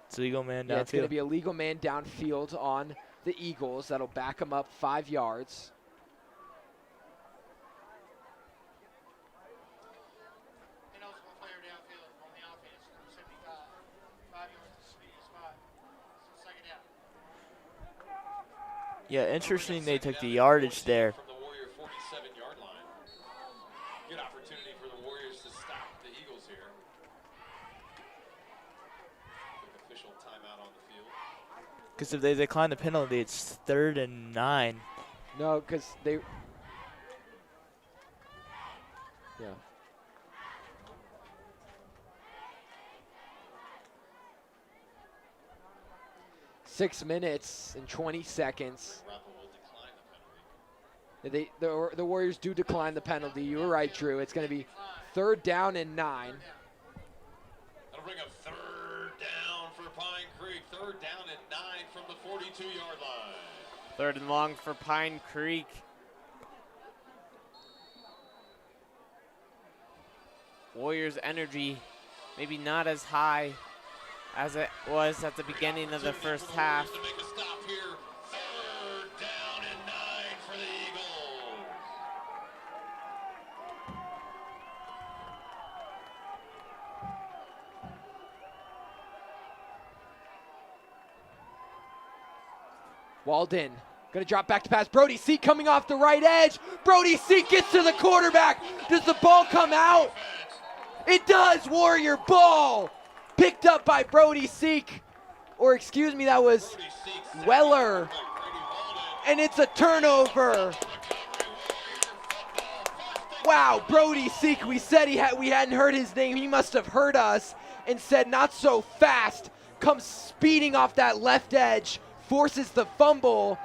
It's a legal man Yeah, it's going to downfield. be a legal man downfield on the Eagles. That'll back them up 5 yards. Ineligible player downfield on the offense, number 75. 5 yards to speed spot. So second down. Yeah, interesting they took the yardage there. From the Warrior 47-yard line. Good opportunity for the Warriors to stop the Eagles here. Quick official timeout on the field. Because if they decline the penalty, it's 3rd and 9. No, because they. Yeah. Six minutes and 20 seconds. Arapahoe will decline the penalty. The Warriors do decline the penalty. You were right, Drew. It's going to be 3rd down and 9. That'll bring up 3rd down for Pine Creek. 3rd down and 9 from the 42-yard line. 3rd and long for Pine Creek. Warriors' energy maybe not as high as it was at the beginning of the first half. To make a stop here. 3rd down and 9 for the Eagles. Walden gonna drop back to pass. Brody Seek coming off the right edge. Brody Seek gets to the quarterback. Does the ball come out? It does. Warrior ball picked up by Brody Seek, or excuse me, that was Brody Seeks Weller, Brady Walden. and it's a turnover. Wow, Brody Seek. We said we hadn't heard his name. He must have heard us and said not so fast. Comes speeding off that left edge, forces the fumble,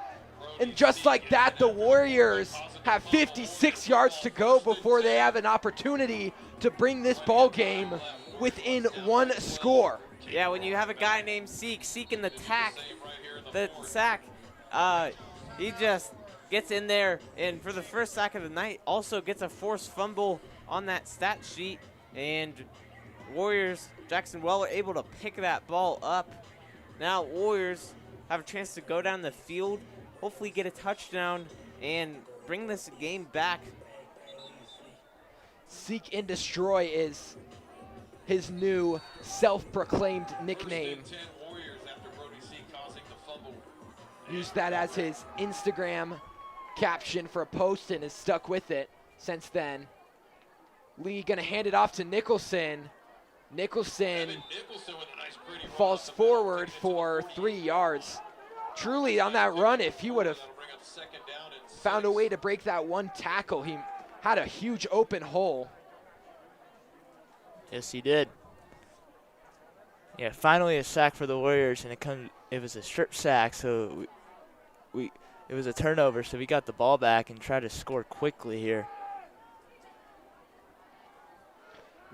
and just like that, the Warriors have 56 yards to go before they have an opportunity to bring this ball game within 1 score. Yeah, when you have a guy named Seek in the sack, he just gets in there, and for the first sack of the night, also gets a forced fumble on that stat sheet, and Warriors, Jackson Weller, able to pick that ball up. Now Warriors have a chance to go down the field, hopefully get a touchdown, and bring this game back. Seek and Destroy is his new self-proclaimed nickname. First and 10 Warriors after Brody Seek causing the fumble. Used that as his Instagram caption for a post and has stuck with it since then. Lee gonna hand it off to Nicholson. Nicholson Evan Nicholson with a nice pretty run falls off the forward back, for takes it 3 yards. Truly on that run, if he would have That'll bring up second down and found a 6. way to break that one tackle, he had a huge open hole. Yes, he did. Yeah, finally a sack for the Warriors, and it was a strip sack, so it was a turnover, so we got the ball back and tried to score quickly here.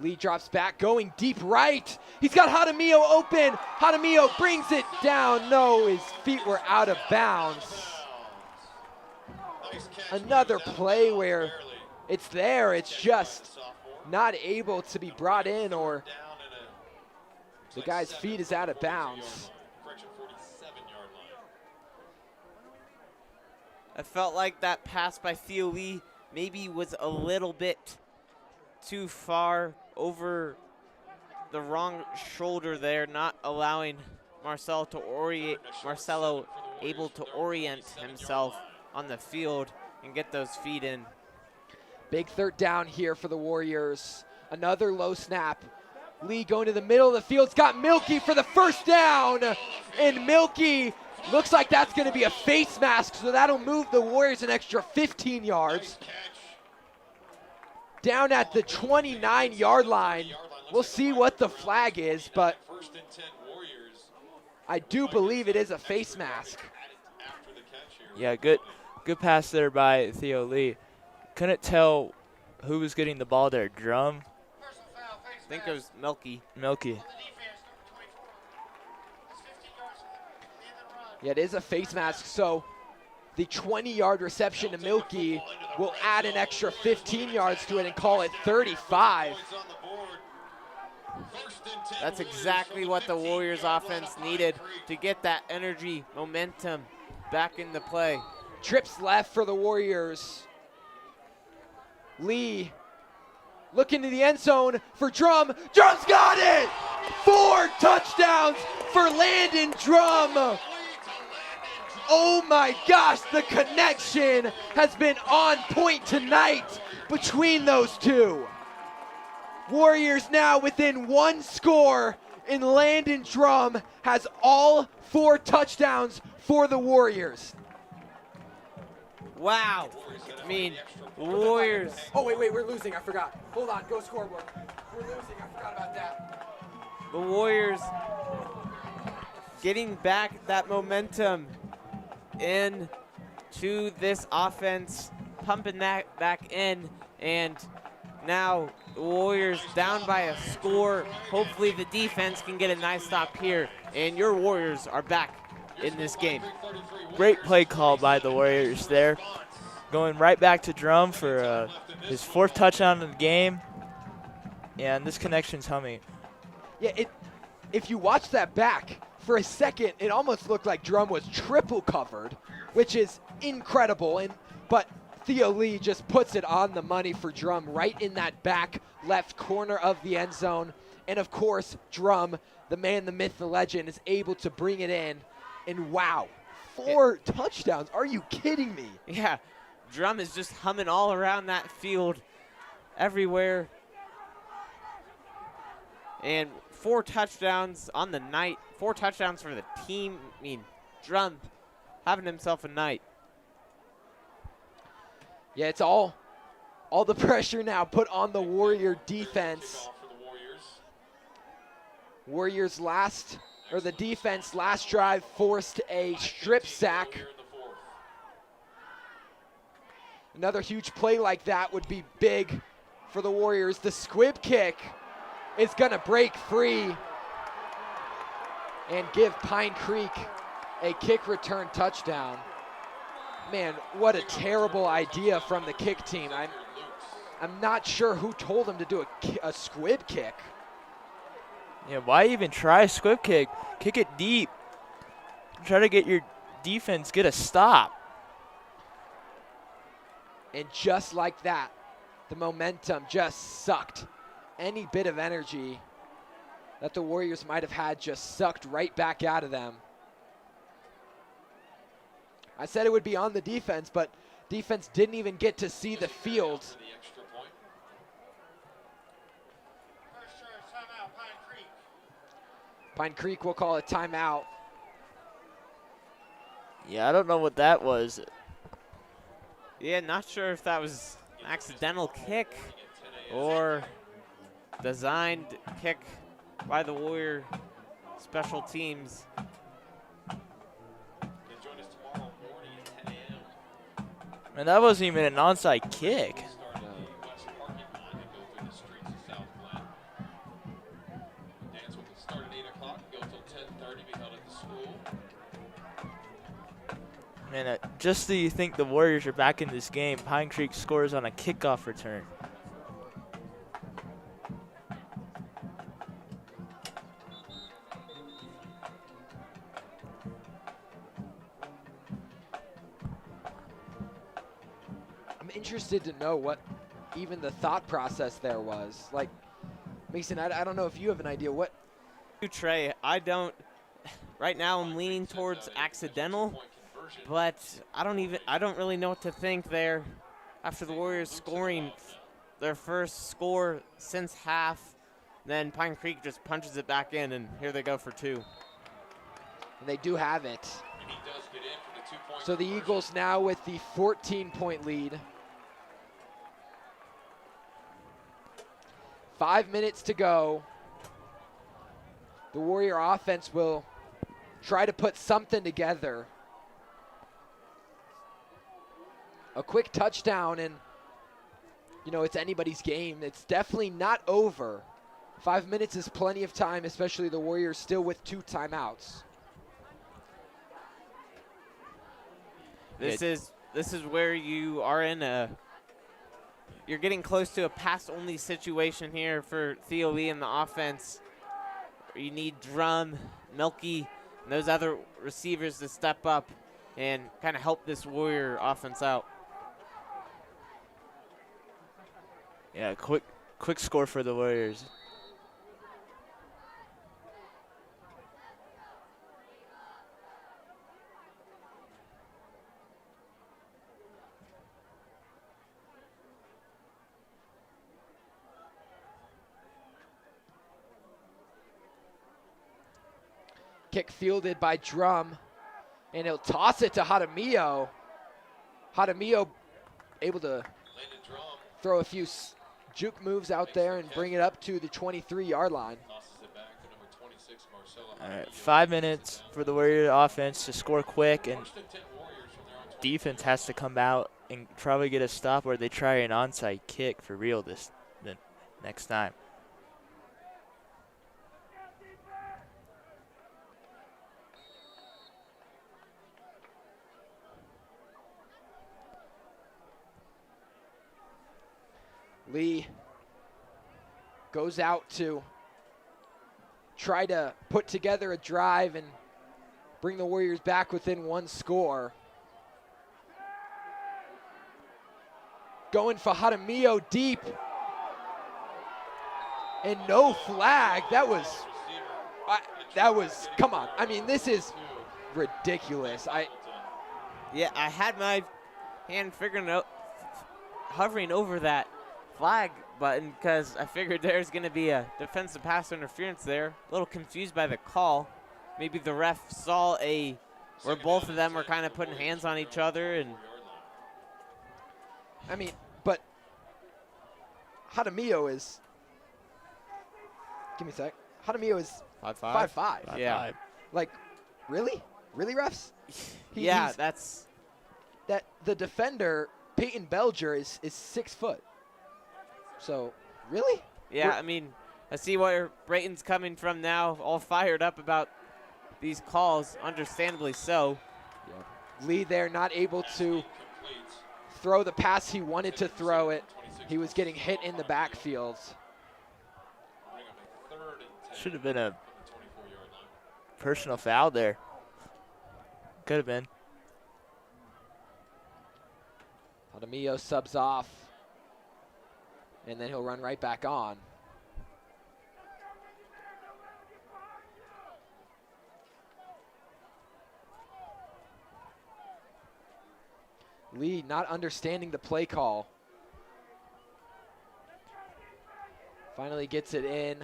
Lee drops back, going deep right. He's got Hadamio open. Hadamio brings it down. No, his feet were out of bounds. Nice catch, Another but he's out of play bounds where barely. it's there, it's just Sophomore. not able to be brought in, or Down and a- the looks guy's like feet 7 is out of 42 bounds. yard line. Correction, 47-yard line. I felt like that pass by Theo Lee maybe was a little bit too far over the wrong shoulder there, not allowing Marcelo able to orient himself on the field and get those feet in. Big third down here for the Warriors. Another low snap. Lee going to the middle of the field. It's got Milky for the first down. And Milky looks like that's going to be a face mask, so that'll move the Warriors an extra 15 yards. Nice catch. Down at the 29-yard line. We'll see what the flag is, but First and 10 Warriors. I do believe it is a face mask. After the catch here. Yeah, good pass there by Theo Lee. Couldn't tell who was getting the ball there. Drum, Personal foul, face I think mask it was Milky. Milky. on the defense, number 24. It's 15 yards from the end of the run. Yeah, it is a face mask, so the 20-yard reception to Milky will add an extra 15 yards to it and call it 35. Points on the board. First and 10 That's Warriors exactly from what the 15 Warriors yard offense line. needed to get that energy, momentum back into play. Trips left for the Warriors. Lee looking to the end zone for Drum. Drum's got it! 4 touchdowns for Landon Drum. Oh my gosh, the connection has been on point tonight between those two. Warriors now within 1 score, and Landon Drum has all 4 touchdowns for the Warriors. Wow. I mean, Warriors. Oh, wait, we're losing. I forgot. Hold on, go scoreboard. We're losing. I forgot about that. The Warriors getting back that momentum into this offense, pumping that back in, and now the Warriors down by a score. Hopefully the defense can get a nice stop here, and your Warriors are back in this game. Great play call by the Warriors there. Going right back to Drum for his 4th touchdown of the game. And this connection's humming. Yeah, if you watch that back, for a second, it almost looked like Drum was triple covered, which is incredible. But Theo Lee just puts it on the money for Drum right in that back left corner of the end zone. And of course, Drum, the man, the myth, the legend, is able to bring it in. And wow, 4 touchdowns. Are you kidding me? Yeah, Drum is just humming all around that field, everywhere. And 4 touchdowns on the night, 4 touchdowns for the team. I mean, Drum having himself a night. Yeah, it's all the pressure now put on the Warrior defense. Kickoff for the Warriors Warriors. the defense last drive forced a strip sack. Here in the 4th. Another huge play like that would be big for the Warriors. The squib kick is gonna break free and give Pine Creek a kick return touchdown. Man, what a terrible idea from the kick team. I'm not sure who told them to do a squib kick. Yeah, why even try a squib kick? Kick it deep. Try to get your defense get a stop. And just like that, the momentum just sucked. Any bit of energy that the Warriors might have had just sucked right back out of them. I said it would be on the defense, but defense didn't even get to see the field. For the extra point. First charge timeout, Pine Creek. Pine Creek will call a timeout. Yeah, I don't know what that was. Yeah, not sure if that was an accidental kick or designed kick by the Warrior special teams. They join us tomorrow morning at 10 a.m. And that wasn't even an onside kick. Start in the west parking lot and go through the streets of South Glen. Dance will start at 8 o'clock and go till 10:30, be held at the school. Man, just so you think the Warriors are back in this game, Pine Creek scores on a kickoff return. I'm interested to know what even the thought process there was. Like, Mason, I don't know if you have an idea. What? Trey, I don't. Right now, I'm leaning towards accidental, but I don't really know what to think there. After the Warriors scoring their first score since half, then Pine Creek just punches it back in, and here they go for two. And they do have it. And he does get in for the 2-point So the conversion. Eagles now with the 14-point lead. 5 minutes to go. The Warrior offense will try to put something together. A quick touchdown, and you know, it's anybody's game. It's definitely not over. 5 minutes is plenty of time, especially the Warriors still with 2 timeouts. This is where you are in a. You're getting close to a pass-only situation here for Theo Lee and the offense. You need Drum, Milky, and those other receivers to step up and kind of help this Warrior offense out. Yeah, quick score for the Warriors. Kick fielded by Drum, and he'll toss it to Jaramillo. Jaramillo able to Landon Drum throw a few juke moves out there and bring it up to the 23-yard line. tosses it back to number 26, Marcelo. All right, 5 minutes for the Warrior offense to score quick, and First and 10 Warriors from their own 20. defense has to come out and probably get a stop, or they try an onside kick for real the next time. Lee goes out to try to put together a drive and bring the Warriors back within 1 score. Going for Jaramillo deep. And no flag. That was, come on. I mean, this is ridiculous. Yeah, I had my hand hovering over that flag button because I figured there's going to be a defensive pass interference there. A little confused by the call. Maybe the ref saw where both of them were kind of putting hands on each other, and I mean, but Jaramillo is, give me a sec. Jaramillo is 5'5". 5'5". Yeah. Like, really? Really, refs? Yeah, he's- that's that the defender, Peyton Belger, is 6 foot. So, really? yeah. We're- I mean, I see where Brayton's coming from now, all fired up about these calls, understandably so. Lee there not able to Complete. throw the pass he wanted to throw it. He was getting hit in the backfield. Bring up a 3rd and 10 Should have been a from the 24-yard line. personal foul there. Could have been. Jaramillo subs off. And then he'll run right back on. Lee not understanding the play call. Finally gets it in.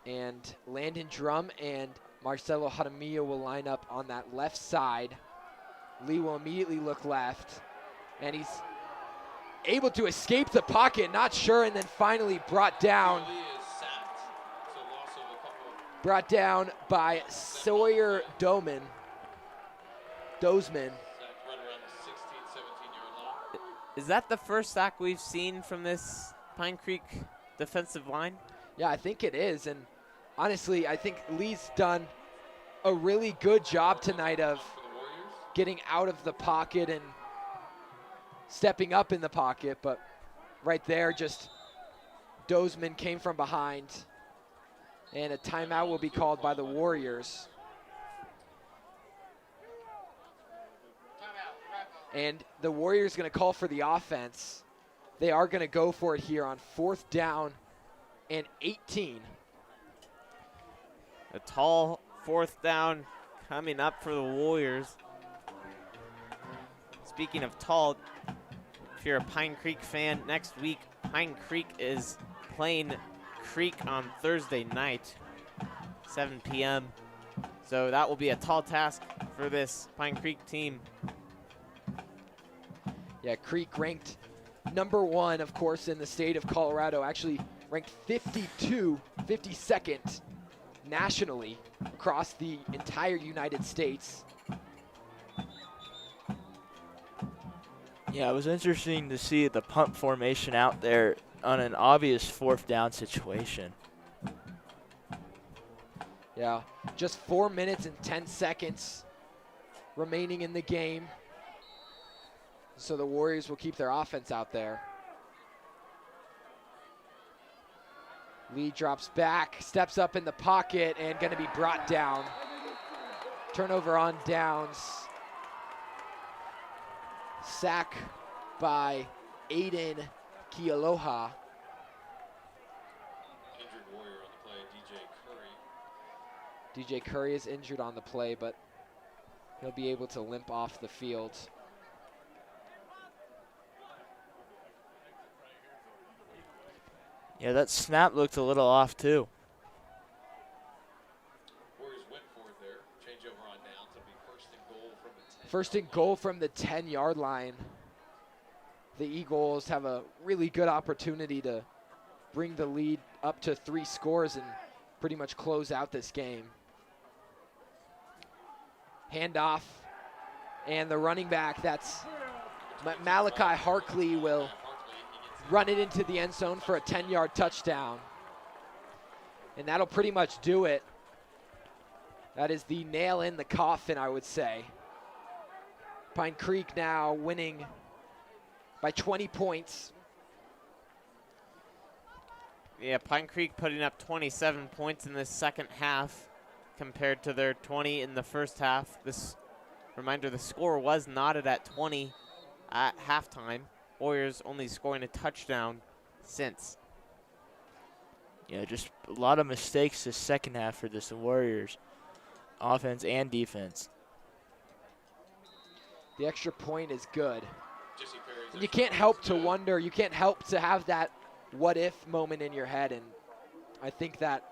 And Landon Drum and Marcelo Jaramillo will line up on that left side. Lee will immediately look left. And he's able to escape the pocket, not sure, and then finally brought down. Brought down by Sawyer Dozman. Is that the first sack we've seen from this Pine Creek defensive line? Yeah, I think it is. And honestly, I think Lee's done a really good job tonight of getting out of the pocket and stepping up in the pocket. But right there, just Dozman came from behind. And a timeout will be called by the Warriors. And the Warriors going to call for the offense. They are going to go for it here on 4th down and 18. A tall 4th down coming up for the Warriors. Speaking of tall, if you're a Pine Creek fan, next week Pine Creek is playing Creek on Thursday night, 7 p.m. So that will be a tall task for this Pine Creek team. Yeah, Creek ranked number 1, of course, in the state of Colorado, actually ranked 52nd nationally across the entire United States. Yeah, it was interesting to see the punt formation out there on an obvious 4th down situation. Yeah, just 4 minutes and 10 seconds remaining in the game. So the Warriors will keep their offense out there. Lee drops back, steps up in the pocket, and going to be brought down. Turnover on downs. Sack by Aiden Kealoha. Injured Warrior on the play, DJ Curry. DJ Curry is injured on the play, but he'll be able to limp off the field. Yeah, that snap looked a little off too. Warriors went for it there. Changeover on downs. It'll be first and goal from the 10. First and goal from the 10-yard line. The Eagles have a really good opportunity to bring the lead up to 3 scores and pretty much close out this game. Handoff, and the running back, that's Malachi Harkley, will run it into the end zone for a 10-yard touchdown. And that'll pretty much do it. That is the nail in the coffin, I would say. Pine Creek now winning by 20 points. Yeah, Pine Creek putting up 27 points in this second half compared to their 20 in the first half. This reminder, the score was knotted at 20 at halftime. Warriors only scoring a touchdown since. Yeah, just a lot of mistakes this second half for this Warriors, offense and defense. The extra point is good. Jesse Perry's And you can't help to wonder, you can't help to have that what if moment in your head. And I think that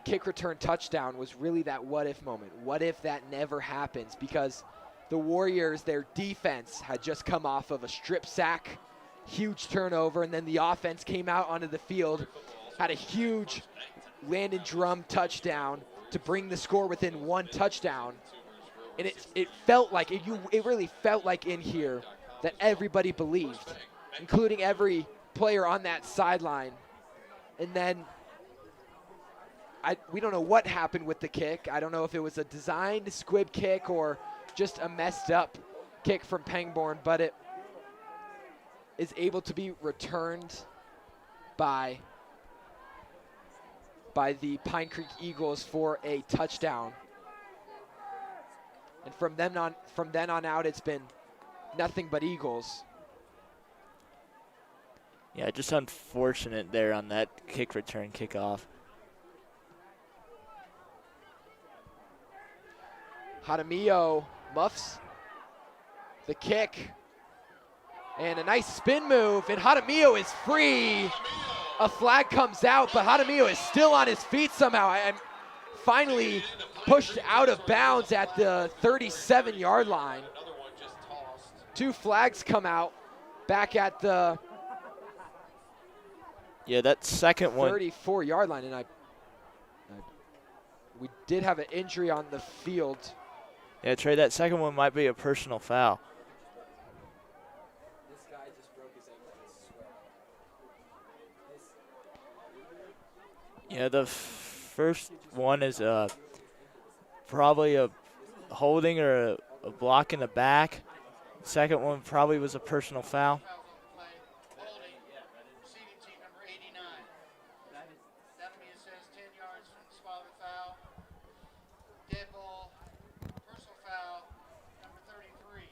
kick return touchdown was really that what if moment. What if that never happens? Because the Warriors, their defense had just come off of a strip sack, huge turnover, and then the offense came out onto the field, had a huge Landon Drum touchdown to bring the score within 1 touchdown. And it felt like, it really felt like in here that everybody believed, including every player on that sideline. And then we don't know what happened with the kick. I don't know if it was a designed squib kick or just a messed up kick from Pangborn, but it is able to be returned by the Pine Creek Eagles for a touchdown. And from then on out, it's been nothing but Eagles. Yeah, just unfortunate there on that kick return kickoff. Jaramillo muffs the kick. And a nice spin move, and Jaramillo is free. A flag comes out, but Jaramillo is still on his feet somehow. I'm finally pushed out of bounds at the 37-yard line. 2 flags come out back at the That second one. 34-yard line, and we did have an injury on the field. Yeah, Trey, that second one might be a personal foul. This guy just broke his ankle, I swear. Yeah, the first one is probably a holding or a block in the back. Second one probably was a personal foul. Fouls on the play. Holding. Receiving team number 89. That means it says 10 yards from the spot of the foul. Dead ball. Personal foul. Number 33.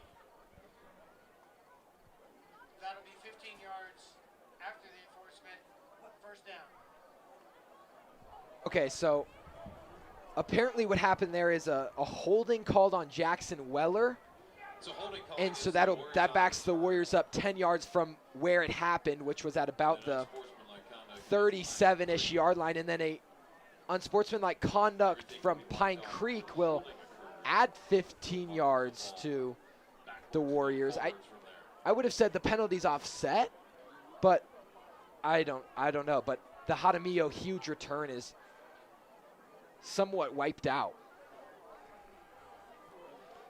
That'll be 15 yards after the enforcement. First down. Okay, so apparently what happened there is a holding called on Jackson Weller, and so that backs the Warriors up 10 yards from where it happened, which was at about the 37-ish yard line, and then a unsportsmanlike conduct from Pine Creek will add 15 yards to the Warriors. I would have said the penalty's offset, but I don't know. But the Jaramillo huge return is somewhat wiped out.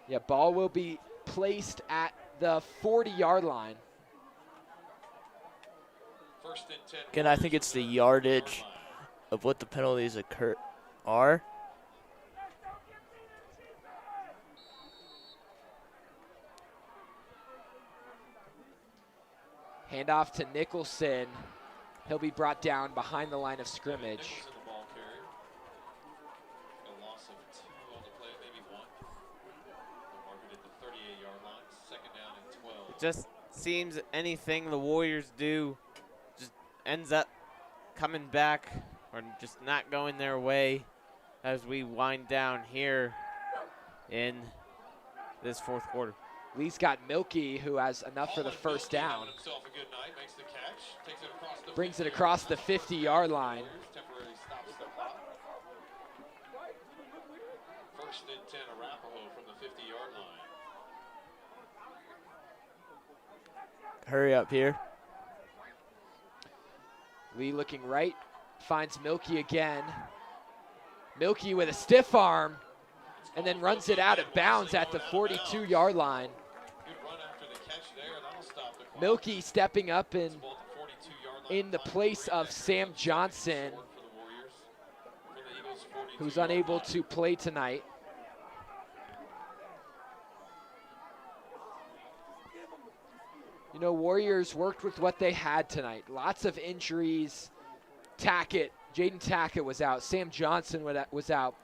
Yeah, ball will be placed at the 40-yard line. Again, I think it's the yardage of what the penalties are. Handoff to Nicholson. He'll be brought down behind the line of scrimmage. Just seems anything the Warriors do just ends up coming back or just not going their way as we wind down here in this fourth quarter. Lee's got Milky, who has enough for the first down. Brings it across the 50-yard line. First and 10, Arapahoe from the 50-yard line. Hurry up here. Lee looking right, finds Milky again. Milky with a stiff arm, and then runs it out of bounds at the 42-yard line. Milky stepping up in the place of Sam Johnson, who's unable to play tonight. You know, Warriors worked with what they had tonight. Lots of injuries. Jaden Tackett was out. Sam Johnson was out.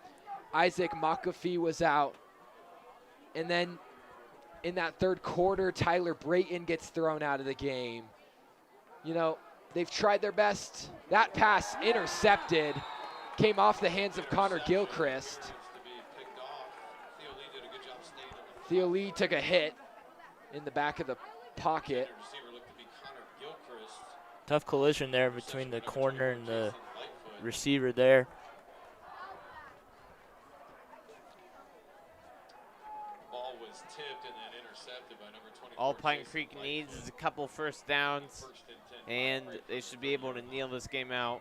Isaac McAfee was out. And then in that third quarter, Tyler Brayton gets thrown out of the game. You know, they've tried their best. That pass intercepted. Came off the hands of Connor Gilchrist. Theo Lee took a hit in the back of the pocket. Tough collision there between the corner and the receiver there. Ball was tipped and then intercepted by number 24. All Pine Creek needs is a couple first downs, and they should be able to kneel this game out.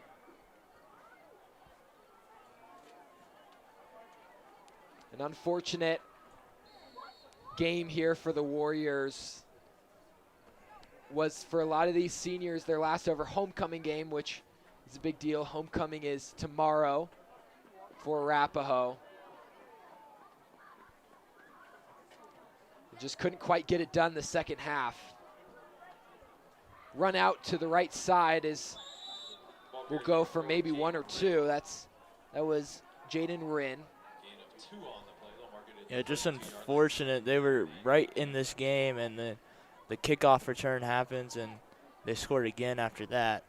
An unfortunate game here for the Warriors. Was for a lot of these seniors their last ever homecoming game, which is a big deal. Homecoming is tomorrow for Arapahoe. Just couldn't quite get it done the second half. Run out to the right side will go for maybe 1 or 2. That was Jaden Wren. Yeah, just unfortunate. They were right in this game, and the kickoff return happens, and they scored again after that.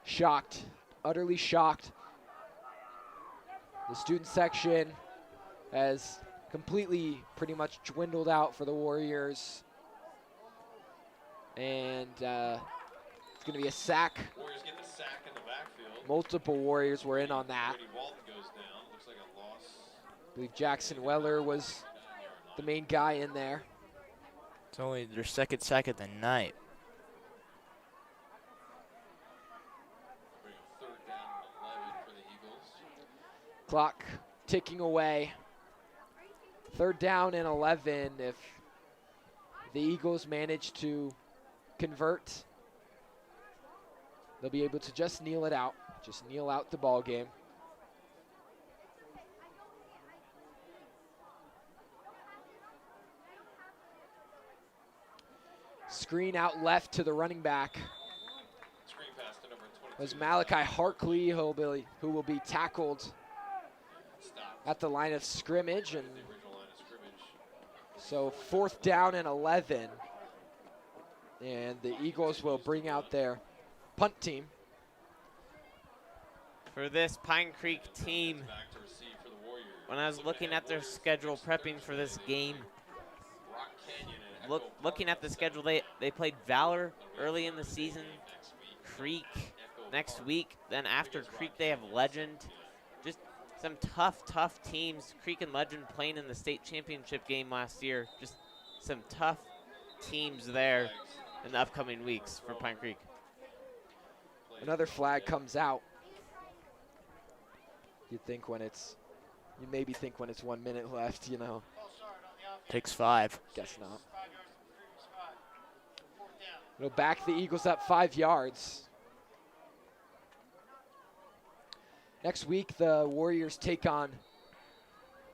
Shocked, utterly shocked. The student section has completely pretty much dwindled out for the Warriors. And it's going to be a sack. Warriors get the sack in the backfield. Multiple Warriors were in on that. Brady Walton goes down. Looks like a loss. I believe Jackson Weller was the main guy in there. It's only their second sack of the night. Bring a 3rd down and 11 for the Eagles. Clock ticking away. 3rd down and 11 if the Eagles manage to convert. They'll be able to just kneel it out. Just kneel out the ball game. Screen out left to the running back Screen pass to number 22. was Malachi Harkley, who will be tackled Stopped. at the line of scrimmage. And The original line of scrimmage. so 4th down and 11. And the Eagles will bring out their punt team. For this Pine Creek team, Back to receive for the Warriors. when I was looking at their schedule, prepping for this game, Rock Canyon and Echo looking at the schedule, they played Valor early in the season, next week. Creek next week. Then after Creek, they have Legend. Just some tough teams. Creek and Legend playing in the state championship game last year. Just some tough teams there in the upcoming weeks for Pine Creek. Another flag comes out. You maybe think when it's 1 minute left, you know. False start on the offense. Takes 5. Guess not. 5 yards from the previous spot. 4th down. It'll back the Eagles up 5 yards. Next week, the Warriors take on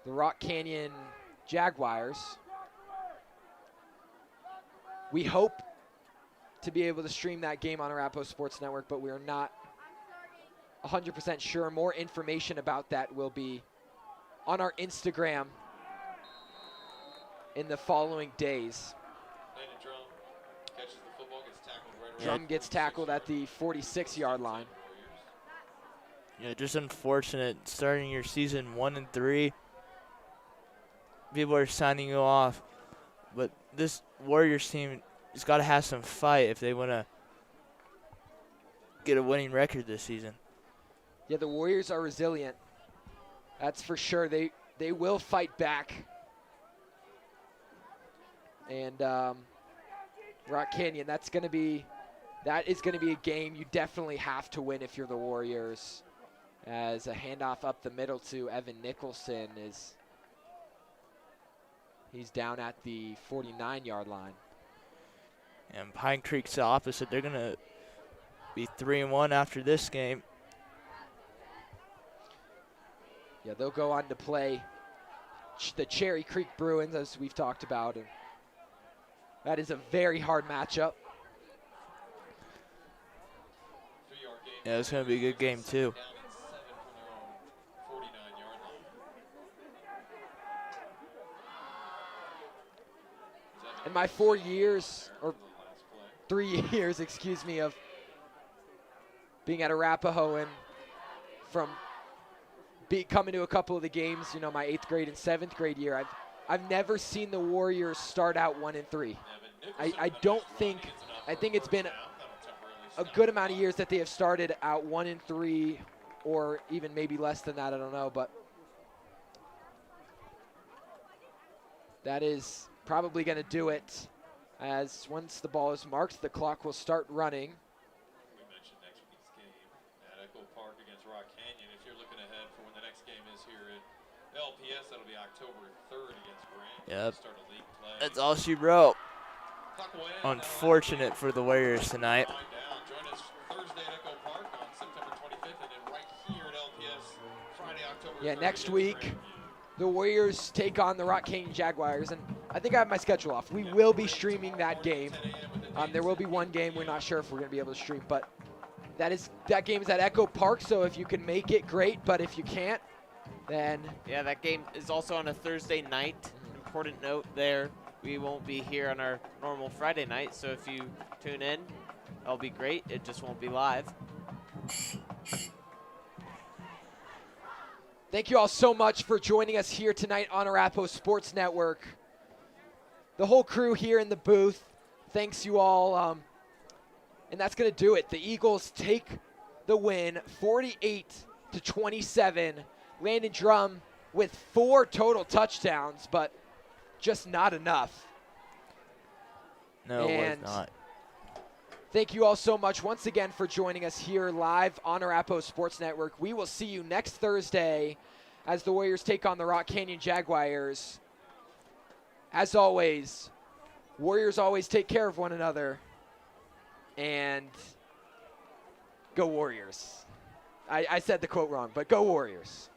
the Rock Canyon Jaguars. We hope to be able to stream that game on Arapahoe Sports Network, but we are not 100% sure. More information about that will be on our Instagram in the following days. Landon Drum catches the football, gets tackled right around. Drum gets tackled at the 46-yard line. Yeah, just unfortunate starting your season 1-3. People are signing you off, but this Warriors team has got to have some fight if they want to get a winning record this season. Yeah, the Warriors are resilient. That's for sure. They will fight back. And Rock Canyon, that is going to be a game you definitely have to win if you're the Warriors. As a handoff up the middle to Evan Nicholson he's down at the 49-yard line. And Pine Creek's the opposite. They're going to be 3-1 after this game. Yeah, they'll go on to play the Cherry Creek Bruins, as we've talked about. And that is a very hard matchup. 3-yard gain. Yeah, it's going to be a good game, too. Down at 7 from their own 49-yard line. In my 4 years, or The last play. 3 years, excuse me, of being at Arapahoe and from coming to a couple of the games, you know, my 8th grade and 7th grade year, I've never seen the Warriors start out 1-3. I think it's been a good amount of years that they have started out 1-3, or even maybe less than that, I don't know, but that is probably going to do it, as once the ball is marked, the clock will start running. We mentioned next week's game at Echo Park against Rock Canyon. If you're looking ahead for when the next game is here at LPS, that'll be October 3rd against Grant. Yep. Start a league play. That's all she wrote. Clock will end. Unfortunate for the Warriors tonight. Wind down. Join us Thursday at Echo Park on September 25th, and then right here at LPS Friday, October 3rd. Yeah, next against week, Grandview. the Warriors take on the Rock Canyon Jaguars, and I think I have my schedule off. We will be streaming that game. There will be one game we're not sure if we're going to be able to stream, but That game is at Echo Park, so if you can make it, great. But if you can't, then Yeah, that game is also on a Thursday night. Important note there. We won't be here on our normal Friday night, so if you tune in, that'll be great. It just won't be live. thank you all so much for joining us here tonight on Arapahoe Sports Network. The whole crew here in the booth, thanks you all. And that's going to do it. The Eagles take the win 48-27. Landon Drum with 4 total touchdowns, but just not enough. No, it And was not. thank you all so much once again for joining us here live on Arapahoe Sports Network. We will see you next Thursday as the Warriors take on the Rock Canyon Jaguars. As always, Warriors always take care of one another. And go Warriors. I said the quote wrong, but go Warriors.